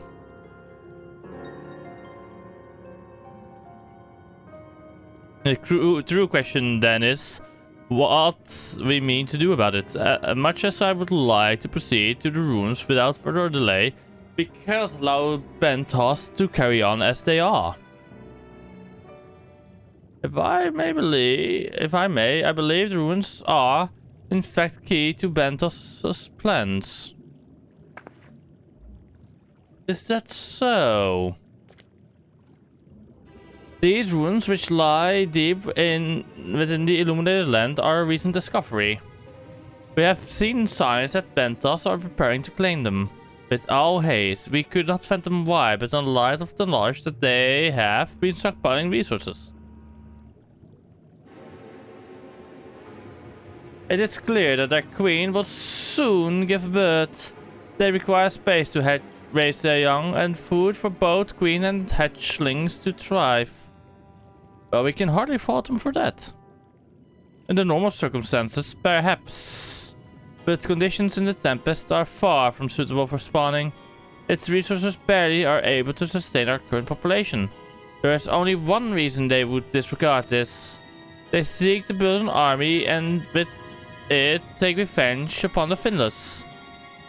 The true question then is what we mean to do about it. Much as I would like to proceed to the ruins without further delay, we cannot allow Bentos to carry on as they are. If I may, I believe the ruins are, in fact, key to Bentos' plans. Is that so? These ruins, which lie deep within the illuminated land, are a recent discovery. We have seen signs that Bentos are preparing to claim them. With all haste, we could not fathom why, but in light of the knowledge that they have been stockpiling resources. It is clear that their queen was soon give birth. They require space to raise their young and food for both queen and hatchlings to thrive. Well, we can hardly fault them for that. In the normal circumstances, perhaps. But conditions in the Tempest are far from suitable for spawning. Its resources barely are able to sustain our current population. There is only one reason they would disregard this. They seek to build an army and with it take revenge upon the Finless.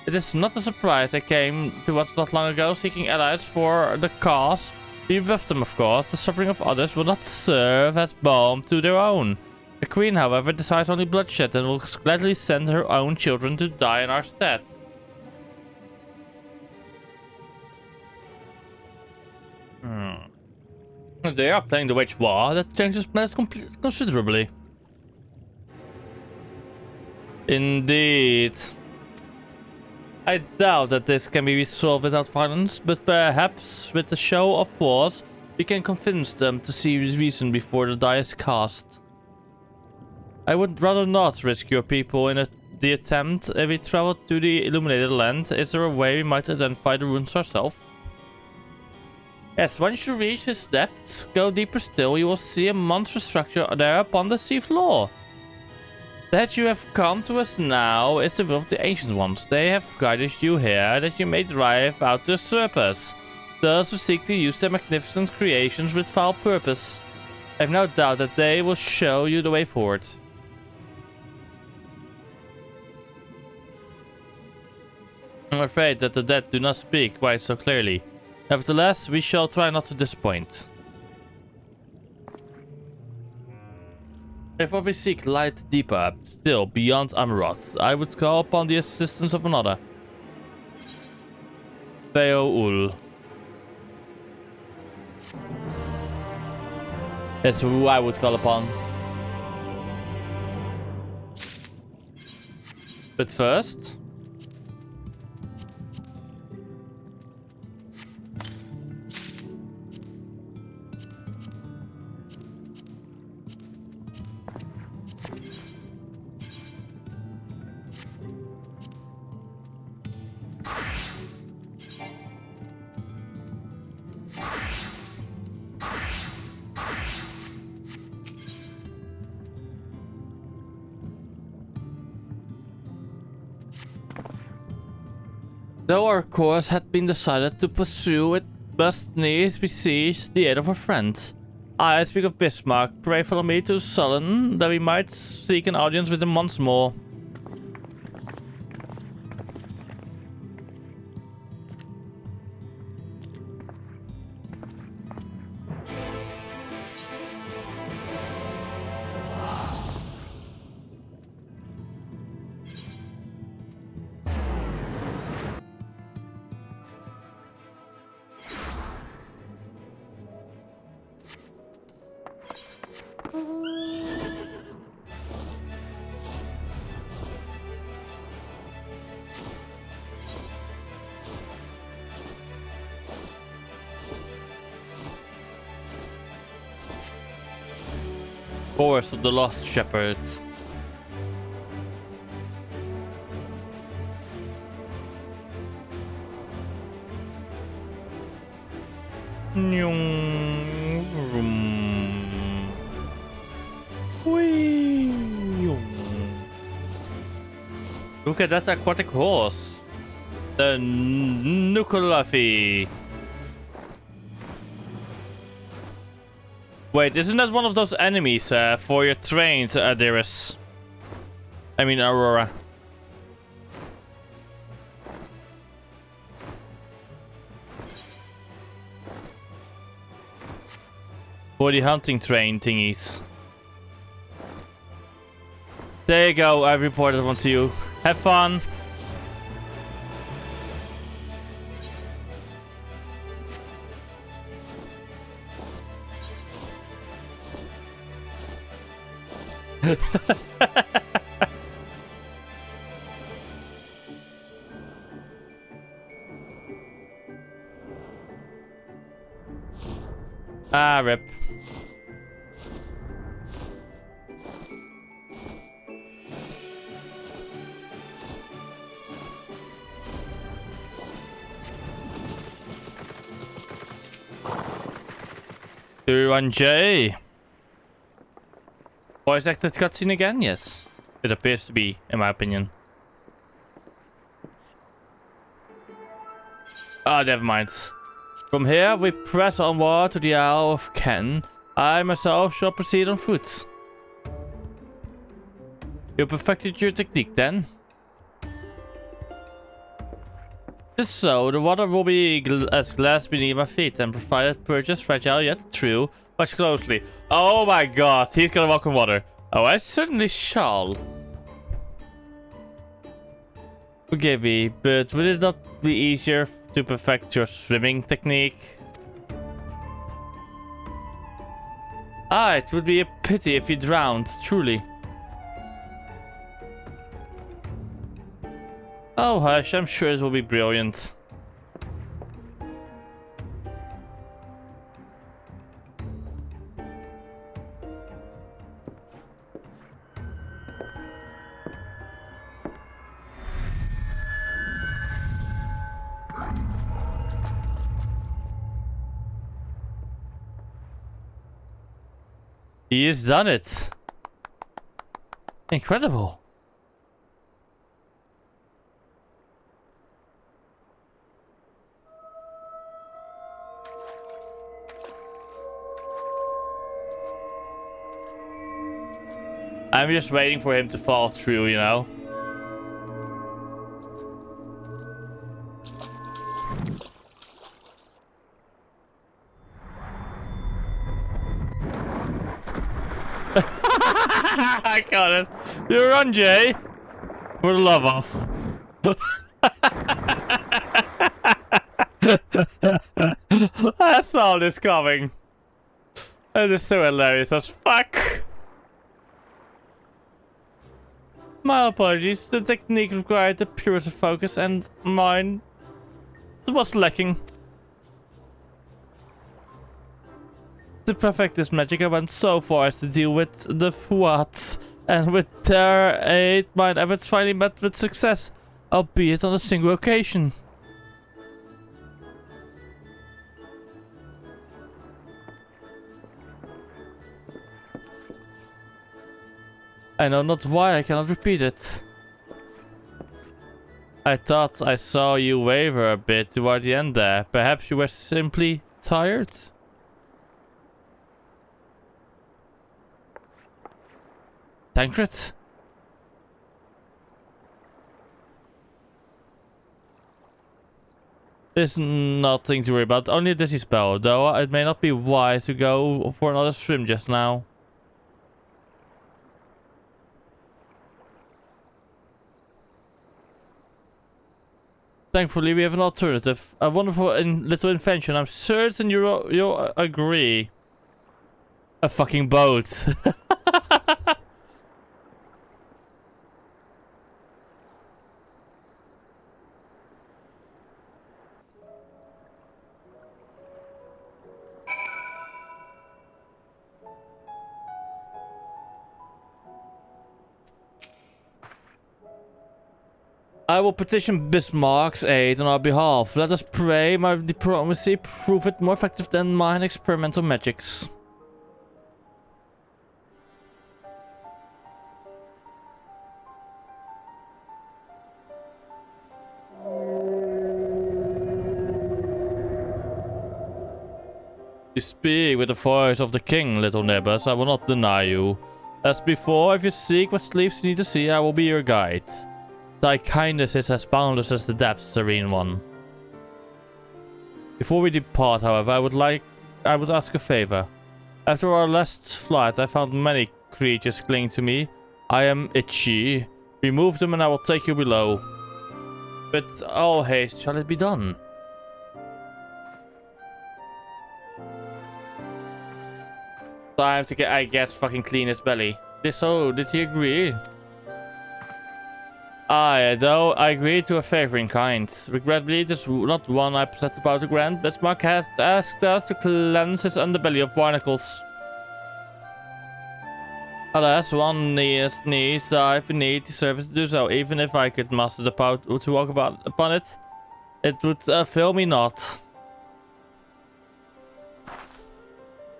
It is not a surprise they came to us not long ago seeking allies for the cause. We rebuffed them, of course. The suffering of others will not serve as balm to their own. The queen, however, desires only bloodshed and will gladly send her own children to die in our stead. If they are planning to wage war, that changes plans considerably. Indeed. I doubt that this can be resolved without violence, but perhaps with the show of force, we can convince them to see reason before the die is cast. I would rather not risk your people in the attempt. If we travel to the illuminated land, is there a way we might identify the ruins ourselves? Yes, once you reach its depths, go deeper still, you will see a monstrous structure there upon the sea floor. That you have come to us now is the will of the ancient ones. They have guided you here that you may drive out their usurpers, those who seek to use their magnificent creations with foul purpose. I have no doubt that they will show you the way forward. I'm afraid that the dead do not speak quite so clearly. Nevertheless, we shall try not to disappoint. Therefore we seek light deeper, still beyond Amaroth. I would call upon the assistance of another. Theoul. That's who I would call upon. But first... Though our course had been decided to pursue, it must needs beseech the aid of a friend. I speak of Bismarck. Pray follow me to Sullen, that we might seek an audience with him once more. Forest of the Lost Shepherds. Look at that aquatic horse. The Nukulafi. Wait, isn't that one of those enemies for your train, Darius? I mean, Aurora. For the hunting train thingies. There you go, I reported one to you. Have fun! Ah, rip. 1J. Voice acted cutscene again? Yes. It appears to be, in my opinion. Ah, never mind. From here, we press onward to the Isle of Ken. I myself shall proceed on foot. You perfected your technique then? Just so, the water will be as glass beneath my feet, and provided purchase fragile yet true. Watch closely. Oh my god, he's gonna walk on water. Oh, I certainly shall. Forgive me, but would it not be easier to perfect your swimming technique? Ah, it would be a pity if you drowned, truly. Oh hush, I'm sure it will be brilliant. He has done it. Incredible. I'm just waiting for him to fall through, you know? I got it. You're on, Jay. For the love of. I saw this coming. That is so hilarious as fuck. My apologies. The technique required the purest of focus, and mine was lacking. To perfect this magic, I went so far as to deal with the Fuat, and with their aid, my efforts finally met with success, albeit on a single occasion. I know not why I cannot repeat it. I thought I saw you waver a bit toward the end there. Perhaps you were simply tired? Tancred? There's nothing to worry about, only a dizzy spell, though it may not be wise to go for another swim just now. Thankfully, we have an alternative. A wonderful little invention. I'm certain you'll agree. A fucking boat. I will petition Bismarck's aid on our behalf. Let us pray my diplomacy prove it more effective than mine experimental magics. You speak with the voice of the king, little neighbors. I will not deny you. As before, if you seek what sleeps you need to see, I will be your guide. Thy kindness is as boundless as the depths, serene one. Before we depart, however, I would ask a favor. After our last flight, I found many creatures clinging to me. I am itchy. Remove them and I will take you below. With all haste shall it be done. Time to get, I guess, fucking clean his belly. Did he agree? Though I agreed to a favor in kind. Regrettably, it is not one I set about to grant. Bismarck has asked us to cleanse his underbelly of barnacles. Alas, one knees dive beneath the surface to do so. Even if I could master the power to walk upon it, it would fill me not.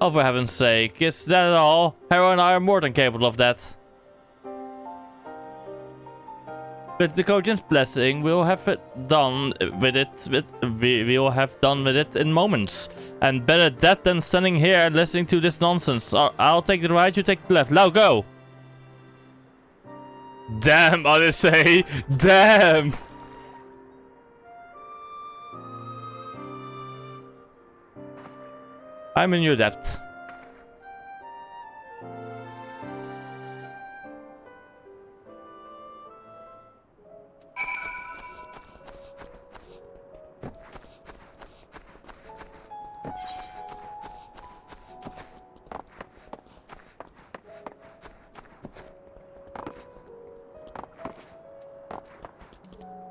Oh, for heaven's sake, is that all? Hero and I are more than capable of that. With the Kojin's blessing, we'll have it done with it. We'll have done with it in moments. And better that than standing here and listening to this nonsense. I'll take the right, you take the left. Now go! Damn, Odyssey! Damn! I'm in your debt.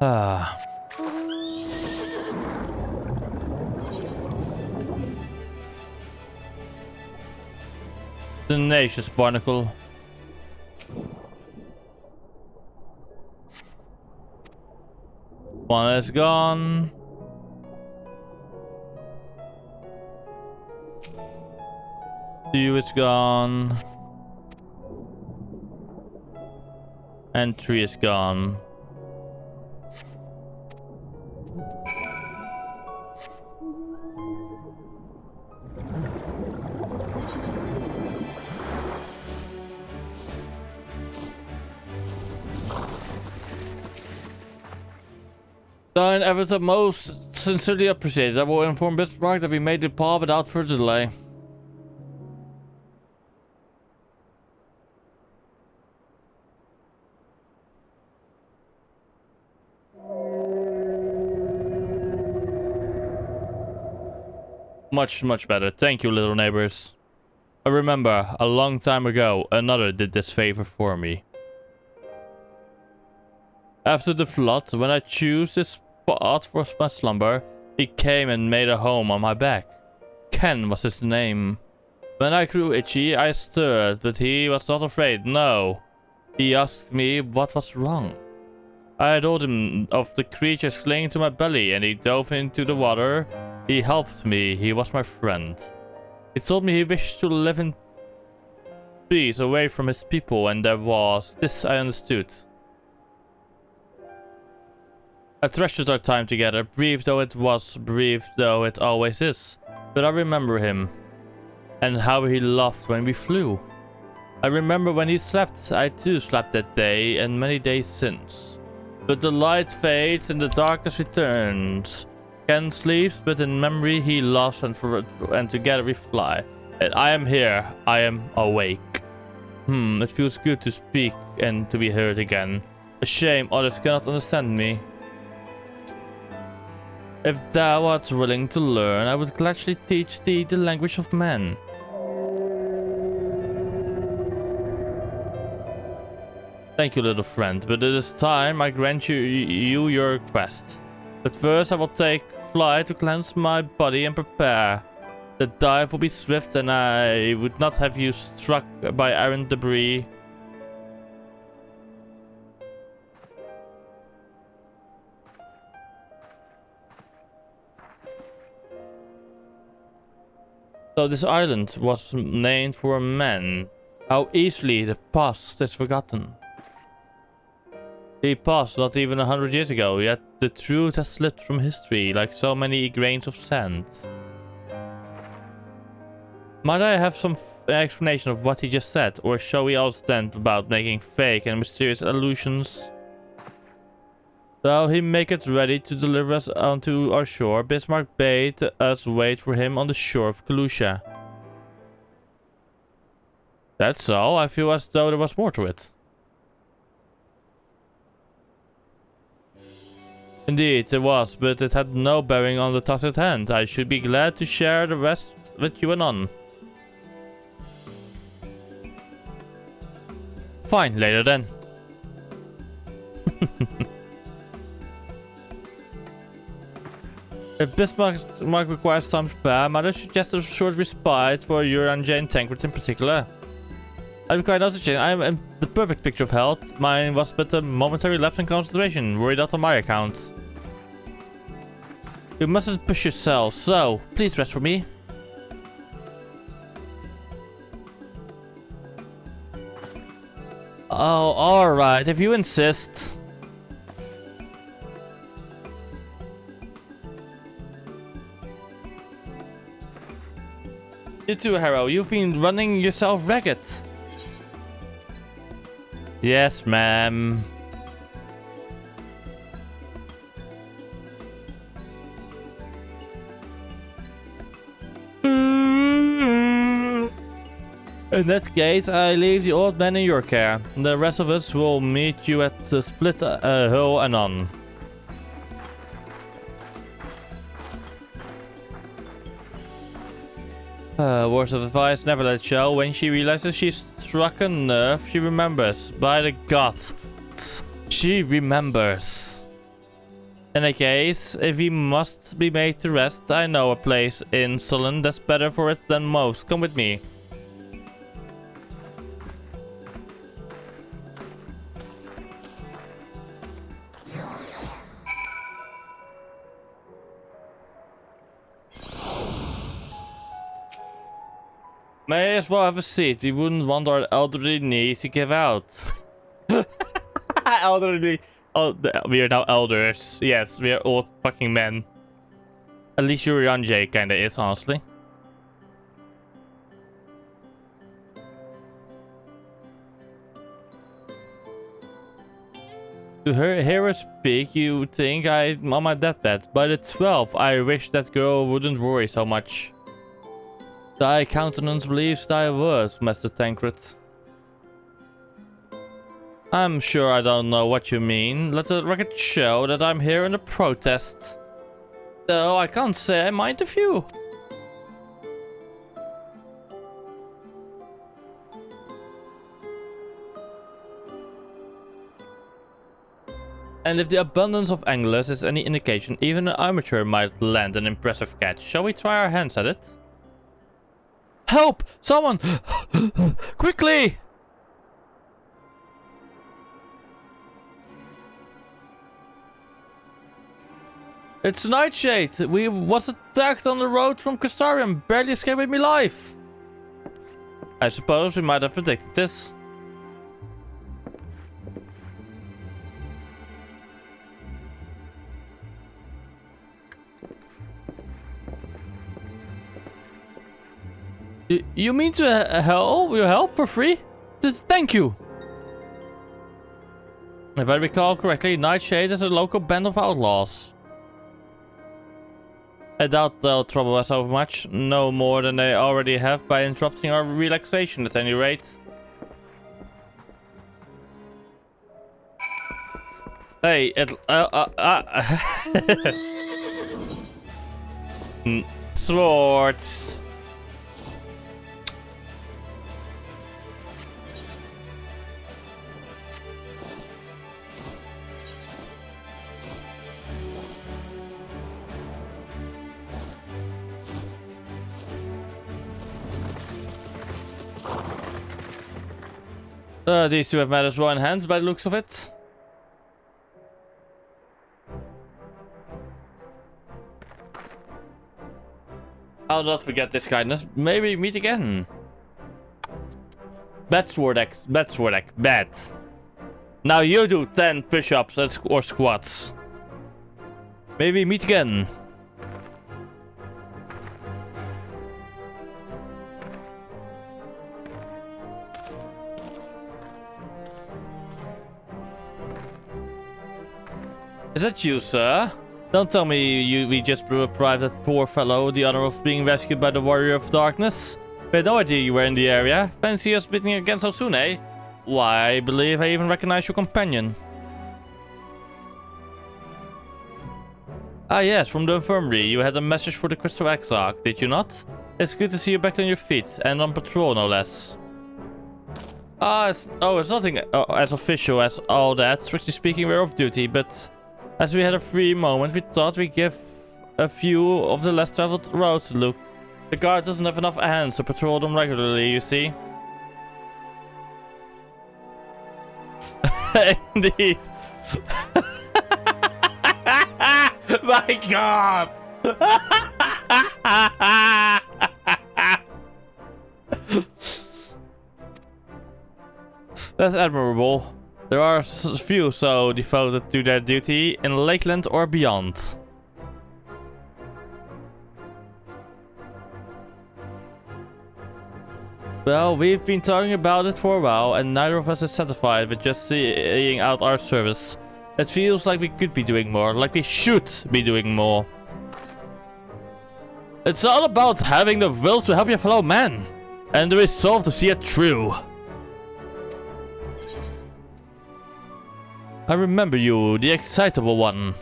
Ah. Tenacious barnacle. One is gone. Two is gone. And 3 is gone. Thine efforts are most sincerely appreciated. I will inform Bismarck that we made the paw without further delay. Much better. Thank you, little neighbors. I remember, a long time ago, another did this favor for me. After the flood, when I chose this spot for my slumber, he came and made a home on my back. Ken was his name. When I grew itchy, I stirred, but he was not afraid, no. He asked me what was wrong. I told him of the creatures clinging to my belly, and he dove into the water. He helped me, he was my friend. He told me he wished to live in peace away from his people, and there was this I understood. I treasured our time together, brief though it was, brief though it always is. But I remember him, and how he laughed when we flew. I remember when he slept, I too slept that day, and many days since. But the light fades and the darkness returns. Ken sleeps, but in memory he laughs, and together we fly. And I am here, I am awake. It feels good to speak and to be heard again. A shame others cannot understand me. If thou art willing to learn, I would gladly teach thee the language of men. Thank you, little friend, but it is time I grant you your request. But first I will take flight to cleanse my body and prepare. The dive will be swift, and I would not have you struck by errant debris. So this island was named for a man. How easily the past is forgotten. He passed not even 100 years ago, yet the truth has slipped from history like so many grains of sand. Might I have some explanation of what he just said, or shall we all stand about making fake and mysterious allusions? Though he maketh ready to deliver us onto our shore, Bismarck bade us wait for him on the shore of Kalusha. That's all. I feel as though there was more to it. Indeed, there was, but it had no bearing on the task at hand. I should be glad to share the rest with you anon. Fine, later then. If Bismarck requires time to prepare, Mother suggests a short respite for your Jane Tancred in particular. I'm quite honest, I am in the perfect picture of health. Mine was but a momentary lapse in concentration, worried out on my account. You mustn't push yourself, so please rest for me. Oh, alright, if you insist. You too, Harrow. You've been running yourself ragged. Yes, ma'am. In that case, I leave the old man in your care. The rest of us will meet you at the split hill anon. Words of advice, never let it show. When she realizes she's struck a nerve, she remembers. By the gods, she remembers. In a case, if he must be made to rest, I know a place in Sullen that's better for it than most. Come with me. May as well have a seat. We wouldn't want our elderly knees to give out. Elderly. Oh, we are now elders. Yes, we are old fucking men. At least Urianjay kinda is, honestly. To hear her speak, you think I'm on my deathbed. By the 12th, I wish that girl wouldn't worry so much. Thy countenance believes thy words, Master Tancred. I'm sure I don't know what you mean. Let the record show that I'm here in a protest. Though I can't say I mind a few. And if the abundance of anglers is any indication, even an amateur might land an impressive catch. Shall we try our hands at it? Help! Someone! Quickly! It's Nightshade! We was attacked on the road from Castarium, barely escaped with me life! I suppose we might have predicted this. You mean to help for free? Thank you! If I recall correctly, Nightshade is a local band of outlaws. I doubt they'll trouble us over much. No more than they already have by interrupting our relaxation at any rate. Hey, Swords. These two have matters well in hands by the looks of it. I'll not forget this kindness. Maybe meet again. Bet Swordek, bet. Now you do 10 push-ups or squats. Maybe meet again. Is that you, sir? Don't tell me we just deprived that poor fellow the honor of being rescued by the Warrior of Darkness. We had no idea you were in the area. Fancy us meeting again so soon, eh? Why, I believe I even recognize your companion. Ah yes, from the infirmary. You had a message for the Crystal Exarch, did you not? It's good to see you back on your feet, and on patrol no less. It's nothing as official as all that. Strictly speaking, we're off duty, but as we had a free moment, we thought we'd give a few of the less traveled roads a look. The guard doesn't have enough hands to patrol them regularly, you see. Indeed. My god! That's admirable. There are few so devoted to their duty in Lakeland or beyond. Well, we've been talking about it for a while, and neither of us is satisfied with just seeing out our service. It feels like we could be doing more, like we should be doing more. It's all about having the will to help your fellow man, and the resolve to see it through. I remember you, the excitable one.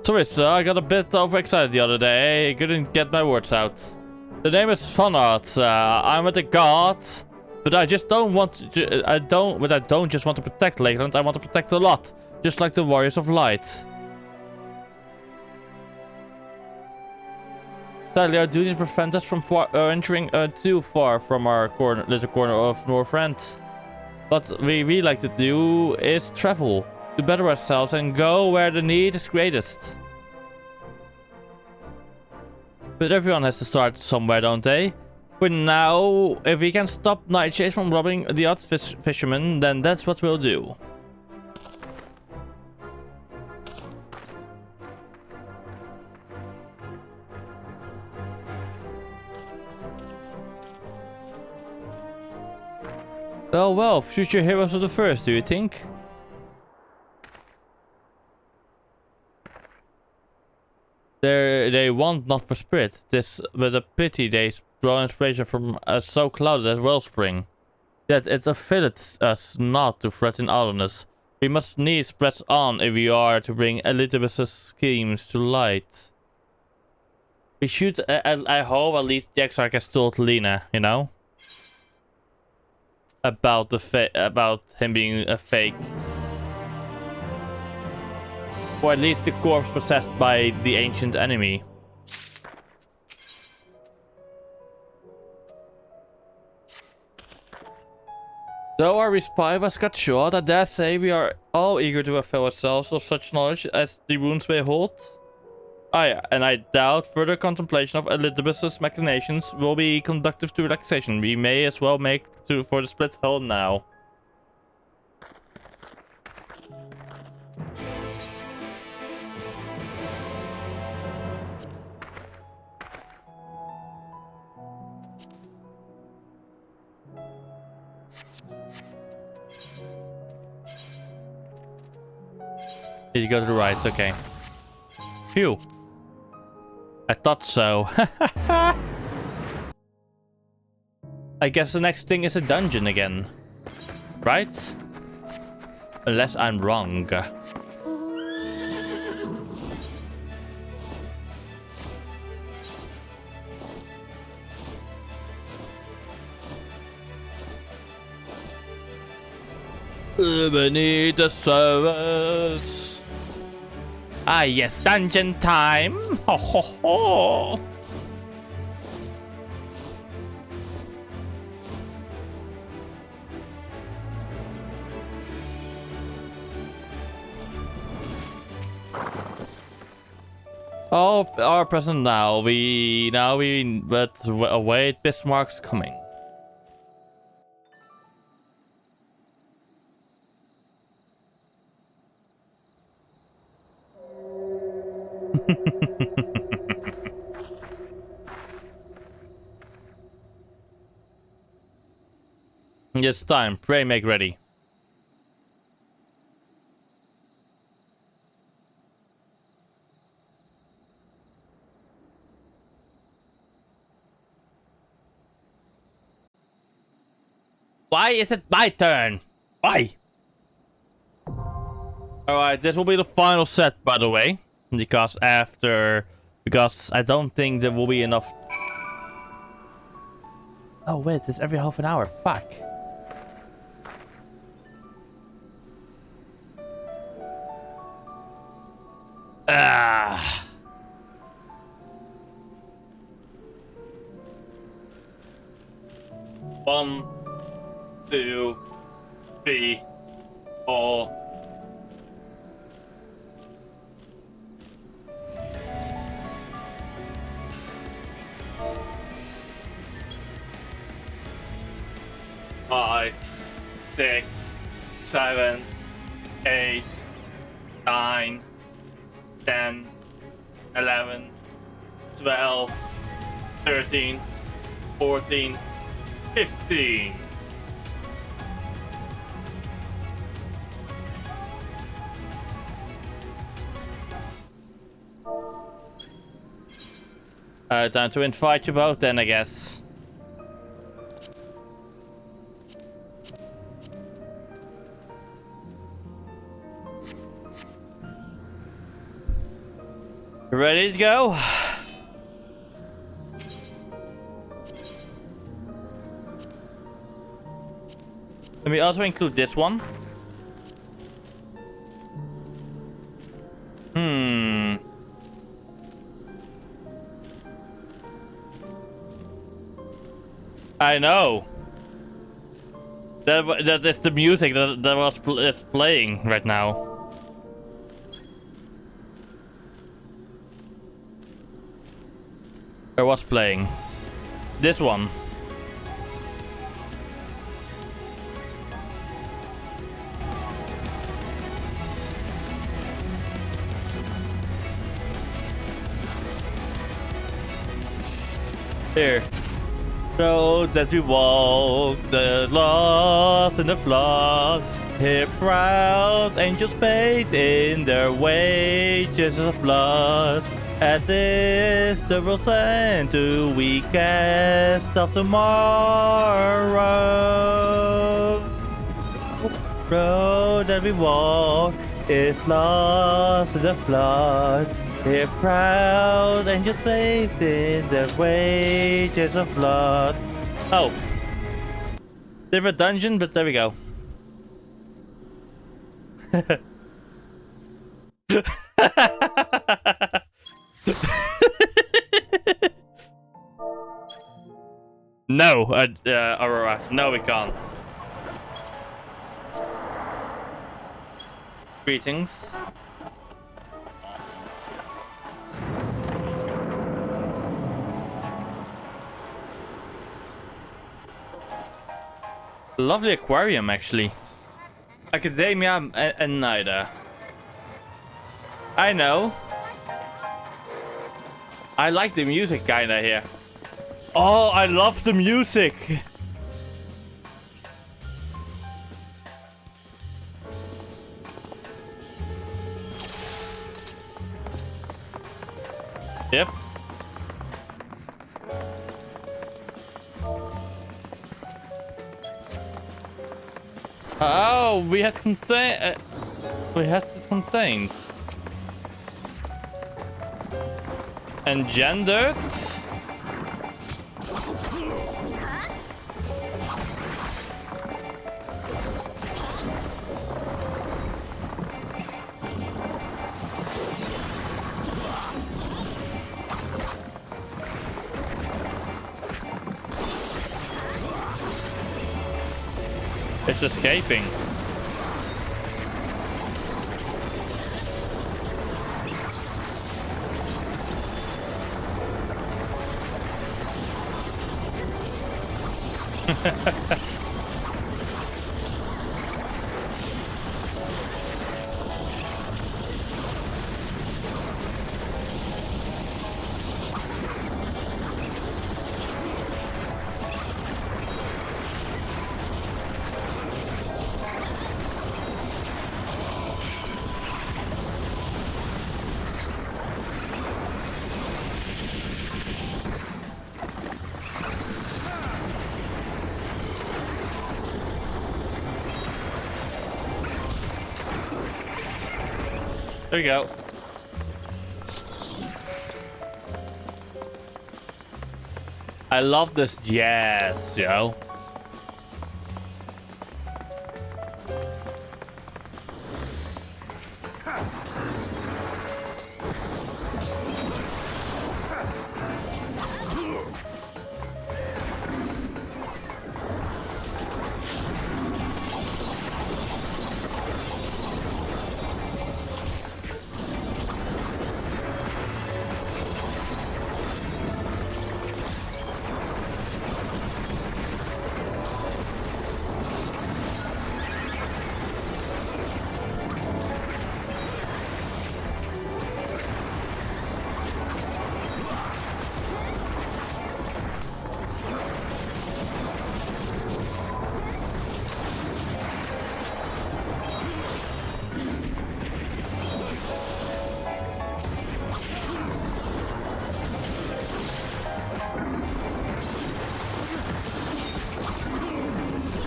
Sorry sir, I got a bit overexcited the other day. I couldn't get my words out. The name is Vanart. I'm with the gods, but I just don't want to, I don't just want to protect Lakeland, I want to protect a lot. Just like the Warriors of Light. Sadly, our duties prevent us from entering too far from our little corner of Northrend. What we really like to do is travel, to better ourselves and go where the need is greatest. But everyone has to start somewhere, don't they? For now, if we can stop Nightshade from robbing the odd fishermen, then that's what we'll do. Well, future heroes of the first, do you think? They want not for spirit, but a pity they draw inspiration from a so clouded as wellspring. That it affiliates us not to threaten idleness. We must needs press on if we are to bring Elizabeth's schemes to light. We should, I hope at least the Exarch has told Lena, you know? About him being a fake. Or at least the corpse possessed by the ancient enemy. Though our respite was cut short, I dare say we are all eager to avail ourselves of such knowledge as the runes may hold. And I doubt further contemplation of Elizabeth's machinations will be conducive to relaxation. We may as well make for the split hull now. Did you go to the right? Okay. Phew. I thought so. I guess the next thing is a dungeon again. Right? Unless I'm wrong. Beneath the surface. Ah yes, dungeon time! Ho ho ho! Oh, our present now. But await Bismarck's coming. It's time. Pray, make ready. Why is it my turn? Why? Alright, this will be the final set, by the way. Because I don't think there will be enough. Oh wait, it's every half an hour. Fuck. Ah. One, 2, 3, 4. 5, 6, 7, 8, 9, 10, 11, 12, 13, 14, 15. Time to invite you both then, I guess. Ready to go? Let me also include this one. I know. That is the music that is playing right now. Or was playing. This one. Here. Road that we walk, the lost in the flood. Here proud angels bathe in their wages of blood. At this the world's end do we cast off tomorrow. Road that we walk is lost in the flood. Here proud angels bathed in their wages of blood. Oh. Different dungeon, but there we go. No, Aurora. No, we can't. Greetings. Lovely aquarium, actually. Academia and neither. I know. I like the music kinda here. Oh, I love the music. Yep. Oh, we had it contained. Engendered. It's escaping. There we go. I love this jazz, yo.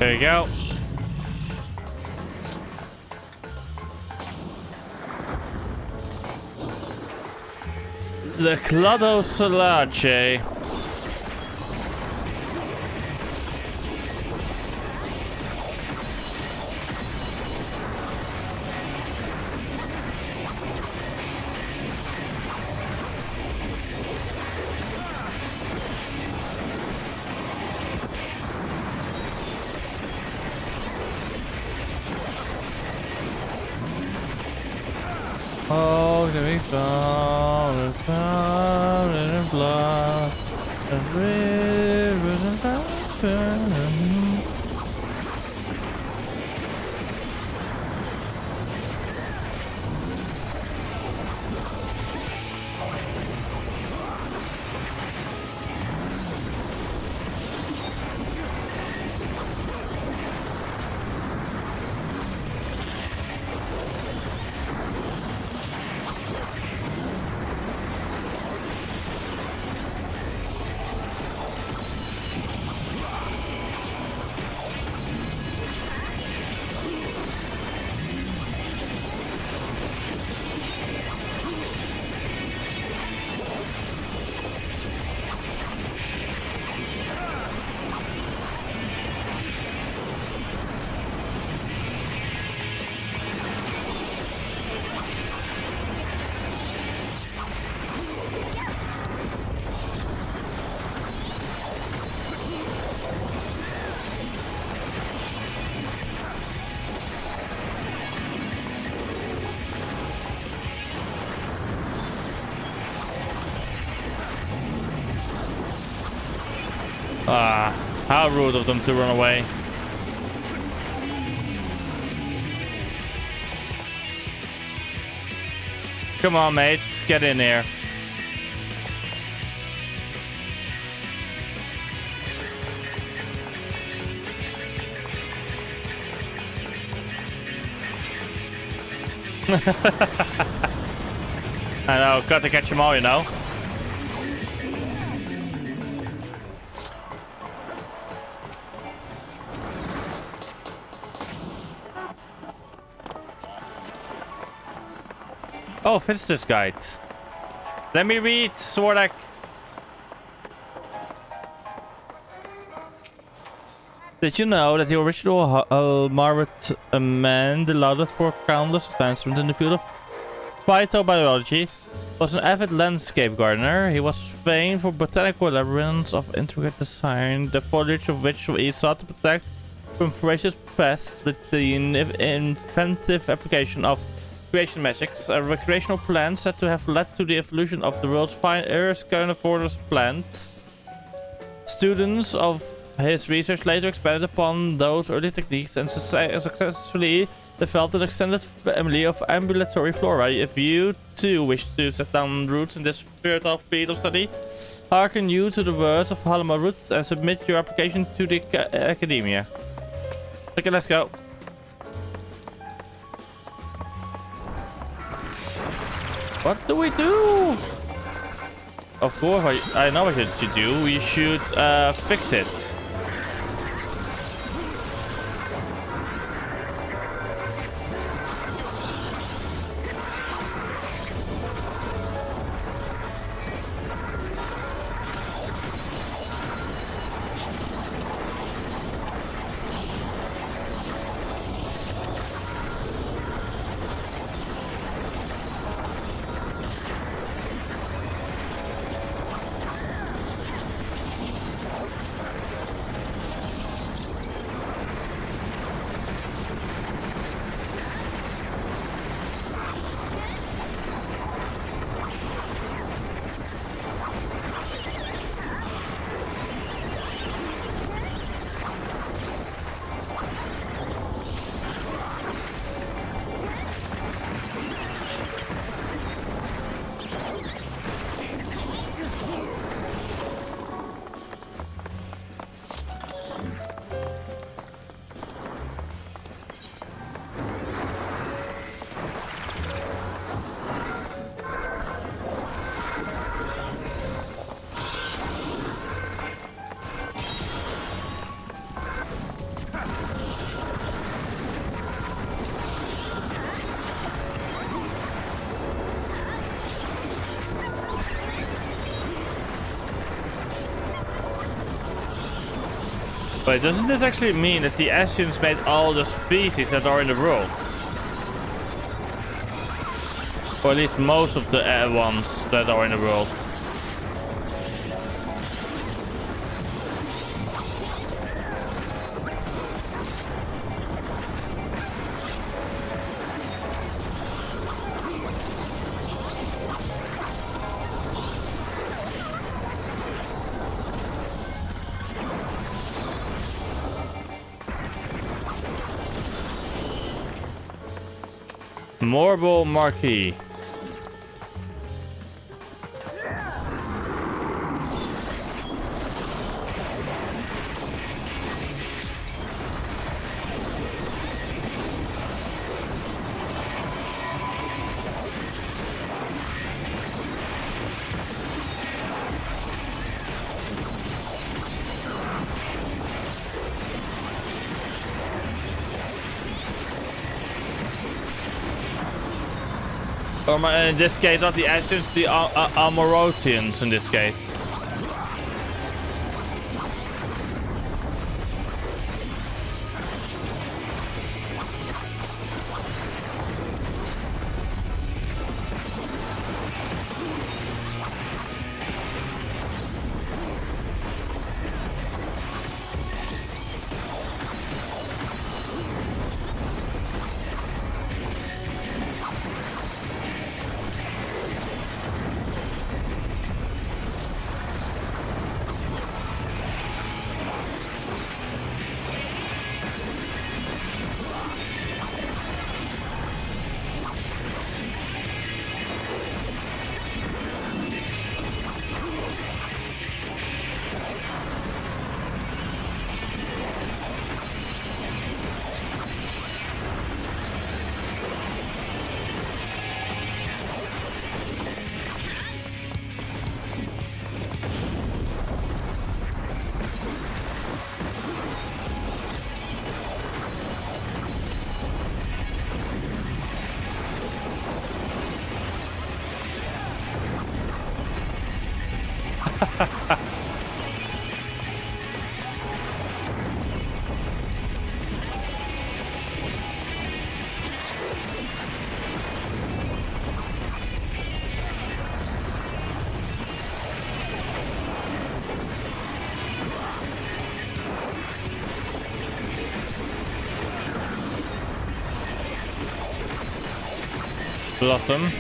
There you go. The Clado Salace. Oh, give me some, in blood, and rivers and fountains. Ah, how rude of them to run away. Come on, mates, get in here. I know, got to catch them all, you know. Oh, visitor's guides. Let me read, Swordek. Did you know that the original Marvet man, the loudest for countless advancements in the field of phytobiology, was an avid landscape gardener. He was famed for botanical labyrinths of intricate design, the foliage of which he sought to protect from voracious pests with the inventive application of creation magics, a recreational plant said to have led to the evolution of the world's finest carnivorous plants. Students of his research later expanded upon those early techniques and successfully developed an extended family of ambulatory flora. If you too wish to set down roots in this fertile field of study, hearken you to the words of Halima Root and submit your application to the academia. Okay, let's go. What do we do? Of course, I know what you should do. We should fix it. Wait, doesn't this actually mean that the Ascians made all the species that are in the world? Or at least most of the ones that are in the world. Marble Marquee. Or in this case, not the Ascians, the Almorotians in this case. Blossom.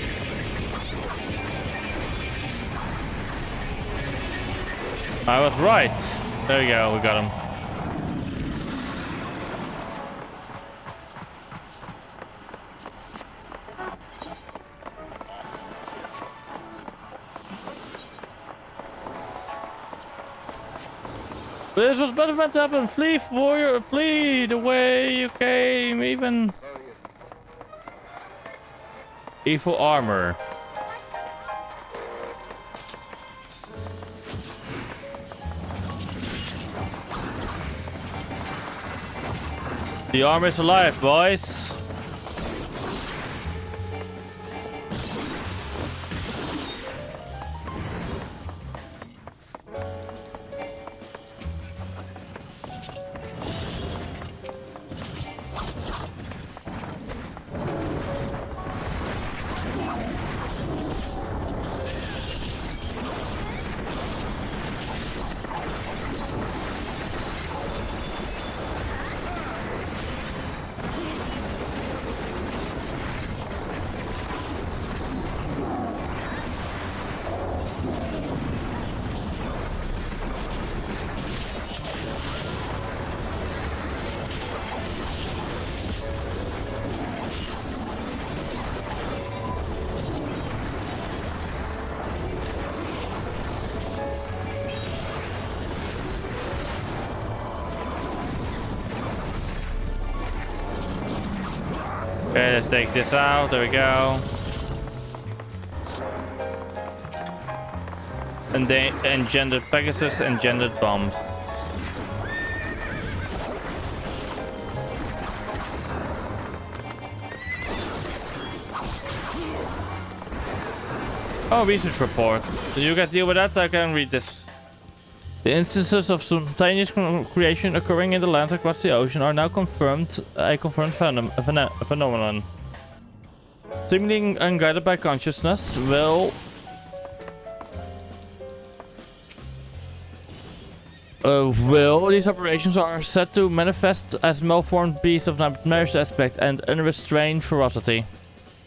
I was right. There we go, we got him. This was better meant to happen. Flee, warrior, flee the way you came, even. Evil armor. The armor is alive, boys. Okay, let's take this out. There we go. And they engendered Pegasus, engendered bombs. Oh, research report. Did you guys deal with that? I can read this. The instances of spontaneous creation occurring in the lands across the ocean are now a confirmed phenomenon. Seemingly unguided by consciousness, these operations are said to manifest as malformed beasts of nightmarish aspect and unrestrained ferocity.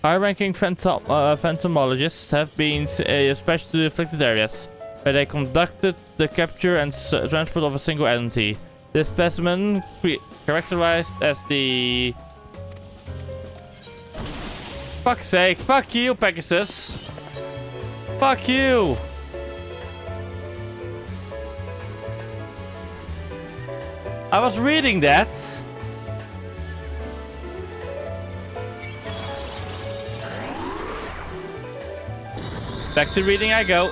High-ranking phantomologists have been dispatched to the afflicted areas, where they conducted the capture and transport of a single entity. This specimen, characterized as the... Fuck's sake, fuck you, Pegasus! Fuck you! I was reading that. Back to reading I go.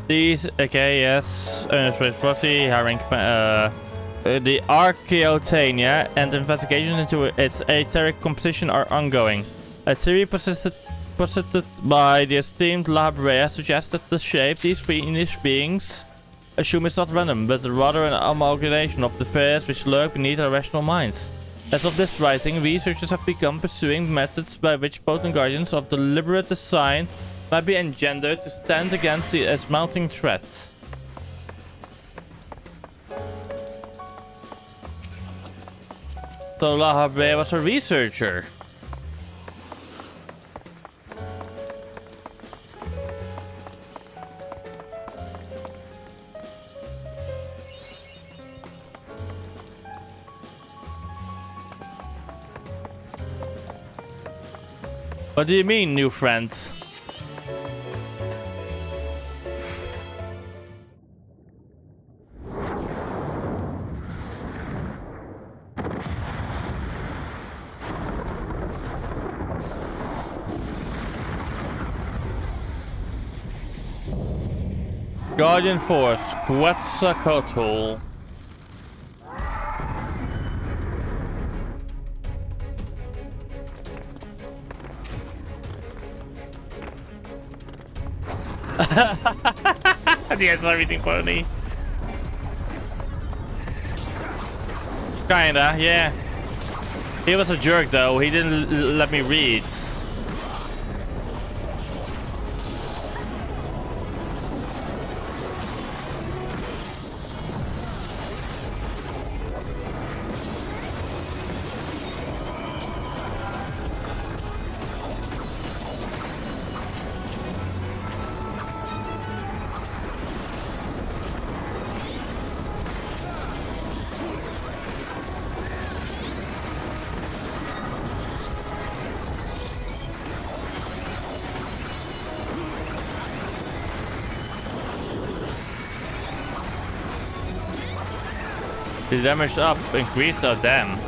These, okay, yes. Frosty, hiring the Archaeotania and investigations into its etheric composition are ongoing. A theory posited by the esteemed La Brea suggests that the shape these fiendish beings assume is not random, but rather an amalgamation of the fears which lurk beneath our rational minds. As of this writing, researchers have begun pursuing methods by which potent guardians of deliberate design might be engendered to stand against its mounting threat. So La Brea was a researcher. What do you mean, new friends? Guardian Force, Quetzalcoatl. That's everything funny. Kinda, yeah. He was a jerk though, he didn't let me read. The damage up increased, oh damn.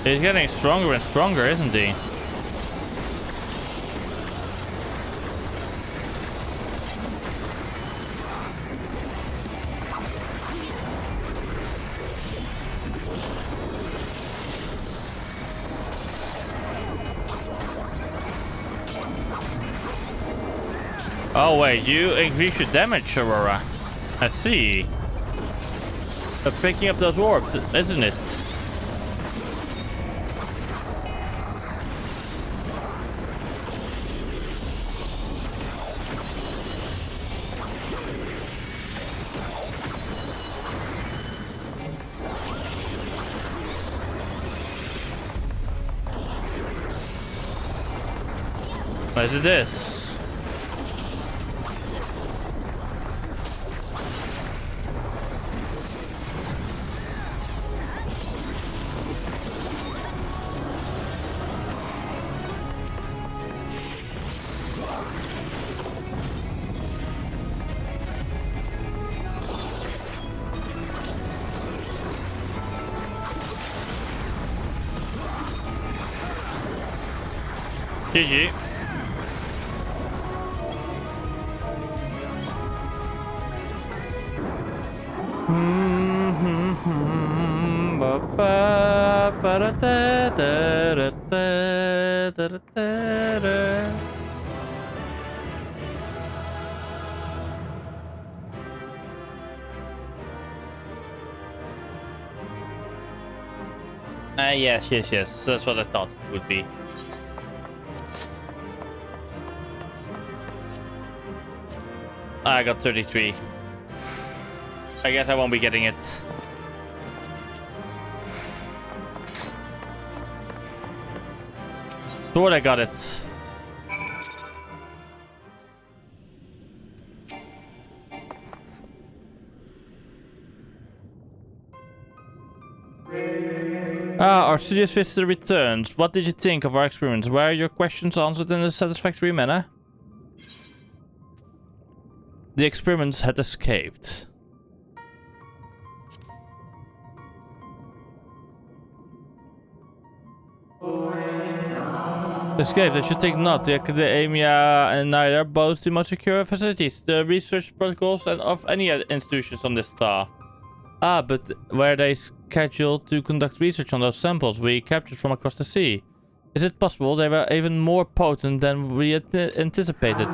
He's getting stronger and stronger, isn't he? Oh wait, you increase your damage, Aurora. I see. Picking up those orbs, isn't it? What is this? GG. Yes. That's what I thought it would be. I got 33. I guess I won't be getting it. Thought I got it. Our studious visitor returns. What did you think of our experiments? Were your questions answered in a satisfactory manner? The experiments had escaped. Escaped, I should take note. The academia and neither boast the most secure facilities, the research protocols, and of any institutions on this star. But were they scheduled to conduct research on those samples we captured from across the sea? Is it possible they were even more potent than we had anticipated?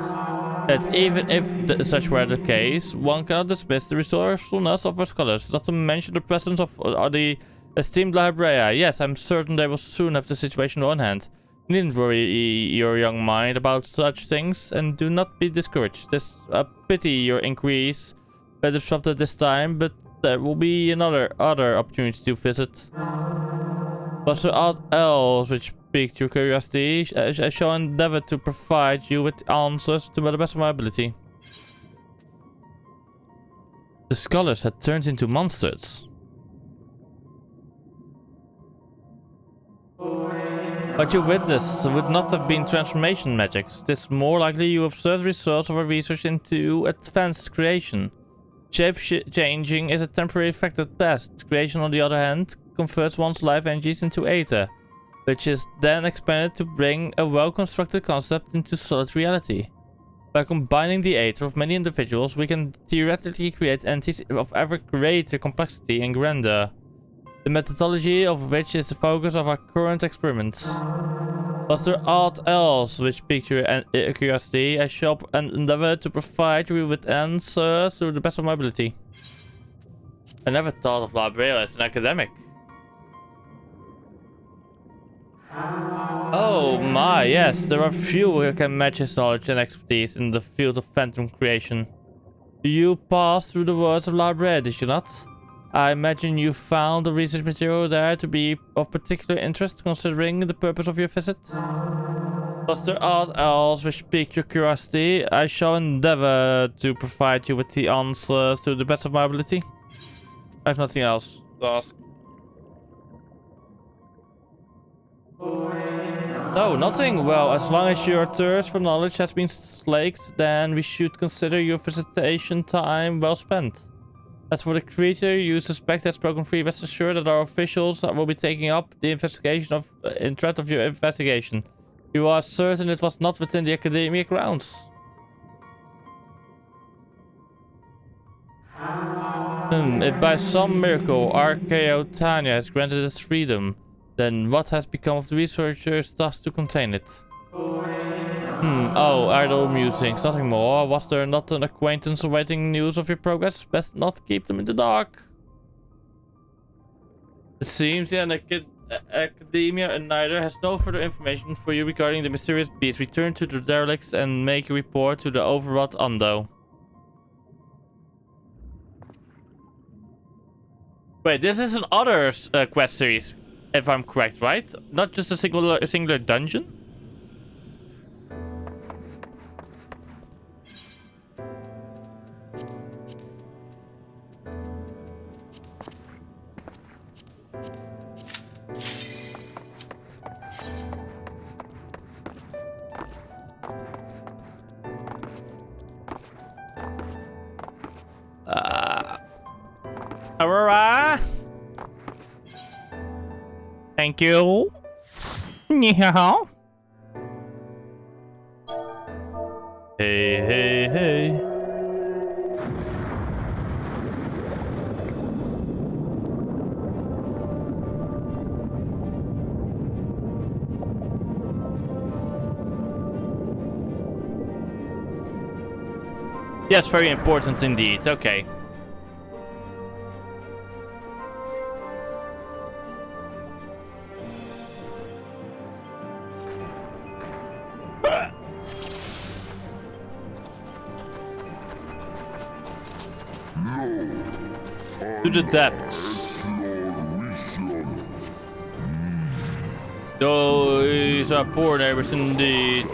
That even if such were the case, one cannot dismiss the resourcefulness of our scholars, not to mention the presence of the esteemed librarian. Yes, I'm certain they will soon have the situation on hand. You needn't worry your young mind about such things, and do not be discouraged. It's a pity your inquiries were disrupted this time, but there will be other opportunities to visit. Was there aught else which piqued your curiosity? I shall endeavor to provide you with answers to the best of my ability. The scholars had turned into monsters. What you witnessed would not have been transformation magics. It is more likely you observed the results of our research into advanced creation. Shape-changing is a temporary effect at best. Creation, on the other hand, converts one's life energies into ether, which is then expanded to bring a well-constructed concept into solid reality. By combining the ether of many individuals, we can theoretically create entities of ever greater complexity and grandeur, the methodology of which is the focus of our current experiments. Was there aught else which piqued your curiosity? I shall endeavor to provide you with answers to the best of my ability. I never thought of librarian as an academic. Oh my, yes, there are few who can match his knowledge and expertise in the field of phantom creation. You passed through the words of librarian, did you not? I imagine you found the research material there to be of particular interest, considering the purpose of your visit. Was there aught else which piqued your curiosity? I shall endeavor to provide you with the answers to the best of my ability. I have nothing else to ask. No, nothing. Well, as long as your thirst for knowledge has been slaked, then we should consider your visitation time well spent. As for the creature you suspect has broken free, rest assured that our officials will be taking up the investigation in threat of your investigation. You are certain it was not within the academic grounds? If by some miracle Archaeotania has granted us freedom, then what has become of the researchers tasked to contain it? Oh, idle musings, nothing more. Was there not an acquaintance awaiting news of your progress? Best not keep them in the dark. It seems the academia and neither has no further information for you regarding the mysterious beast. Return to the derelicts and make a report to the overwrought Undo. Wait, this is an other quest series, if I'm correct, right? Not just a singular dungeon? Thank you. Yeah. Hey, hey, hey. Yes, very important indeed. Okay. To the depths. Those are poor neighbors indeed.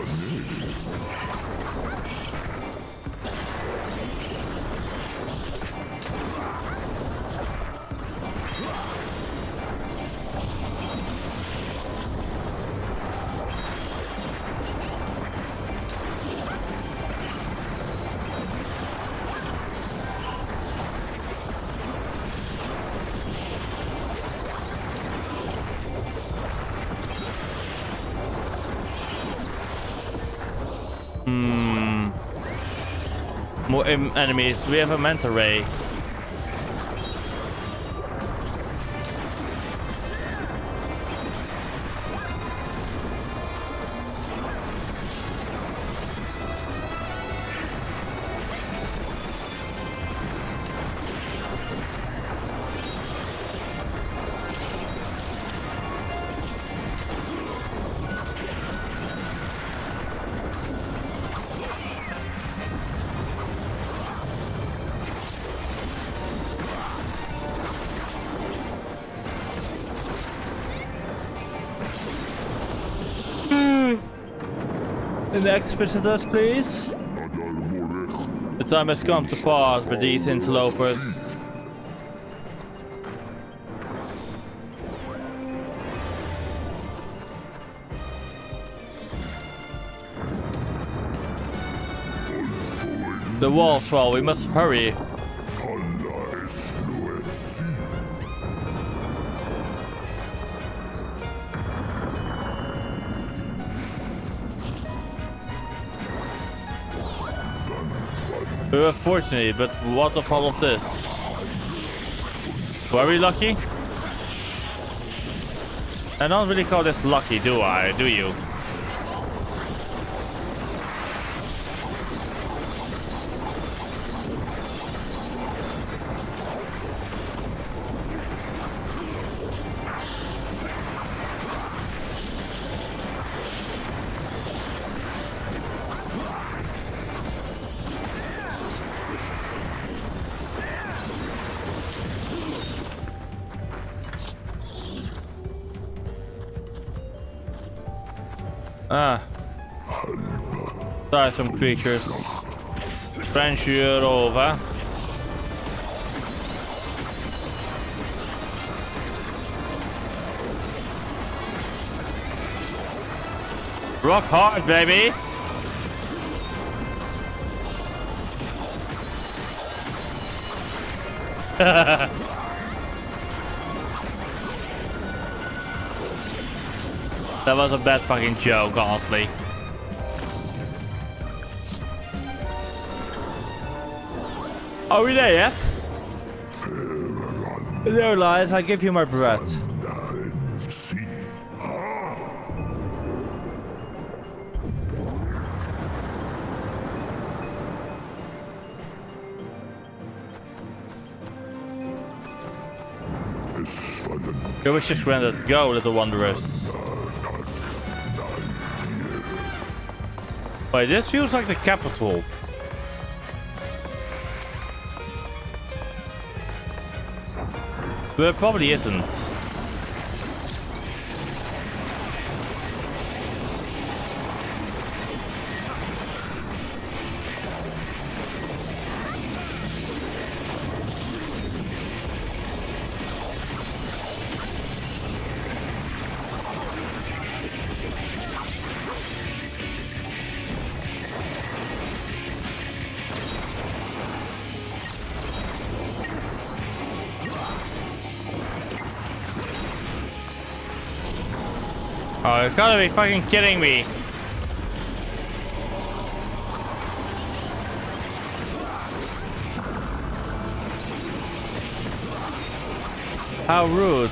More enemies. We have a manta ray. The next visitors, please. The time has come to pause for these interlopers. The walls fall, we must hurry. We were fortunate, but what of all of this? Were we lucky? I don't really call this lucky, do I? Do you? Ah. Tiresome creatures. Transfer over. Rock hard, baby. That was a bad fucking joke, honestly. Are we there yet? There lies, I give you my breath. Your wish is granted. Go, little wanderers. Wait, this feels like the capital. But it probably isn't. Oh, you gotta be fucking kidding me. How rude.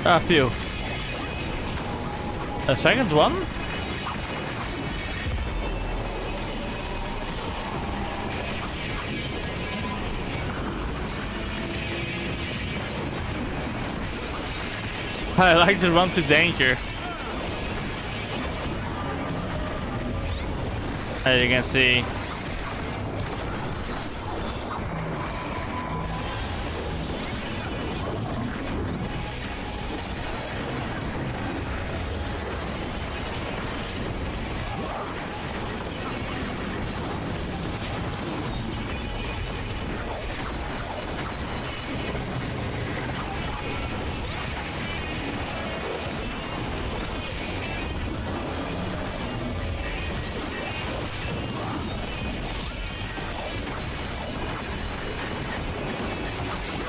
A few. A second one? I like to run to danger. As you can see.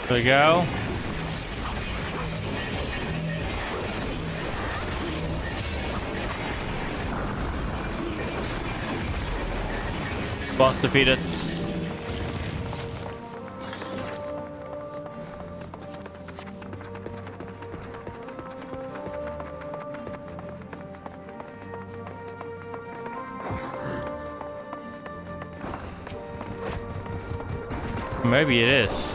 There we go. Boss defeated. Maybe it is.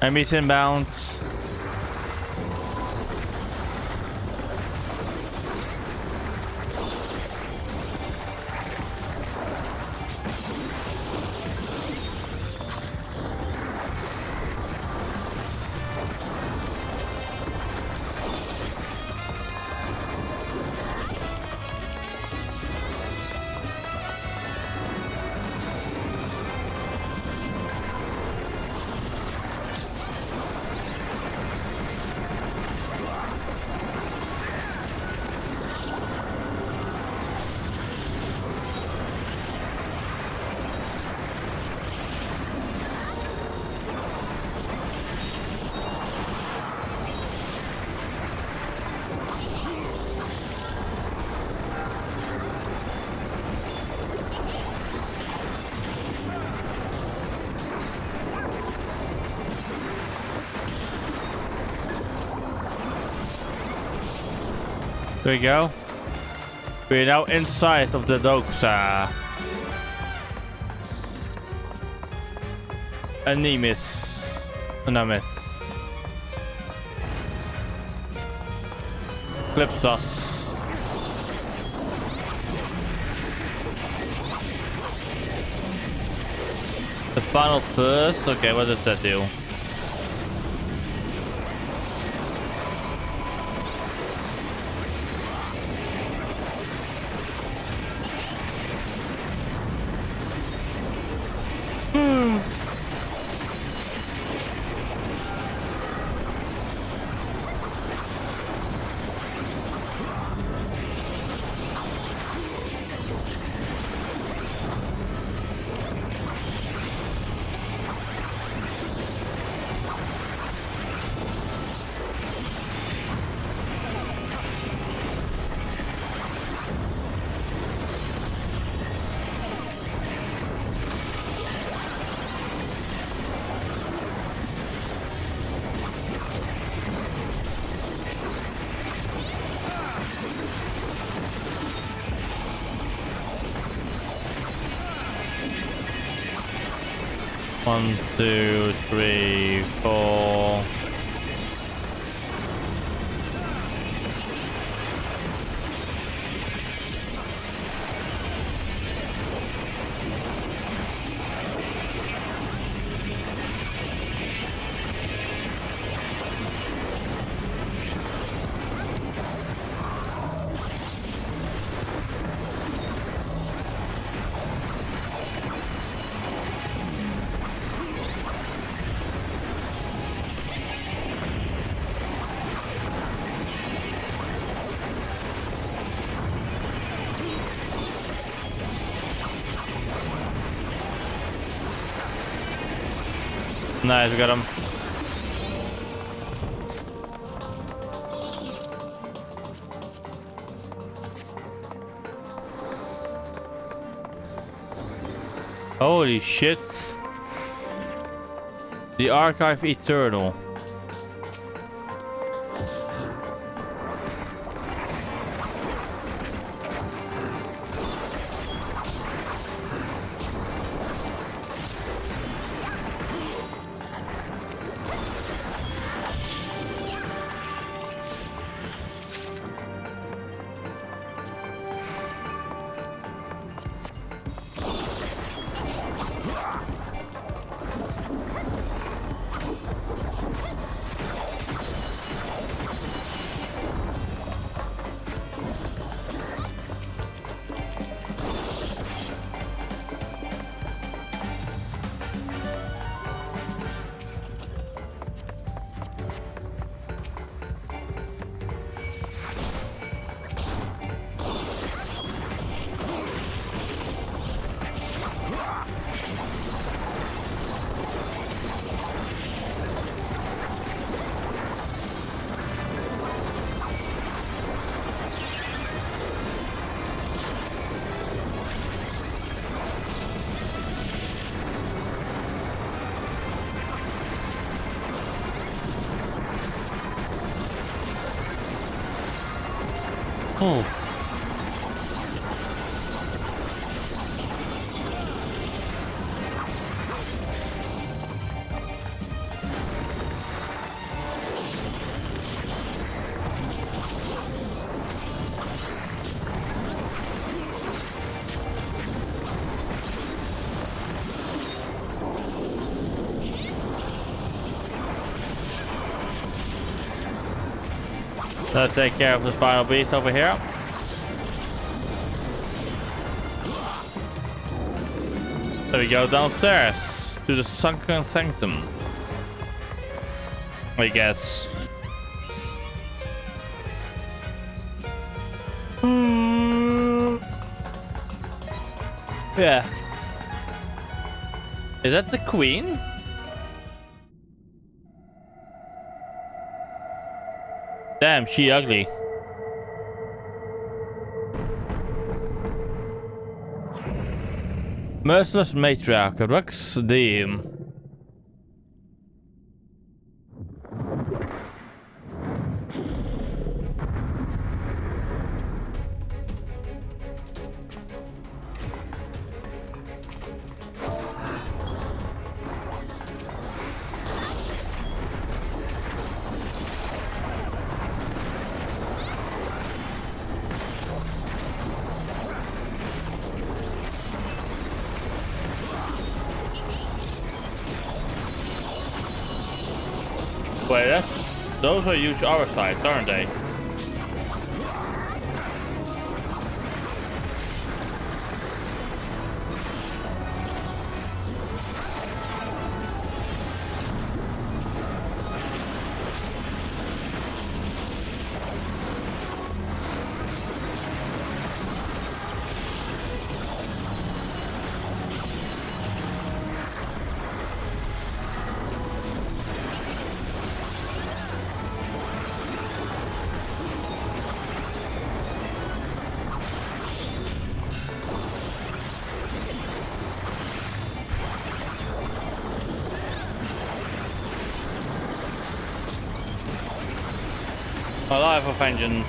Enemies inbound. There we go. We're now inside of the Doxa. Animus. Animus. Clips us. The final first? Okay, what does that do? 1, 2, 3, 4. Nice, we got him. Holy shit. The Archive Eternal. Oh. Let's take care of this final beast over here. There we go, downstairs to the sunken sanctum, I guess. Yeah. Is that the queen? Damn, she ugly. Merciless matriarch, Rux Deum. Wait, those are huge aura sites, aren't they? Alive for vengeance.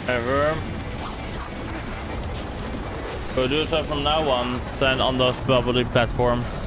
Ever. We'll do so from now on, then on those bubbly platforms.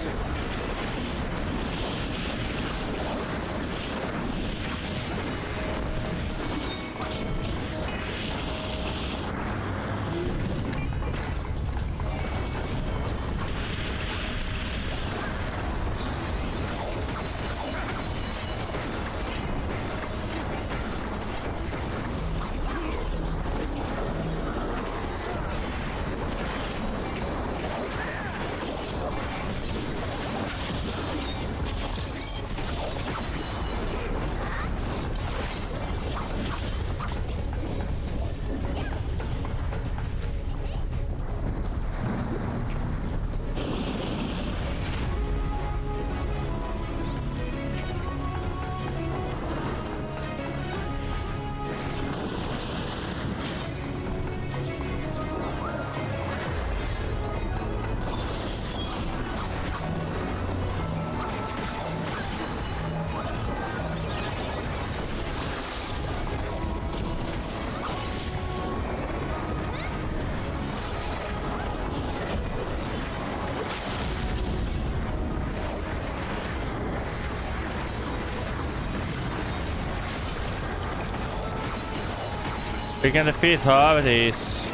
We can defeat Hades.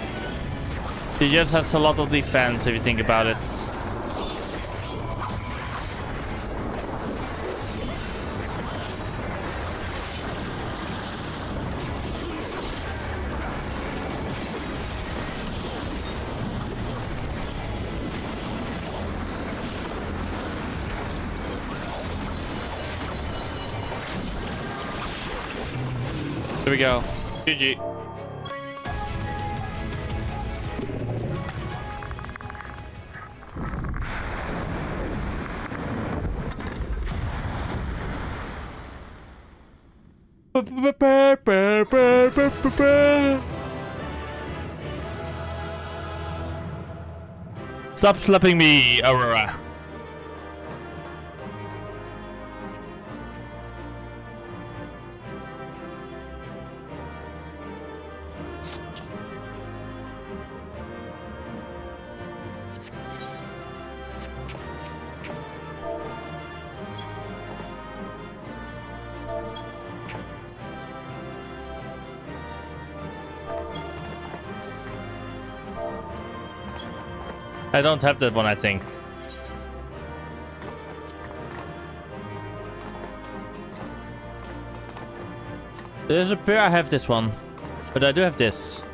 He just has a lot of defense if you think about it. Here we go. GG. Stop slapping me, Aurora. I don't have that one, I think. There's a pair I have this one, but I do have this.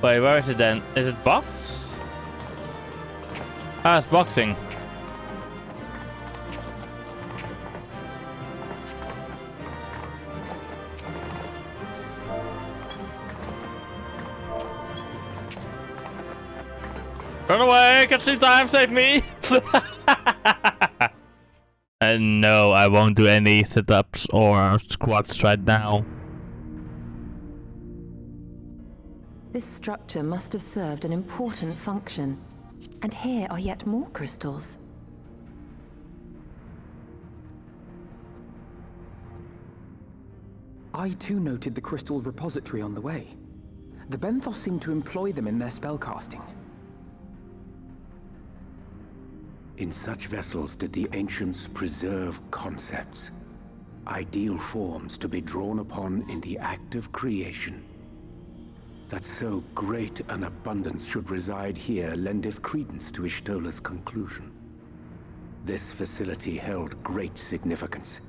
Wait, where is it then? Is it box? Ah, it's boxing. Run away! Cutscene time! Save me! And no, I won't do any setups or squats right now. This structure must have served an important function. And here are yet more crystals. I too noted the crystal repository on the way. The Benthos seem to employ them in their spellcasting. In such vessels did the ancients preserve concepts, ideal forms to be drawn upon in the act of creation. That so great an abundance should reside here lendeth credence to Ishtola's conclusion. This facility held great significance.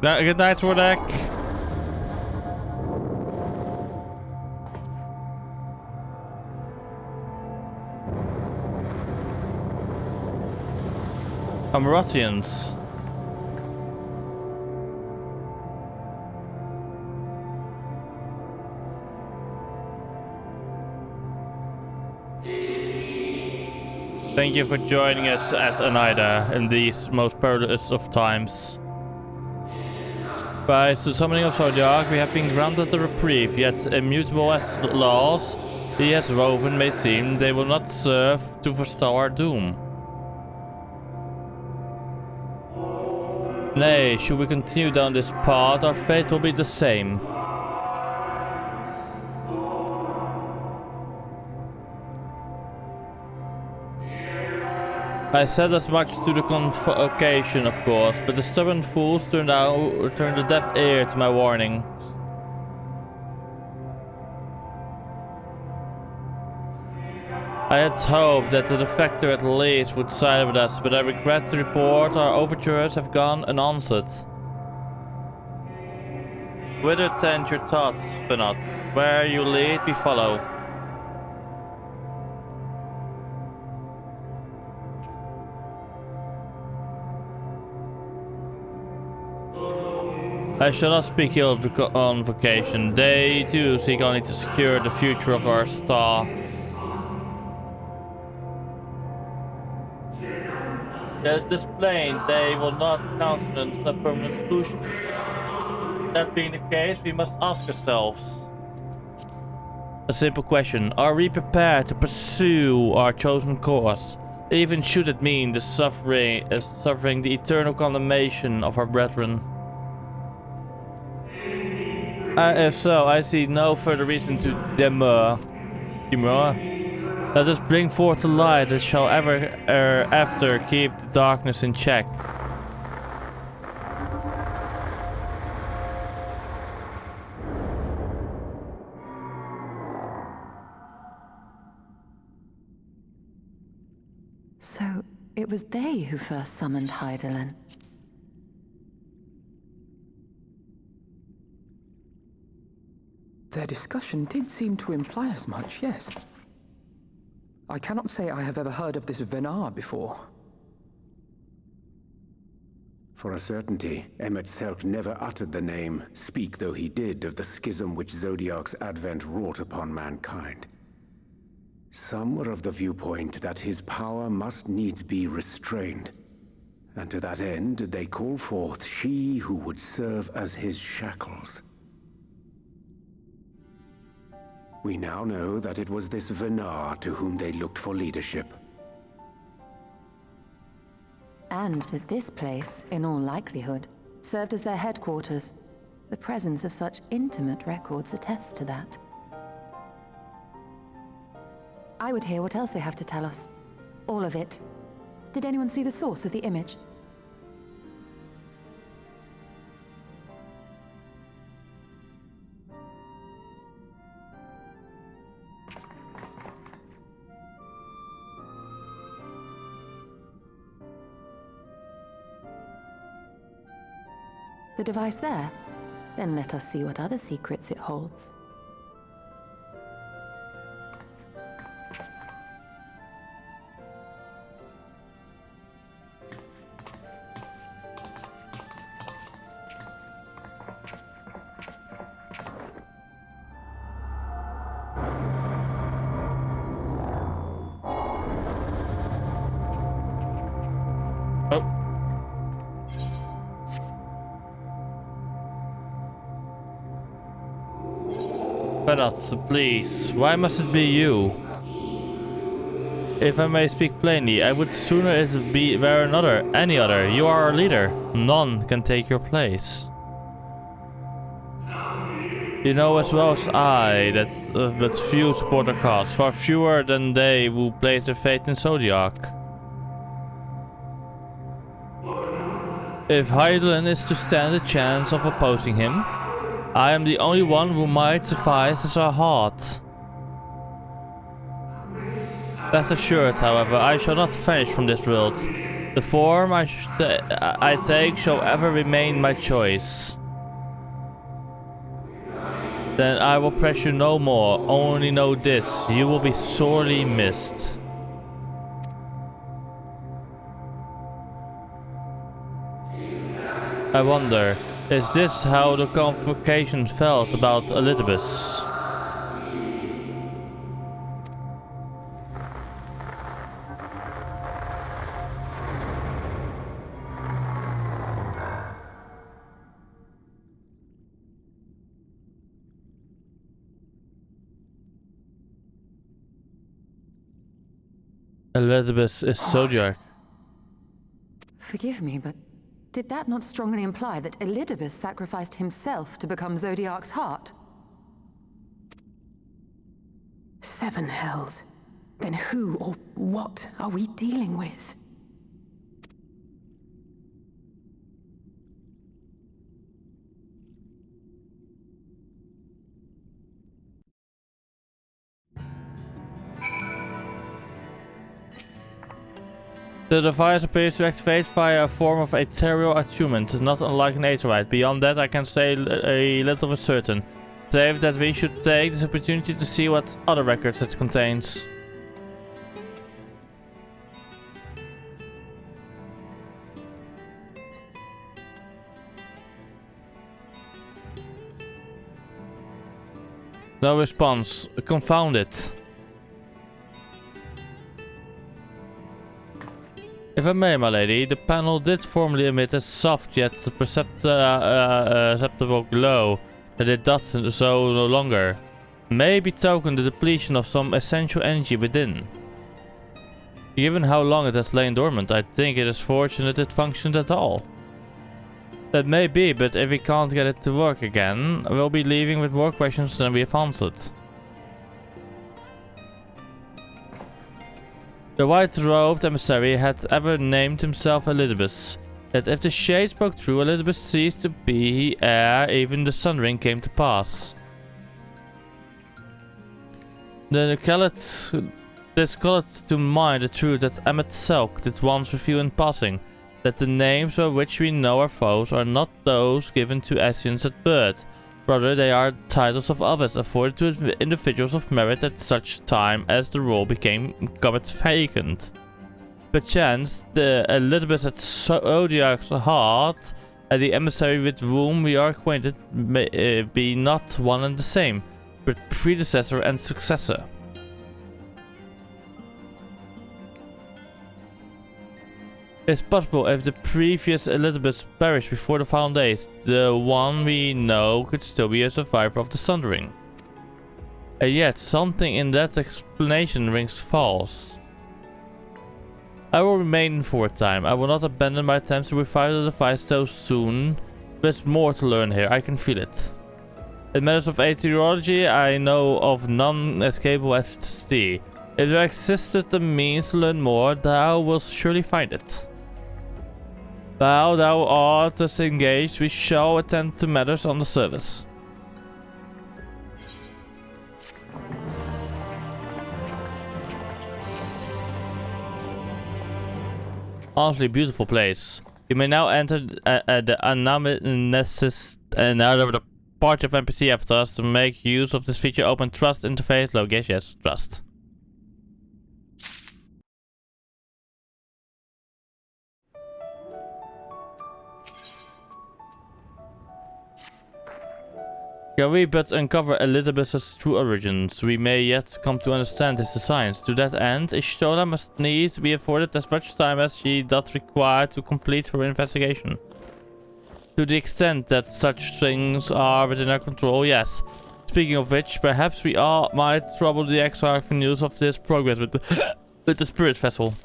Good night, Swordek. Amrothians. Thank you for joining us at Anaida in these most perilous of times. By summoning of Zodiac, we have been granted a reprieve, yet immutable as laws, he has woven may seem, they will not serve to forestall our doom. Nay, should we continue down this path, our fate will be the same. I said as much to the convocation, of course, but the stubborn fools turned a deaf ear to my warnings. I had hoped that the defector at least would side with us, but I regret to report our overtures have gone unanswered. Whither tend your thoughts, Venat? Where you lead, we follow. I shall not speak ill of the convocation. They too seek only to secure the future of our star. At this plain, they will not countenance a permanent solution. That being the case, we must ask ourselves a simple question. Are we prepared to pursue our chosen course, even should it mean the suffering the eternal condemnation of our brethren? If so, I see no further reason to demur. Let us bring forth the light that shall ever after keep the darkness in check. So, it was they who first summoned Hydaelyn. Their discussion did seem to imply as much, yes. I cannot say I have ever heard of this Venar before. For a certainty, Emet-Selch never uttered the name, speak though he did, of the schism which Zodiac's advent wrought upon mankind. Some were of the viewpoint that his power must needs be restrained, and to that end did they call forth she who would serve as his shackles. We now know that it was this Venar to whom they looked for leadership. And that this place, in all likelihood, served as their headquarters. The presence of such intimate records attests to that. I would hear what else they have to tell us. All of it. Did anyone see the source of the image? The device there? Then let us see what other secrets it holds. Venat, please, why must it be you? If I may speak plainly, I would sooner it were any other. You are our leader. None can take your place. You know as well as I that few support our cause, far fewer than they who place their faith in Zodiac. If Hydaelyn is to stand a chance of opposing him, I am the only one who might suffice as our heart. Rest assured, however, I shall not vanish from this world. The form I take shall ever remain my choice. Then I will press you no more, only know this, you will be sorely missed. I wonder, is this how the convocation felt about Elizabeth? Elizabeth is Zodiac. Forgive me, but did that not strongly imply that Elidibus sacrificed himself to become Zodiac's heart? 7 hells. Then who or what are we dealing with? The device appears to activate via a form of ethereal attunement, not unlike an aetheryte. Beyond that, I can say a little for certain, save that we should take this opportunity to see what other records it contains. No response. Confound it. If I may, my lady, the panel did formerly emit a soft yet perceptible glow, that it does so no longer. May betoken the depletion of some essential energy within. Given how long it has lain dormant, I think it is fortunate it functions at all. That may be, but if we can't get it to work again, we'll be leaving with more questions than we have answered. The white-robed emissary had ever named himself Elidibus, yet if the shade spoke true, Elidibus ceased to be ere even the Sundering came to pass. This called to mind the truth that Emmet Selk did once reveal in passing, that the names by which we know our foes are not those given to Asians at birth. Rather, they are titles of office afforded to individuals of merit at such time as the role became vacant. Perchance, the Elidibus at Zodiac's heart, and the emissary with whom we are acquainted, may be not one and the same, but predecessor and successor. It's possible if the previous Elidibus perished before the final days, the one we know could still be a survivor of the Sundering. And yet, something in that explanation rings false. I will remain for a time. I will not abandon my attempts to revive the device so soon. There's more to learn here, I can feel it. In matters of aetheology, I know of none as capable as thee. If there existed the means to learn more, thou wilt surely find it. While thou art thus engaged, we shall attend to matters on the service. Honestly, beautiful place. You may now enter the anamnesis and out of the party of NPC avatars to make use of this feature. Open trust interface. Location, yes, trust. Can we but uncover Elidibus' true origins, we may yet come to understand his designs. To that end, Ishtola must needs be afforded as much time as she doth require to complete her investigation. To the extent that such things are within our control, yes. Speaking of which, perhaps we all might trouble the Exarch for news of this progress with the spirit vessel.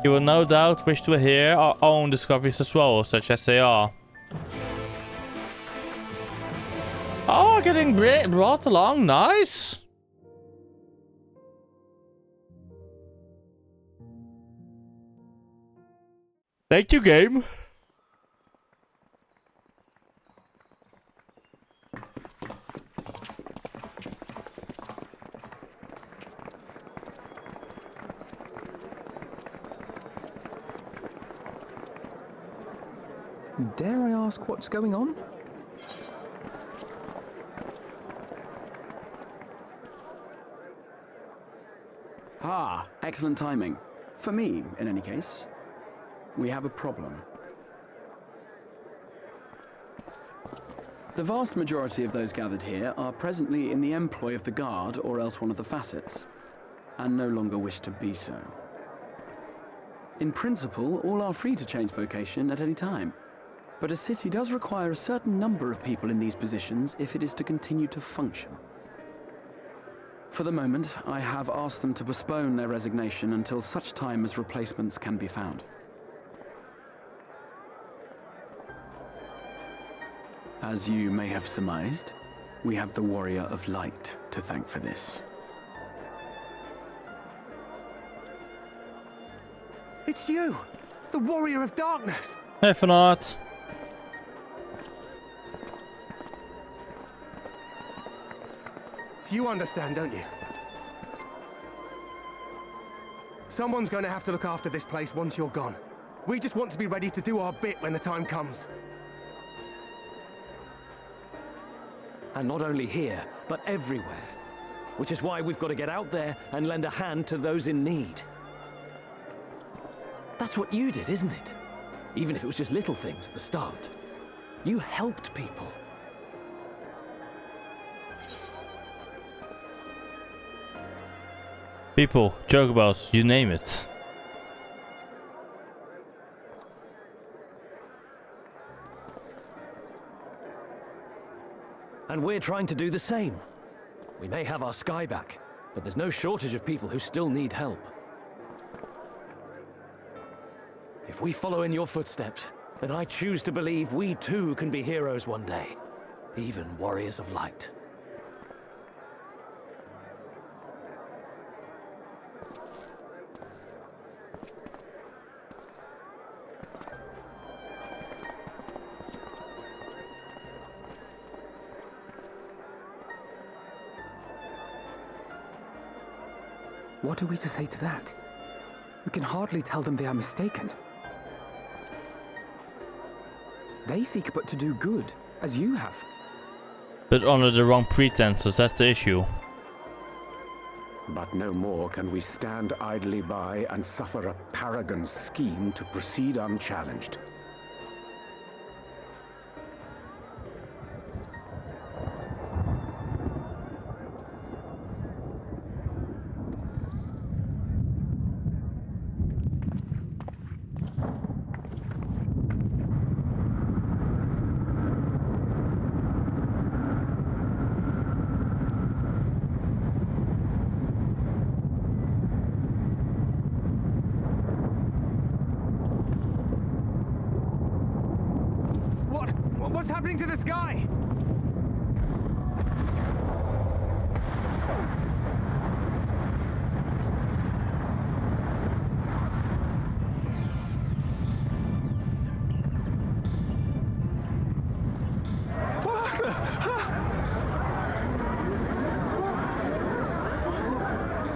He will no doubt wish to hear our own discoveries as well, such as they are. Oh, getting brought along, nice. Thank you, game. Dare I ask what's going on? Ah, excellent timing. For me, in any case. We have a problem. The vast majority of those gathered here are presently in the employ of the Guard or else one of the facets, and no longer wish to be so. In principle, all are free to change vocation at any time, but a city does require a certain number of people in these positions if it is to continue to function. For the moment, I have asked them to postpone their resignation until such time as replacements can be found. As you may have surmised, we have the Warrior of Light to thank for this. It's you! The Warrior of Darkness! Even not. You understand, don't you? Someone's going to have to look after this place once you're gone. We just want to be ready to do our bit when the time comes. And not only here, but everywhere. Which is why we've got to get out there and lend a hand to those in need. That's what you did, isn't it? Even if it was just little things at the start. You helped people. People, chocobos, you name it. And we're trying to do the same. We may have our sky back, but there's no shortage of people who still need help. If we follow in your footsteps, then I choose to believe we too can be heroes one day. Even warriors of light. What are we to say to that? We can hardly tell them they are mistaken. They seek but to do good, as you have. But under the wrong pretenses, that's the issue. But no more can we stand idly by and suffer a paragon's scheme to proceed unchallenged. What's happening to the sky?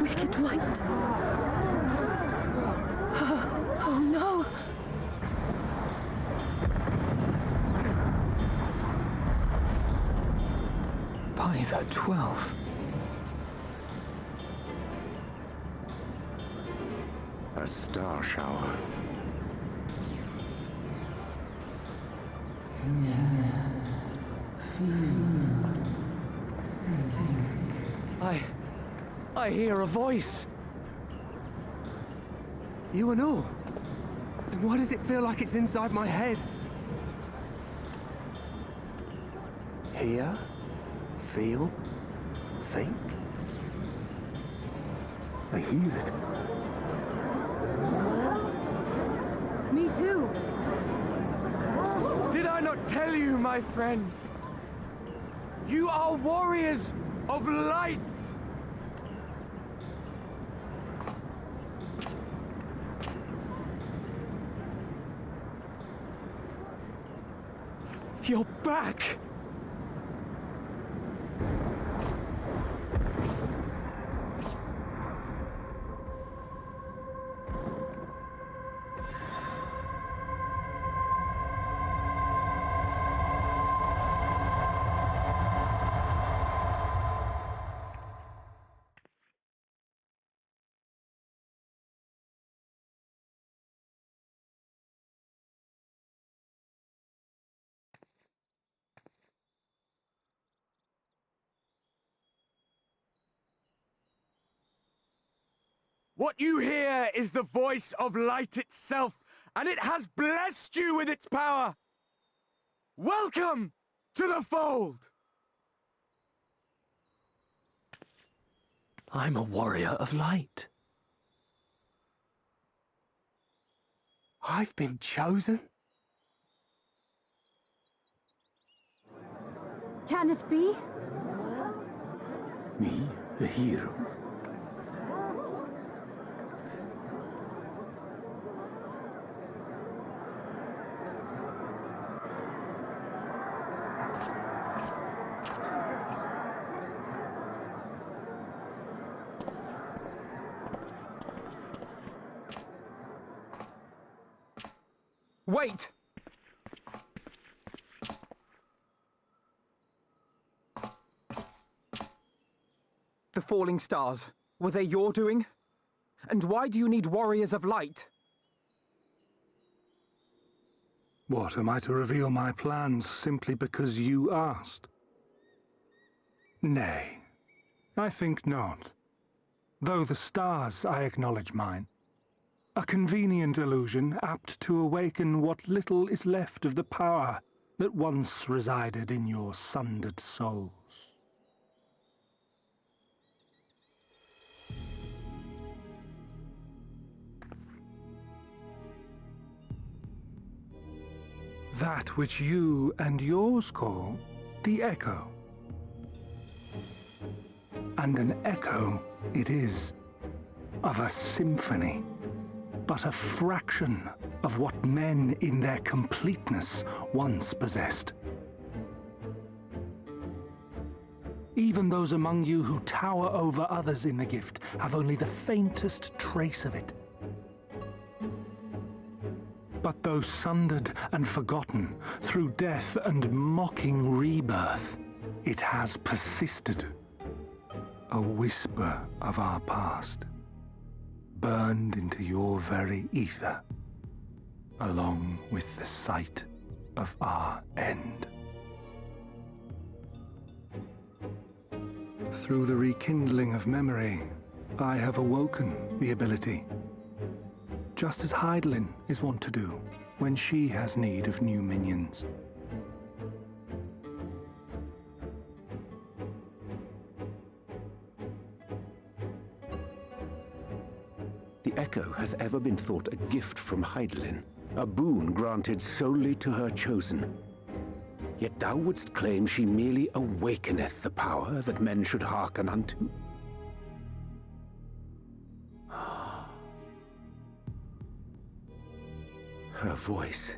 Wicked Light. Oh no. By the 12. A star shower. I hear a voice. You and all? Then why does it feel like it's inside my head? Hear? Feel? Think? I hear it. Me too. Did I not tell you, my friends? You are warriors of light! You're back! What you hear is the voice of light itself, and it has blessed you with its power. Welcome to the fold! I'm a warrior of light. I've been chosen? Can it be? Me, a hero? Wait! The falling stars, were they your doing? And why do you need warriors of light? What, am I to reveal my plans simply because you asked? Nay, I think not. Though the stars, I acknowledge mine. A convenient illusion apt to awaken what little is left of the power that once resided in your sundered souls. That which you and yours call the echo. And an echo it is, of a symphony, but a fraction of what men in their completeness once possessed. Even those among you who tower over others in the gift have only the faintest trace of it. But though sundered and forgotten through death and mocking rebirth, it has persisted. A whisper of our past, burned into your very ether, along with the sight of our end. Through the rekindling of memory, I have awoken the ability, just as Heidelin is wont to do when she has need of new minions. The echo hath ever been thought a gift from Heidelin, a boon granted solely to her chosen. Yet thou wouldst claim she merely awakeneth the power that men should hearken unto. Her voice.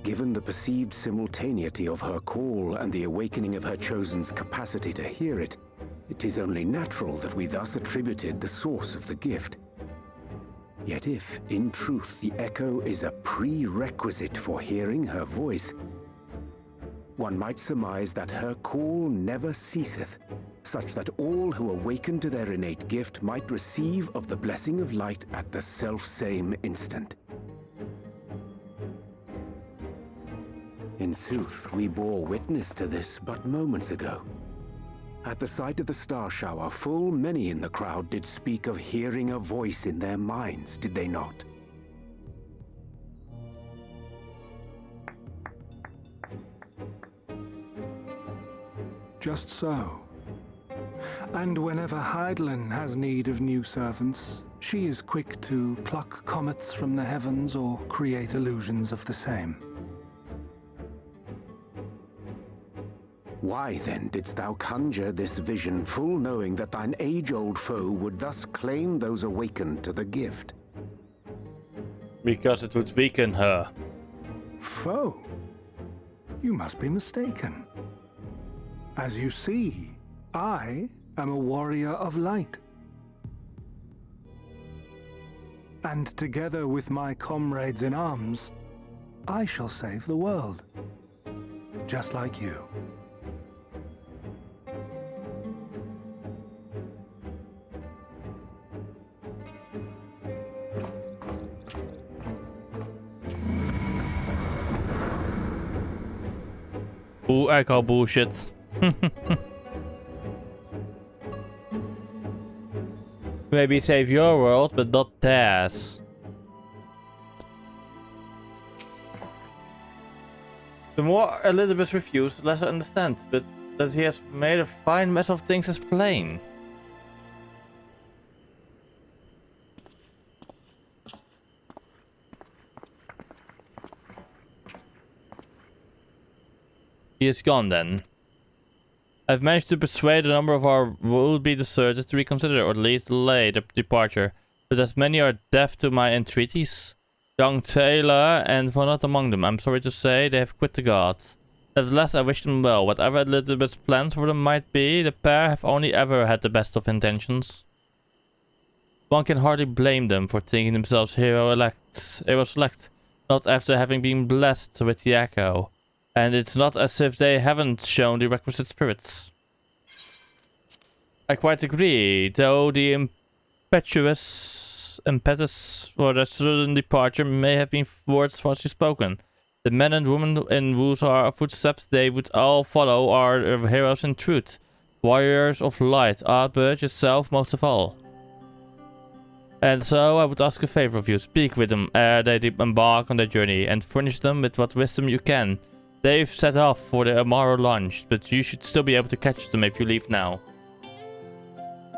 Given the perceived simultaneity of her call and the awakening of her chosen's capacity to hear it, it is only natural that we thus attributed the source of the gift. Yet if, in truth, the echo is a prerequisite for hearing her voice, one might surmise that her call never ceaseth, such that all who awaken to their innate gift might receive of the blessing of light at the self-same instant. In sooth, we bore witness to this but moments ago. At the sight of the star shower, full many in the crowd did speak of hearing a voice in their minds, did they not? Just so. And whenever Heidelin has need of new servants, she is quick to pluck comets from the heavens or create illusions of the same. Why then didst thou conjure this vision, full knowing that thine age-old foe would thus claim those awakened to the gift? Because it would weaken her. Foe? You must be mistaken. As you see, I am a warrior of light. And together with my comrades in arms, I shall save the world. Just like you. Ooh, I call bullshit. Maybe save your world, but not theirs. The more Elizabeth refused, the less I understand, but that he has made a fine mess of things is plain. He is gone then. I've managed to persuade a number of our would-be deserters to reconsider or at least delay the departure, but as many are deaf to my entreaties. Young Taylor and for not among them. I'm sorry to say they have quit the guard. Nevertheless, I wish them well. Whatever Elizabeth's plans for them might be, the pair have only ever had the best of intentions. One can hardly blame them for thinking themselves hero-select, not after having been blessed with the echo. And it's not as if they haven't shown the requisite spirits. I quite agree, though the impetus for their sudden departure may have been words falsely spoken. The men and women in whose footsteps they would all follow are heroes in truth. Warriors of light, Ardbert yourself most of all. And so I would ask a favor of you. Speak with them ere they embark on their journey and furnish them with what wisdom you can. They've set off for the tomorrow lunch, but you should still be able to catch them if you leave now.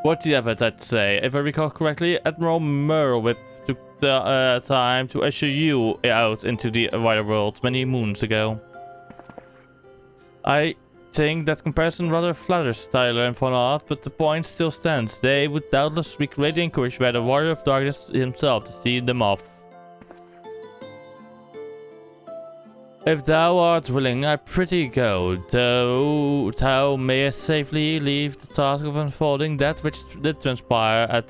What the effort, I'd say. If I recall correctly, Admiral Merlewhip took the time to usher you out into the wider world many moons ago. I think that comparison rather flatters Tyler and Von Art, but the point still stands. They would doubtless be greatly encouraged by the Warrior of Darkness himself to see them off. If thou art willing, I prithee go, though thou mayest safely leave the task of unfolding that which did transpire at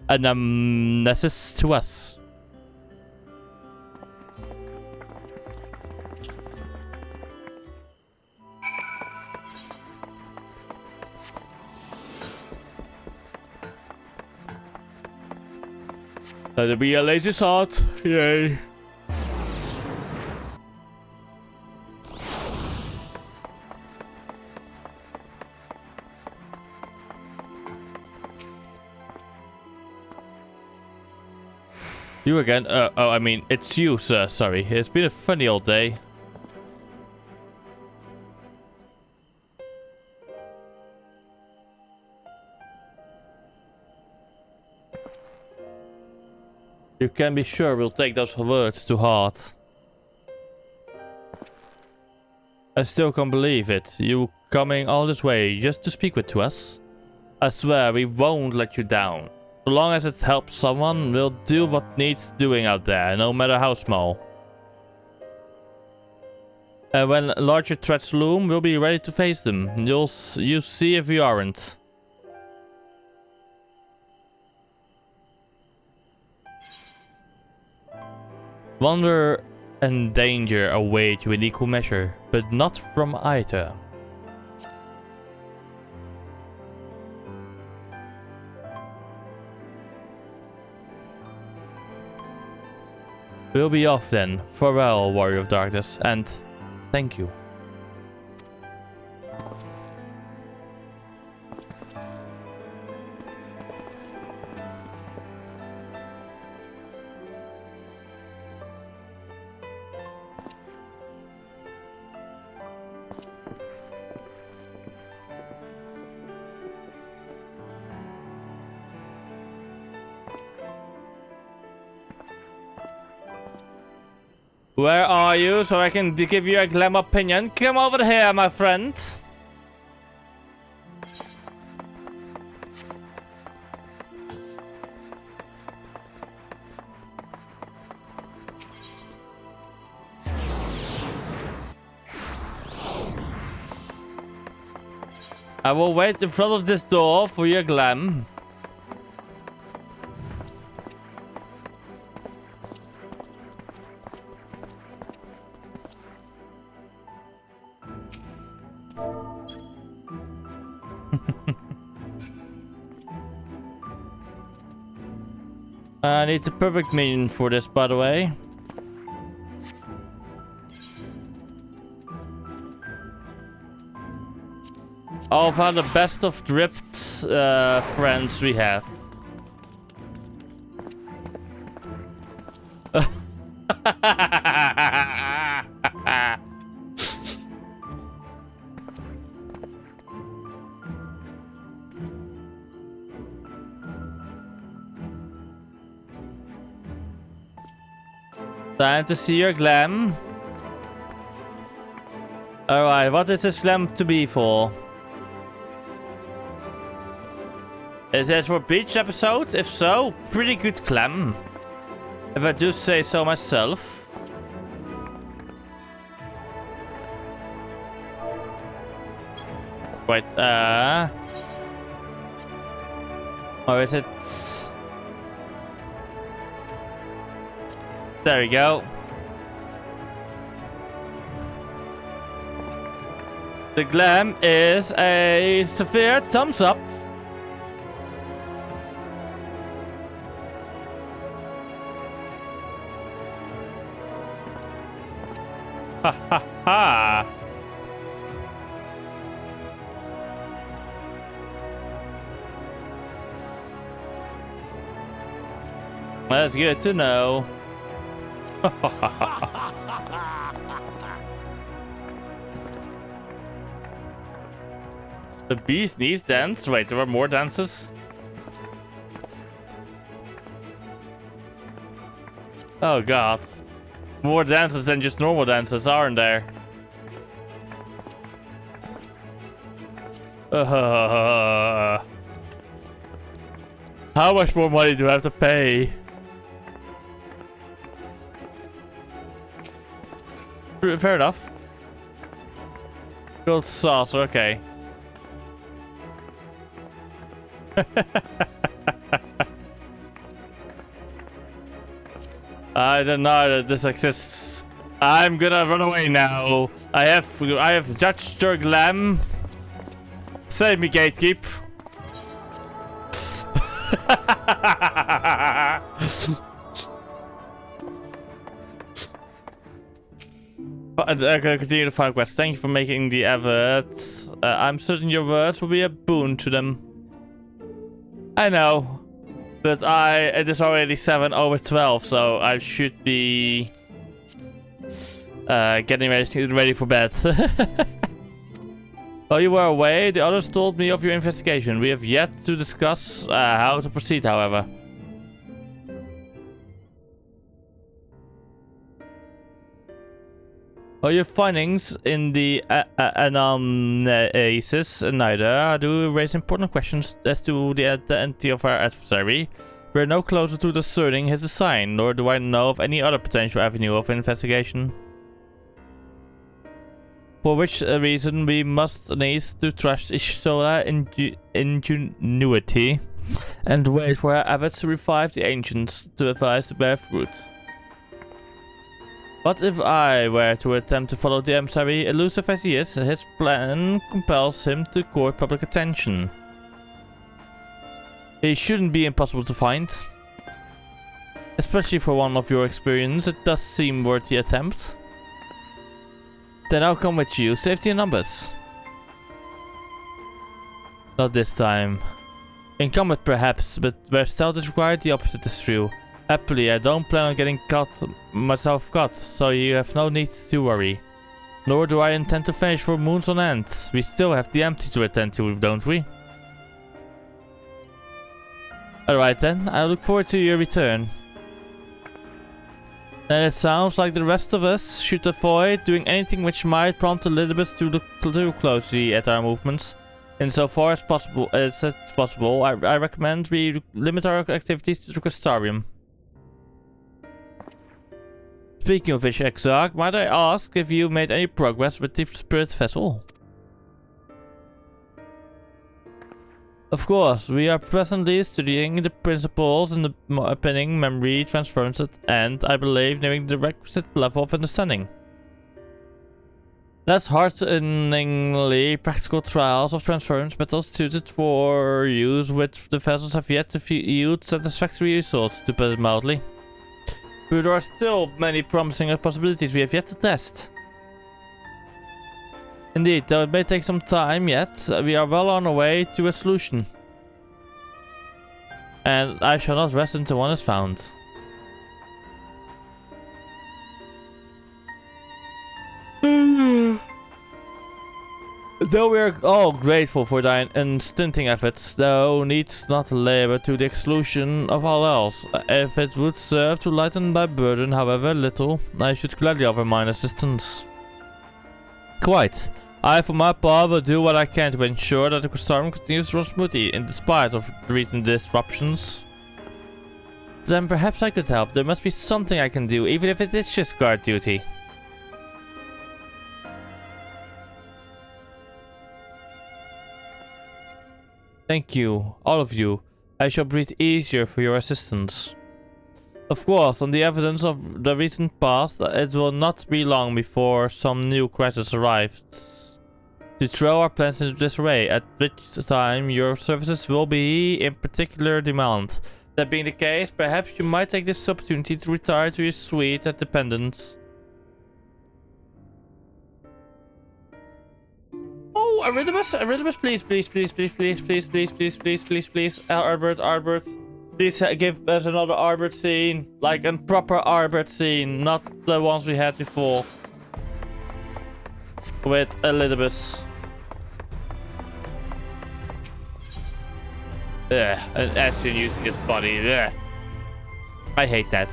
Anamnesis to us. Let it be a lazy shot, yay. You again? Oh, I mean, it's you, sir. Sorry. It's been a funny old day. You can be sure we'll take those words to heart. I still can't believe it. You coming all this way just to speak with us? I swear we won't let you down. So long as it helps someone, we'll do what needs doing out there, no matter how small. And when larger threats loom, we'll be ready to face them. You see if we aren't. Wonder and danger await you in equal measure, but not from either. We'll be off then. Farewell, Warrior of Darkness, and thank you. Where are you so I can give you a glam opinion? Come over here, my friend. I will wait in front of this door for your glam. I need a perfect minion for this, by the way. All of the best of dripped friends we have. Time to see your glam. Alright, what is this glam to be for? Is it for beach episode? If so, pretty good glam. If I do say so myself. Wait, or is it... There we go. The glam is a severe thumbs up. Ha ha ha! That's good to know. The beast needs dance. Wait, there are more dances? Oh god. More dances than just normal dances, aren't there? How much more money do I have to pay? Fair enough. Gold saucer, okay. I don't know that this exists. I'm gonna run away now. I have judged your glam. Save me, gatekeep. I'm gonna continue the final quest. Thank you for making the effort. I'm certain your words will be a boon to them. I know. But it is already 7/12, so I should be getting ready for bed. While you were away, the others told me of your investigation. We have yet to discuss how to proceed, however. Your findings in the analysis neither do raise important questions as to the identity of our adversary. We're no closer to discerning his design, nor do I know of any other potential avenue of investigation. For which reason we must needs to trust Ishtola ingenuity and wait for her efforts to revive the ancients to advise to bear fruit. What if I were to attempt to follow the emissary? Elusive as he is, his plan compels him to court public attention. He shouldn't be impossible to find. Especially for one of your experience, it does seem worth the attempt. Then I'll come with you. Safety in numbers. Not this time. In combat perhaps, but where stealth is required, the opposite is true. Happily, I don't plan on getting myself caught, so you have no need to worry. Nor do I intend to finish for moons on end. We still have the empty to attend to, don't we? Alright then, I look forward to your return. And it sounds like the rest of us should avoid doing anything which might prompt Elizabeth to look too closely at our movements. Insofar as possible, I recommend we limit our activities to the Crystarium. Speaking of which, Exarch, might I ask if you made any progress with the spirit vessel? Of course, we are presently studying the principles in the mapping, memory, transference, and I believe nearing the requisite level of understanding. Less hearteningly, practical trials of transference methods suited for use with the vessels have yet to yield satisfactory results, to put it mildly. But there are still many promising possibilities we have yet to test. Indeed, though it may take some time yet, we are well on our way to a solution. And I shall not rest until one is found. Though we are all grateful for thine unstinting efforts, thou needst not labor to the exclusion of all else. If it would serve to lighten thy burden, however little, I should gladly offer mine assistance. Quite. I, for my part, will do what I can to ensure that the storm continues to run smoothly, in spite of recent disruptions. Then perhaps I could help. There must be something I can do, even if it is just guard duty. Thank you, all of you. I shall breathe easier for your assistance. Of course, on the evidence of the recent past, it will not be long before some new crisis arrives to throw our plans into disarray, at which time your services will be in particular demand. That being the case, perhaps you might take this opportunity to retire to your suite at Dependence. Oh, Arrhythmus, please, Albert. Please give us another Albert scene, like a proper Albert scene, not the ones we had before. With Elizabeth. Ugh, an Ashen using his body. Ugh. I hate that.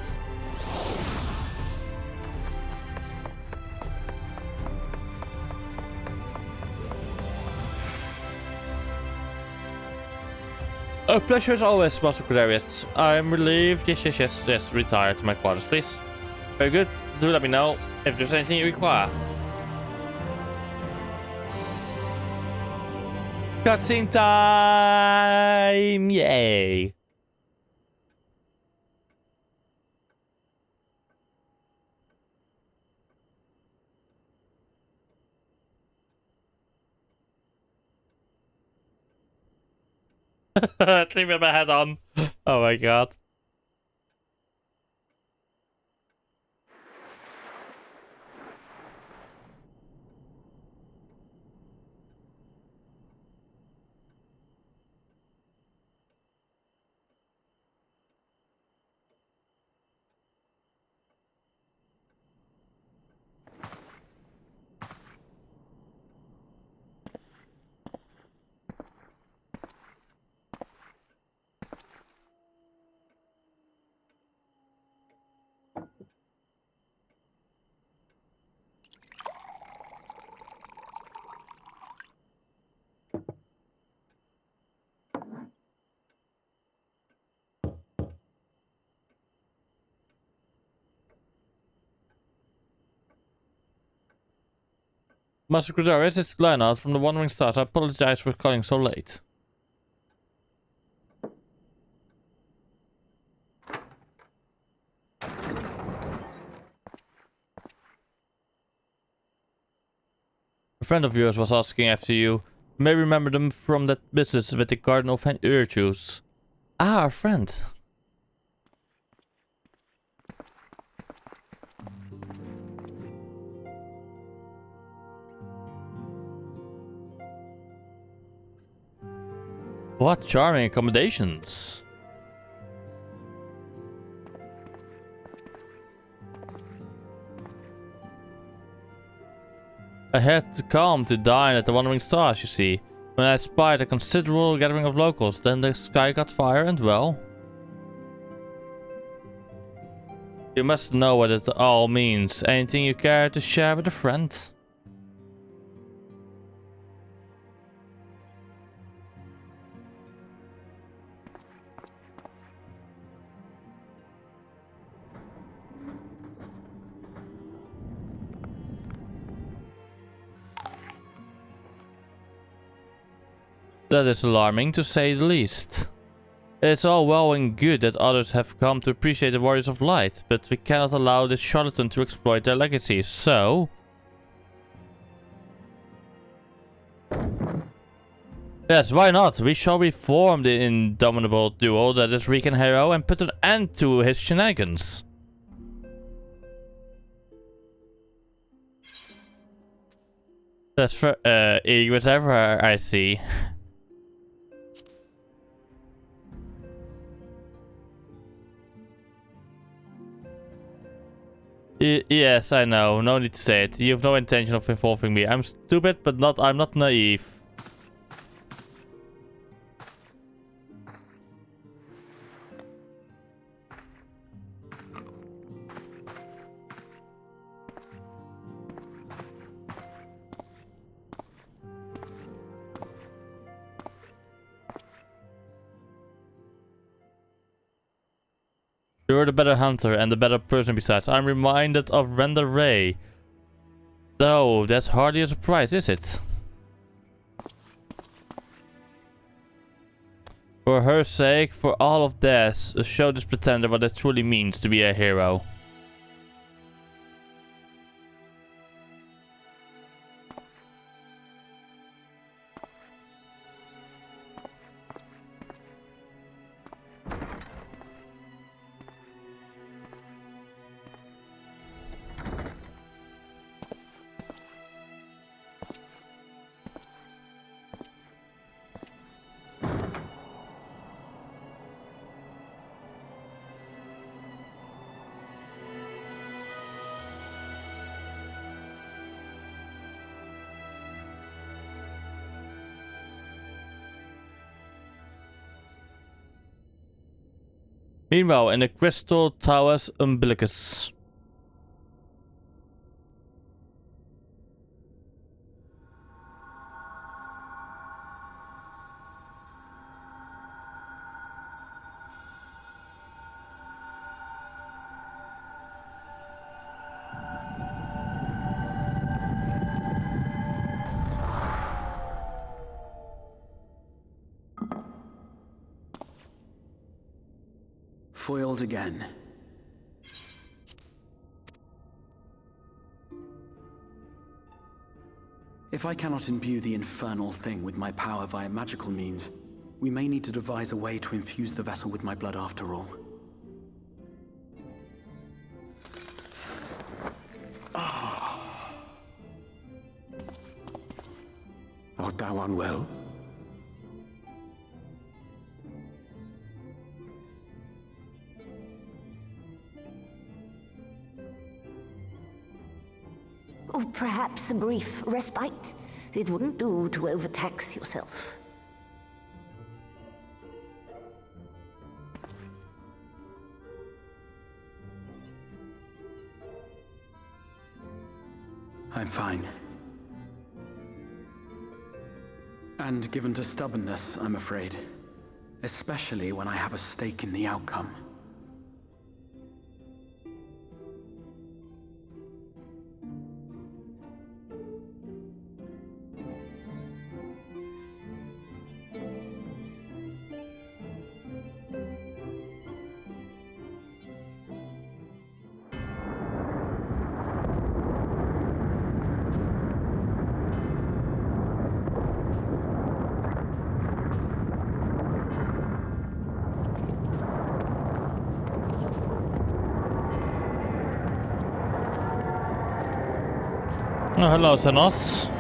A pleasure as always, Master Cordarius. I'm relieved. Yes. Retire to my quarters, please. Very good. Do let me know if there's anything you require. Cutscene time! Yay! Leave me my head on. Oh my god. Master Cordarius, it's Glenard from the Wandering Stars. I apologize for calling so late. A friend of yours was asking after you. You may remember them from that business with the Garden of Urtus. Ah, our friend. What charming accommodations. I had to come to dine at the Wandering Stars, you see. When I spied a considerable gathering of locals, then the sky got fire and well. You must know what it all means. Anything you care to share with a friend? That is alarming, to say the least. It's all well and good that others have come to appreciate the Warriors of Light, but we cannot allow this charlatan to exploit their legacy, so... Yes, why not? We shall reform the indomitable duo that is Reek and Hero and put an end to his shenanigans. That's for, whatever I see. Yes, I know. No need to say it. You have no intention of involving me. I'm stupid, but I'm not naive. You're the better hunter and the better person besides. I'm reminded of Renda Ray. Though, that's hardly a surprise, is it? For her sake, for all of theirs, show this pretender what it truly means to be a hero. Meanwhile, in the Crystal Tower's umbilicus. Foiled again. If I cannot imbue the infernal thing with my power via magical means, we may need to devise a way to infuse the vessel with my blood after all. Art thou unwell? Or perhaps a brief respite. It wouldn't do to overtax yourself. I'm fine. And given to stubbornness, I'm afraid. Especially when I have a stake in the outcome. Oh, hello, Senos.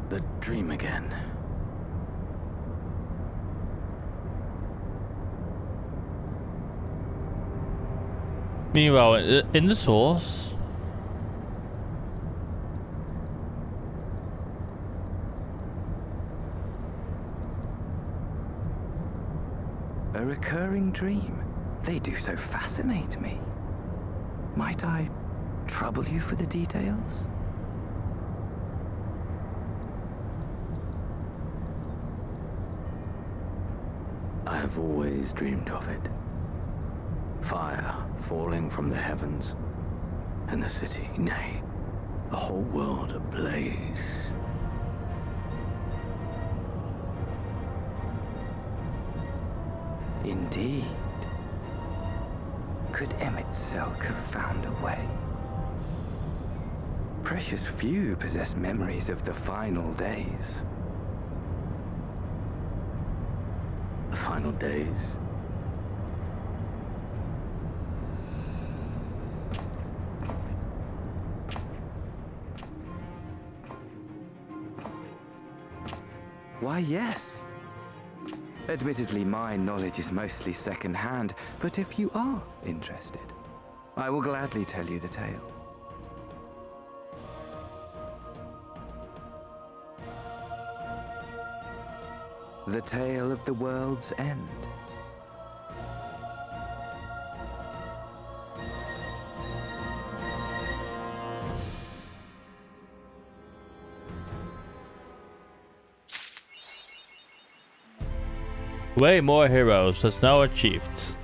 The dream again. Meanwhile, in the source. A recurring dream. They do so fascinate me. Might I trouble you for the details? I have always dreamed of it. Fire falling from the heavens, and the city, nay, the whole world ablaze. Indeed. Could Emet-Selch have found a way? Precious few possess memories of the final days. The final days. Why, yes. Admittedly, my knowledge is mostly second-hand, but if you are interested, I will gladly tell you the tale. The tale of the world's end. Way more heroes has now achieved.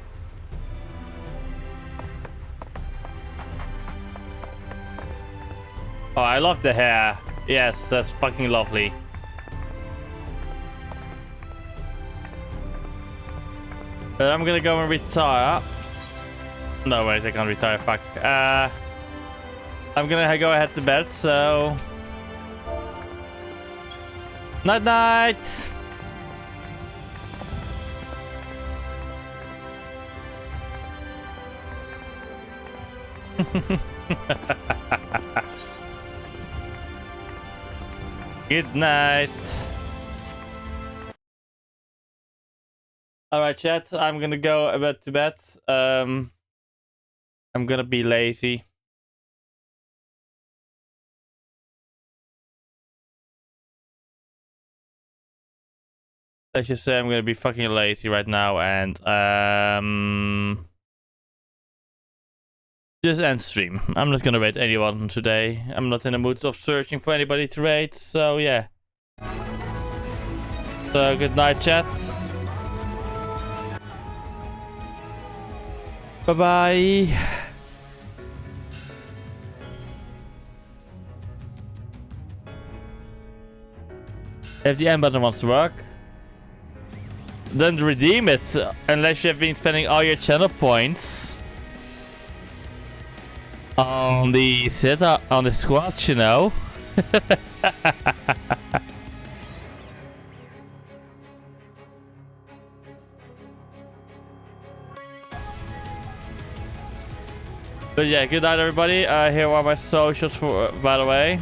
Oh, I love the hair. Yes, that's fucking lovely. But I'm gonna go and retire. No, wait, I can't retire. Fuck. I'm gonna go ahead to bed, so... Night night! Good night. Alright, chat. I'm gonna go to bed. I'm gonna be lazy. Let's just say I'm gonna be fucking lazy right now and just end stream. I'm not gonna raid anyone today. I'm not in the mood of searching for anybody to raid, so yeah. So good night, chat. Bye bye. If the end button wants to work, then redeem it, unless you have been spending all your channel points on the on the squats, you know. But yeah, good night, everybody. Here are my socials, by the way.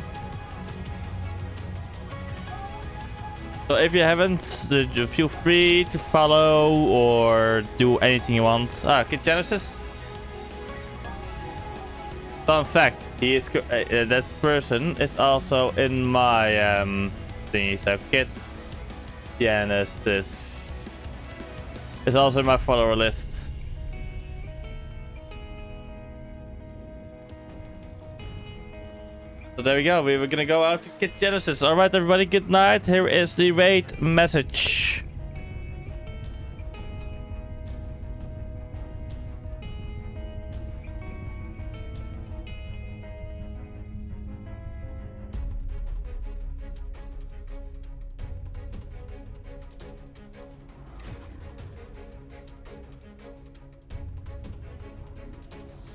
So if you haven't, feel free to follow or do anything you want. Kid Genesis. Fun fact: he is that person is also in my thingy. So Kid Genesis is also in my follower list. So there we go. We were gonna go out to Kid Genesis. Alright, everybody, good night. Here is the raid message.